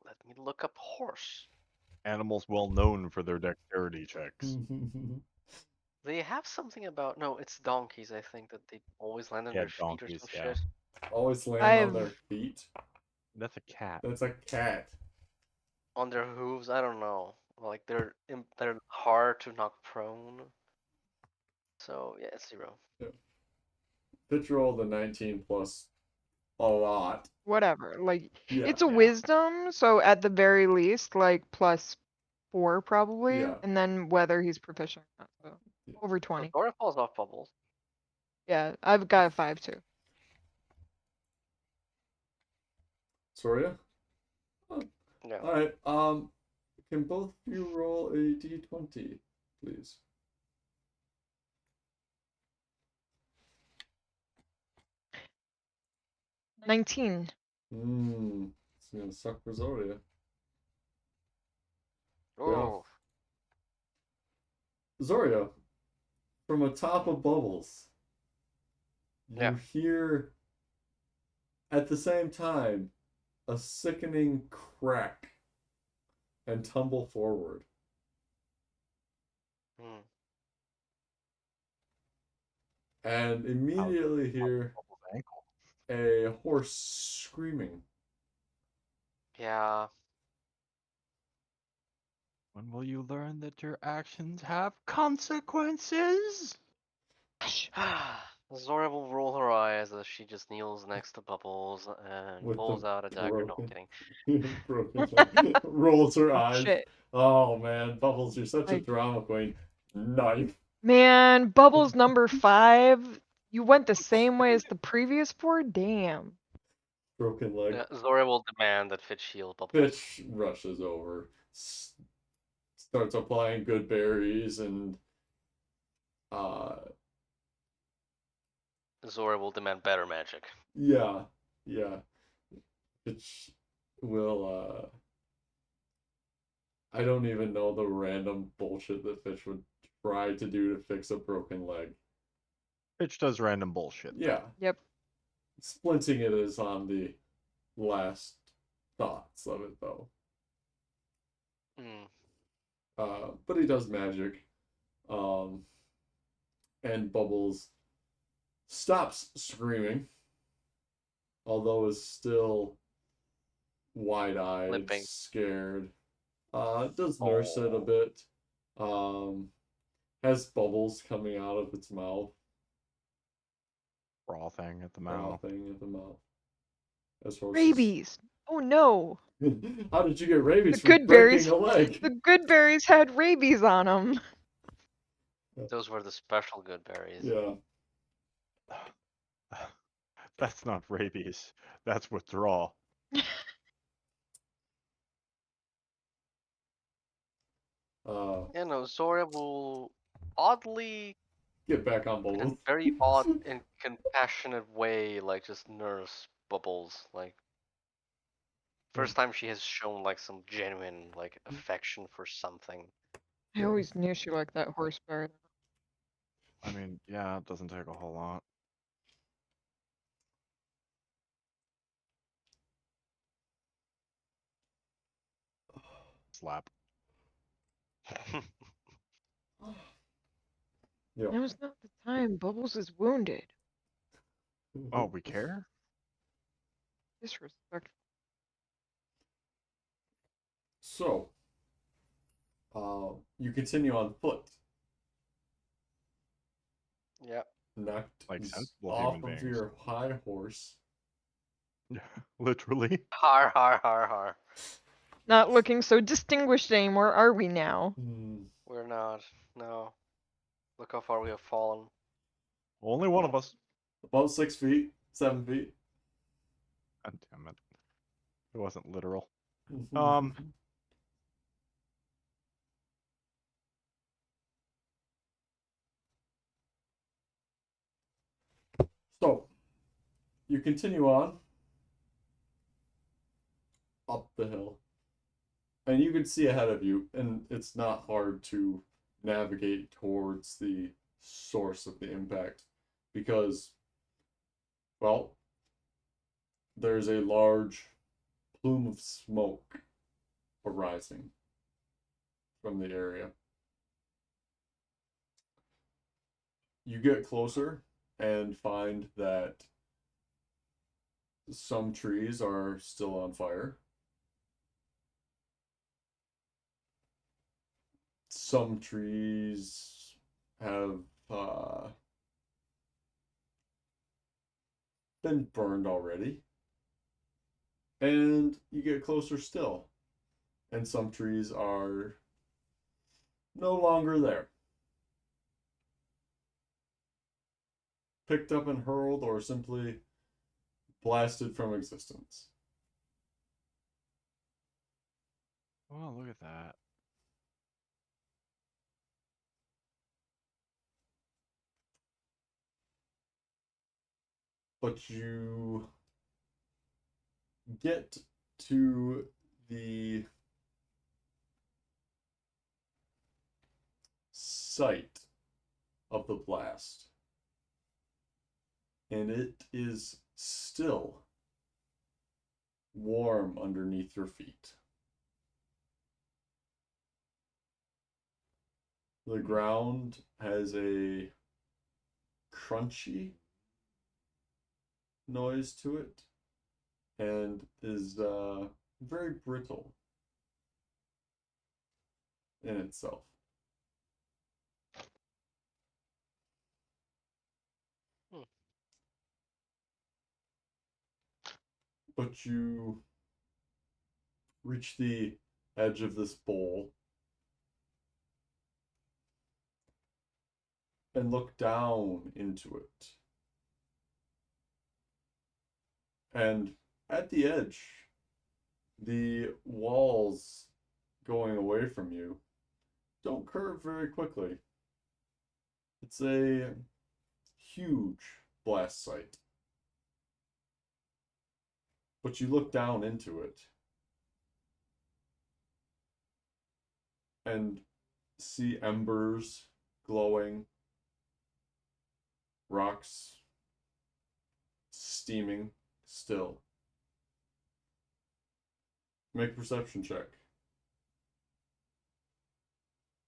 Speaker 4: Let me look up horse.
Speaker 2: Animals well known for their dexterity checks.
Speaker 4: They have something about no, it's donkeys. I think that they always land on
Speaker 2: Yeah,
Speaker 4: their feet or
Speaker 2: donkeys,
Speaker 4: some
Speaker 2: yeah.
Speaker 4: shit.
Speaker 1: Always land on their
Speaker 5: I've
Speaker 1: feet.
Speaker 2: That's a cat.
Speaker 1: That's a cat.
Speaker 4: On their hooves, I don't know. Like they're hard to knock prone. So yeah, it's 0.
Speaker 1: Fitch rolled a 19 plus a lot.
Speaker 5: whatever. Like
Speaker 1: Yeah.
Speaker 5: it's a
Speaker 2: Yeah.
Speaker 5: wisdom, so at the very least, like +4 probably,
Speaker 1: Yeah.
Speaker 5: and then whether he's proficient or not. So
Speaker 1: Yeah.
Speaker 5: over
Speaker 4: So
Speaker 5: 20.
Speaker 4: Zoria falls off bubbles.
Speaker 5: Yeah, I've got a 5 too.
Speaker 1: Zoria?
Speaker 4: Yeah.
Speaker 1: Alright, can both of you roll a d20, please?
Speaker 5: $19.
Speaker 1: It's gonna suck for Zoria.
Speaker 4: Oh.
Speaker 1: Zoria, from atop of bubbles, you
Speaker 4: Yeah.
Speaker 1: hear at the same time a sickening crack and tumble forward.
Speaker 4: Hmm.
Speaker 1: And immediately hear
Speaker 2: Bubbles ankle.
Speaker 1: a horse screaming.
Speaker 4: Yeah.
Speaker 2: When will you learn that your actions have consequences?
Speaker 4: Zora will roll her eyes as she just kneels next to Bubbles and
Speaker 1: With
Speaker 4: pulls
Speaker 1: the
Speaker 4: out a dagger. No, I'm
Speaker 1: broken,
Speaker 4: kidding.
Speaker 1: broken leg. Rolls her
Speaker 5: Oh,
Speaker 1: eyes.
Speaker 5: shit.
Speaker 1: Oh man, Bubbles, you're such a
Speaker 5: Like-
Speaker 1: drama queen. Knife.
Speaker 5: Man, Bubbles number 5. You went the same way as the previous 4? Damn.
Speaker 1: Broken leg.
Speaker 4: Yeah, Zora will demand that Fitch heal Bubbles.
Speaker 1: Fitch rushes over, starts applying good berries, and
Speaker 4: Zora will demand better magic.
Speaker 1: yeah, Fitch will I don't even know the random bullshit that Fitch would try to do to fix a broken leg.
Speaker 2: Fitch does random bullshit.
Speaker 1: Yeah.
Speaker 5: Yep.
Speaker 1: Splinting it is on the last thoughts of it though. But he does magic. And Bubbles stops screaming, although is still wide-eyed,
Speaker 4: Limping.
Speaker 1: scared. Does nurse it a bit. Has bubbles coming out of its mouth.
Speaker 2: Frothing at the mouth.
Speaker 1: Frothing at the mouth. As horses.
Speaker 5: Rabies. Oh no.
Speaker 1: How did you get rabies
Speaker 5: The
Speaker 1: from
Speaker 5: good
Speaker 1: breaking
Speaker 5: berries.
Speaker 1: a leg?
Speaker 5: The good berries had rabies on them.
Speaker 4: Those were the special good berries.
Speaker 1: Yeah.
Speaker 2: That's not rabies. That's withdrawal.
Speaker 4: Yeah, no, Zora will oddly,
Speaker 1: Get back on
Speaker 4: in
Speaker 1: bubbles.
Speaker 4: a very odd and compassionate way, like just nurse Bubbles. Like, first time she has shown like some genuine like affection for something.
Speaker 5: I
Speaker 1: Yeah.
Speaker 5: always knew she liked that horse bear.
Speaker 2: I mean, yeah, it doesn't take a whole lot. Slap.
Speaker 1: Yep.
Speaker 5: Now is not the time. Bubbles is wounded.
Speaker 2: Oh, we care?
Speaker 5: Disrespectful.
Speaker 1: So, you continue on foot.
Speaker 4: Yep.
Speaker 1: Knocked
Speaker 2: Like sensible
Speaker 1: off
Speaker 2: human
Speaker 1: of
Speaker 2: beings.
Speaker 1: your high horse.
Speaker 2: Literally.
Speaker 4: Har har har har.
Speaker 5: Not looking so distinguished anymore, are we now?
Speaker 4: We're not. No. Look how far we have fallen.
Speaker 2: Only one of us.
Speaker 1: About 6 feet, 7 feet.
Speaker 2: God damn it. It wasn't literal.
Speaker 1: So, you continue on up the hill, and you can see ahead of you, and it's not hard to navigate towards the source of the impact because, well, there's a large plume of smoke arising from the area. You get closer and find that some trees are still on fire. Some trees have been burned already. And you get closer still, and some trees are no longer there. Picked up and hurled, or simply blasted from existence.
Speaker 2: Oh, look at that.
Speaker 1: But you get to the site of the blast, and it is still warm underneath your feet. The ground has a crunchy noise to it and is very brittle in itself. But you reach the edge of this bowl and look down into it. And at the edge, the walls going away from you don't curve very quickly. It's a huge blast site. But you look down into it and see embers glowing, rocks steaming still. Make a perception check.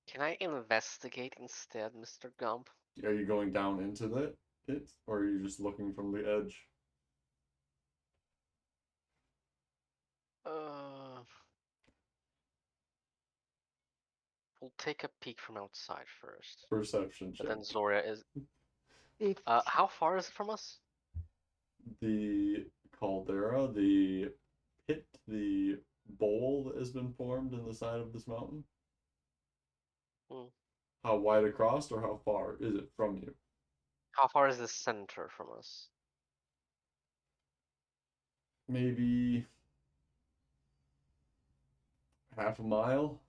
Speaker 4: Can I investigate instead, Mr. Gump?
Speaker 1: Are you going down into it, or are you just looking from the edge?
Speaker 4: We'll take a peek from outside first.
Speaker 1: Perception
Speaker 4: But
Speaker 1: check.
Speaker 4: then Zoria is.
Speaker 5: 15.
Speaker 4: How far is it from us?
Speaker 1: The caldera, the pit, the bowl that has been formed in the side of this mountain. How wide across or how far is it from you?
Speaker 4: How far is the center from us?
Speaker 1: Maybe half a mile.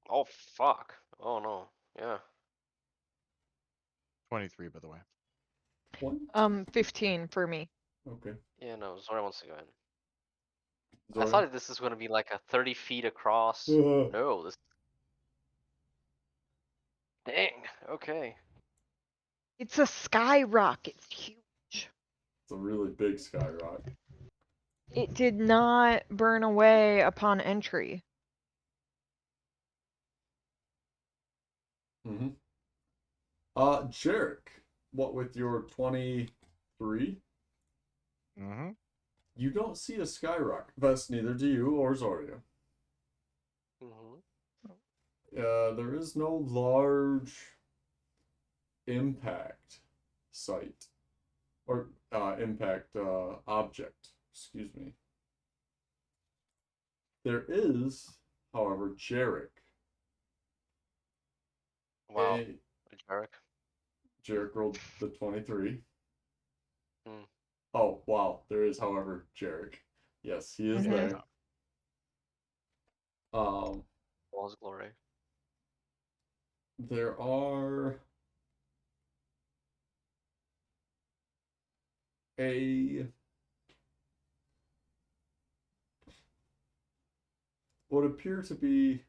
Speaker 4: Oh, fuck. Oh, no. Yeah.
Speaker 2: 23, by the way.
Speaker 1: What?
Speaker 5: 15 for me.
Speaker 1: Okay.
Speaker 4: Yeah, no. Zoria wants to go in. I
Speaker 1: Zora?
Speaker 4: thought this is going to be like a 30 feet across.
Speaker 1: Uh,
Speaker 4: No, this. Dang. Okay.
Speaker 5: It's a sky rock. It's huge.
Speaker 1: It's a really big sky rock.
Speaker 5: It did not burn away upon entry.
Speaker 1: Mm-hmm. Jarek, what with your 23?
Speaker 2: Mm-hmm.
Speaker 1: You don't see a skyrock. Thus, neither do you or Zoria.
Speaker 4: Mm-hmm.
Speaker 1: There is no large impact site or impact object. Excuse me. There is, however, Jarek.
Speaker 4: Wow.
Speaker 1: A
Speaker 4: Jarek.
Speaker 1: Jarek rolled the 23.
Speaker 4: Hmm.
Speaker 1: Oh, wow. There is, however, Jarek. Yes, he is
Speaker 5: Mhm.
Speaker 1: there. Um,
Speaker 4: All his glory.
Speaker 1: there are a what appear to be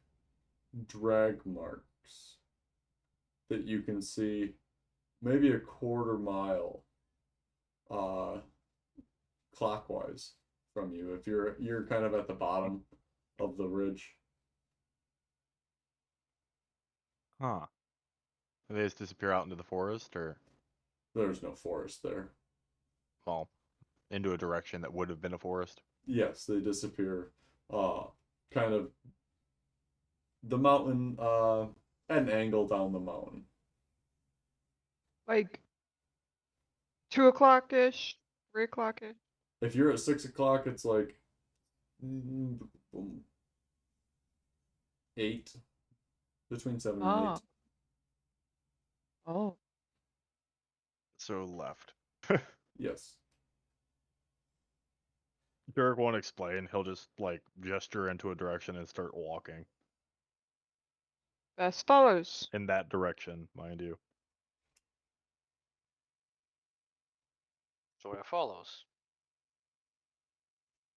Speaker 1: drag marks that you can see maybe a quarter mile uh clockwise from you if you're kind of at the bottom of the ridge.
Speaker 2: Huh. Do they just disappear out into the forest, or
Speaker 1: There's no forest there.
Speaker 2: well, into a direction that would have been a forest?
Speaker 1: Yes, they disappear kind of the mountain at an angle down the mountain.
Speaker 5: Like 2 o'clock ish, 3 o'clock ish.
Speaker 1: If you're at 6 o'clock, it's like 8, between 7 and 8.
Speaker 5: Ah, oh,
Speaker 2: So left.
Speaker 1: Yes.
Speaker 2: Derek won't explain. He'll just like gesture into a direction and start walking
Speaker 5: as follows.
Speaker 2: in that direction, mind you.
Speaker 4: So it follows.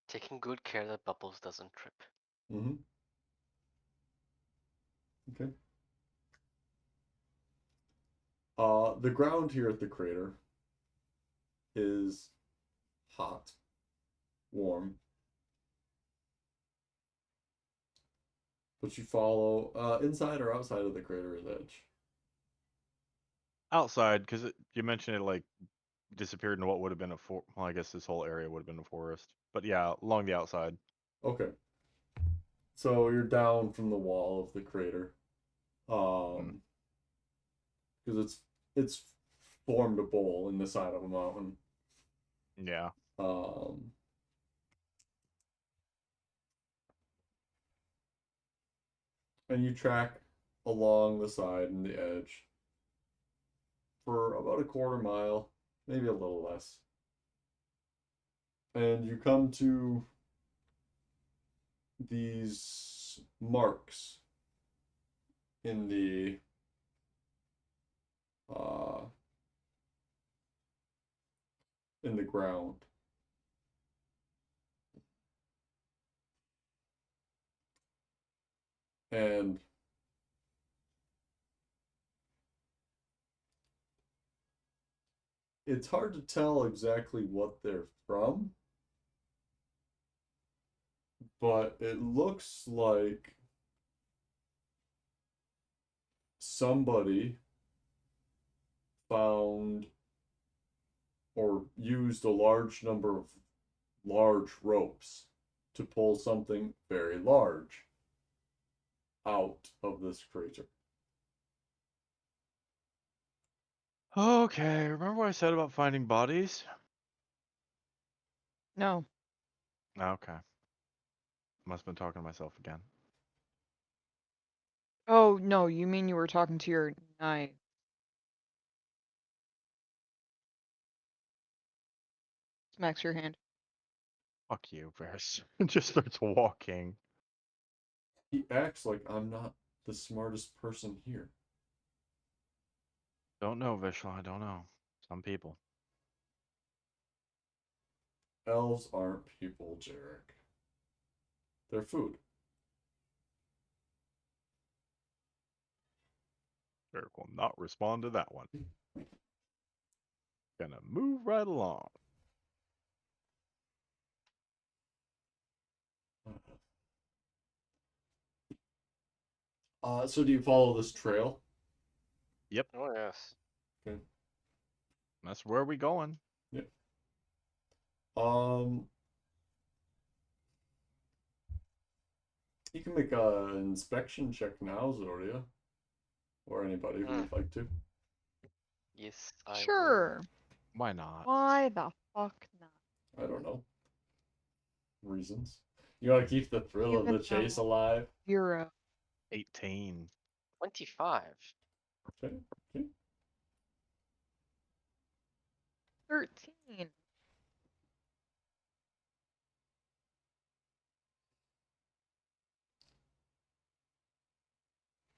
Speaker 4: Taking good care that Bubbles doesn't trip.
Speaker 1: Mm-hmm. Okay. The ground here at the crater is hot, warm, but you follow inside or outside of the crater's edge.
Speaker 2: Outside, because you mentioned it like disappeared into what would have been a well, I guess this whole area would have been a forest. But yeah, along the outside.
Speaker 1: Okay. So you're down from the wall of the crater.
Speaker 2: Mm.
Speaker 1: Because it's formed a bowl in the side of a mountain.
Speaker 2: Yeah.
Speaker 1: Um, and you track along the side and the edge for about a quarter mile, maybe a little less. And you come to these marks in uh the ground. And it's hard to tell exactly what they're from, but it looks like somebody found or used a large number of large ropes to pull something very large out of this crater.
Speaker 2: Okay, remember what I said about finding bodies?
Speaker 5: No.
Speaker 2: Okay. Must have been talking to myself again.
Speaker 5: Oh, no, you mean you were talking to your knight. Smacks your hand.
Speaker 2: Fuck you, Varys. Just starts walking.
Speaker 1: He acts like I'm not the smartest person here.
Speaker 2: Don't know, Vishal. I don't know. Some people.
Speaker 1: Elves aren't people, Jarek. They're food.
Speaker 2: Derek will not respond to that one. Gonna move right along.
Speaker 1: So do you follow this trail?
Speaker 4: Oh yes.
Speaker 1: Okay.
Speaker 2: That's where we going.
Speaker 1: Um, you can make a inspection check now, Zoria, or anybody who would like to.
Speaker 4: Yes, I will.
Speaker 5: Sure.
Speaker 2: Why not?
Speaker 5: Why the fuck not?
Speaker 1: I don't know. Reasons. You want to keep the thrill of the
Speaker 5: Even
Speaker 1: chase
Speaker 5: though-
Speaker 1: alive?
Speaker 5: 0.
Speaker 2: 18.
Speaker 4: 25.
Speaker 1: Okay. Okay.
Speaker 5: 13.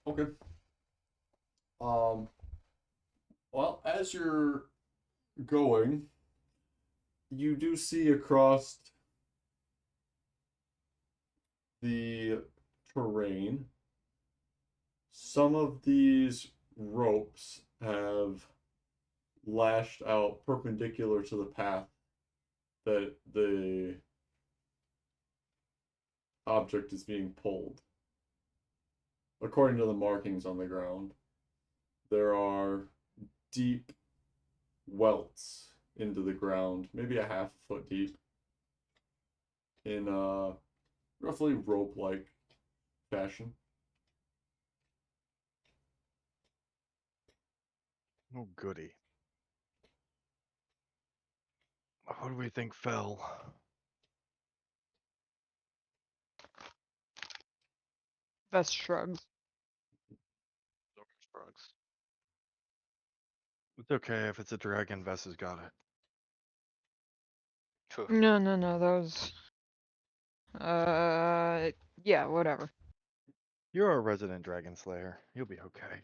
Speaker 1: Okay. Well, as you're going, you do see across the terrain some of these ropes have lashed out perpendicular to the path that the object is being pulled. According to the markings on the ground, there are deep welts into the ground, maybe a half foot deep, in a roughly rope-like fashion.
Speaker 2: Oh, goody. What do we think fell?
Speaker 5: Vest shrugs.
Speaker 2: Drugs. It's okay if it's a dragon. Vess has got it.
Speaker 4: Phew.
Speaker 5: No, those. Yeah, whatever.
Speaker 2: You're a resident dragon slayer. You'll be okay.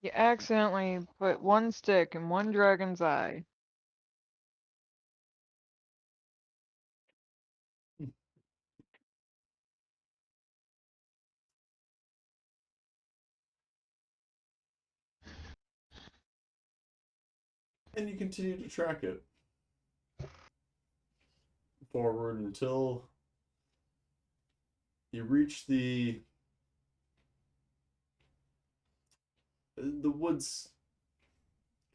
Speaker 5: You accidentally put one stick in one dragon's eye.
Speaker 1: And you continue to track it forward until you reach the woods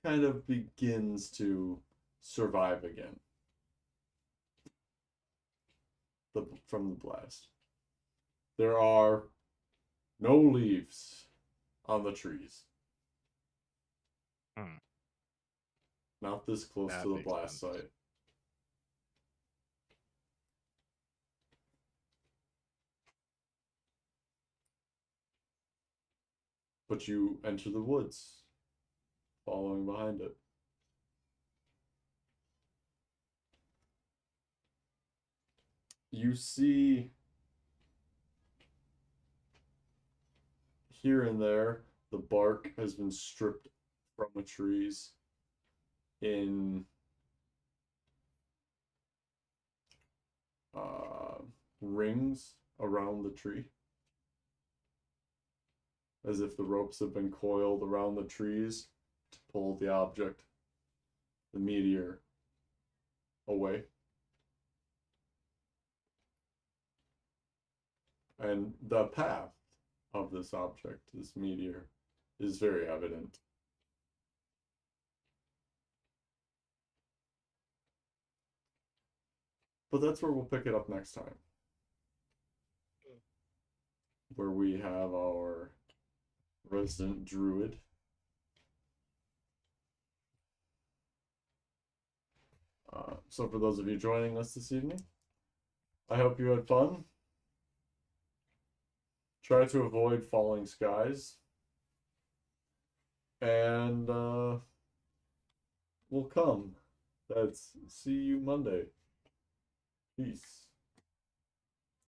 Speaker 1: kind of begins to survive again from the blast. There are no leaves on the trees.
Speaker 2: Hmm.
Speaker 1: Not this close
Speaker 2: That
Speaker 1: to the
Speaker 2: makes
Speaker 1: blast
Speaker 2: sense.
Speaker 1: site. But you enter the woods, following behind it. You see here and there the bark has been stripped from the trees in rings around the tree, as if the ropes have been coiled around the trees to pull the object, the meteor, away. And the path of this object, this meteor, is very evident. But that's where we'll pick it up next time. Where we have our resident druid. So for those of you joining us this evening, I hope you had fun. Try to avoid falling skies. And we'll come. See you Monday. Peace.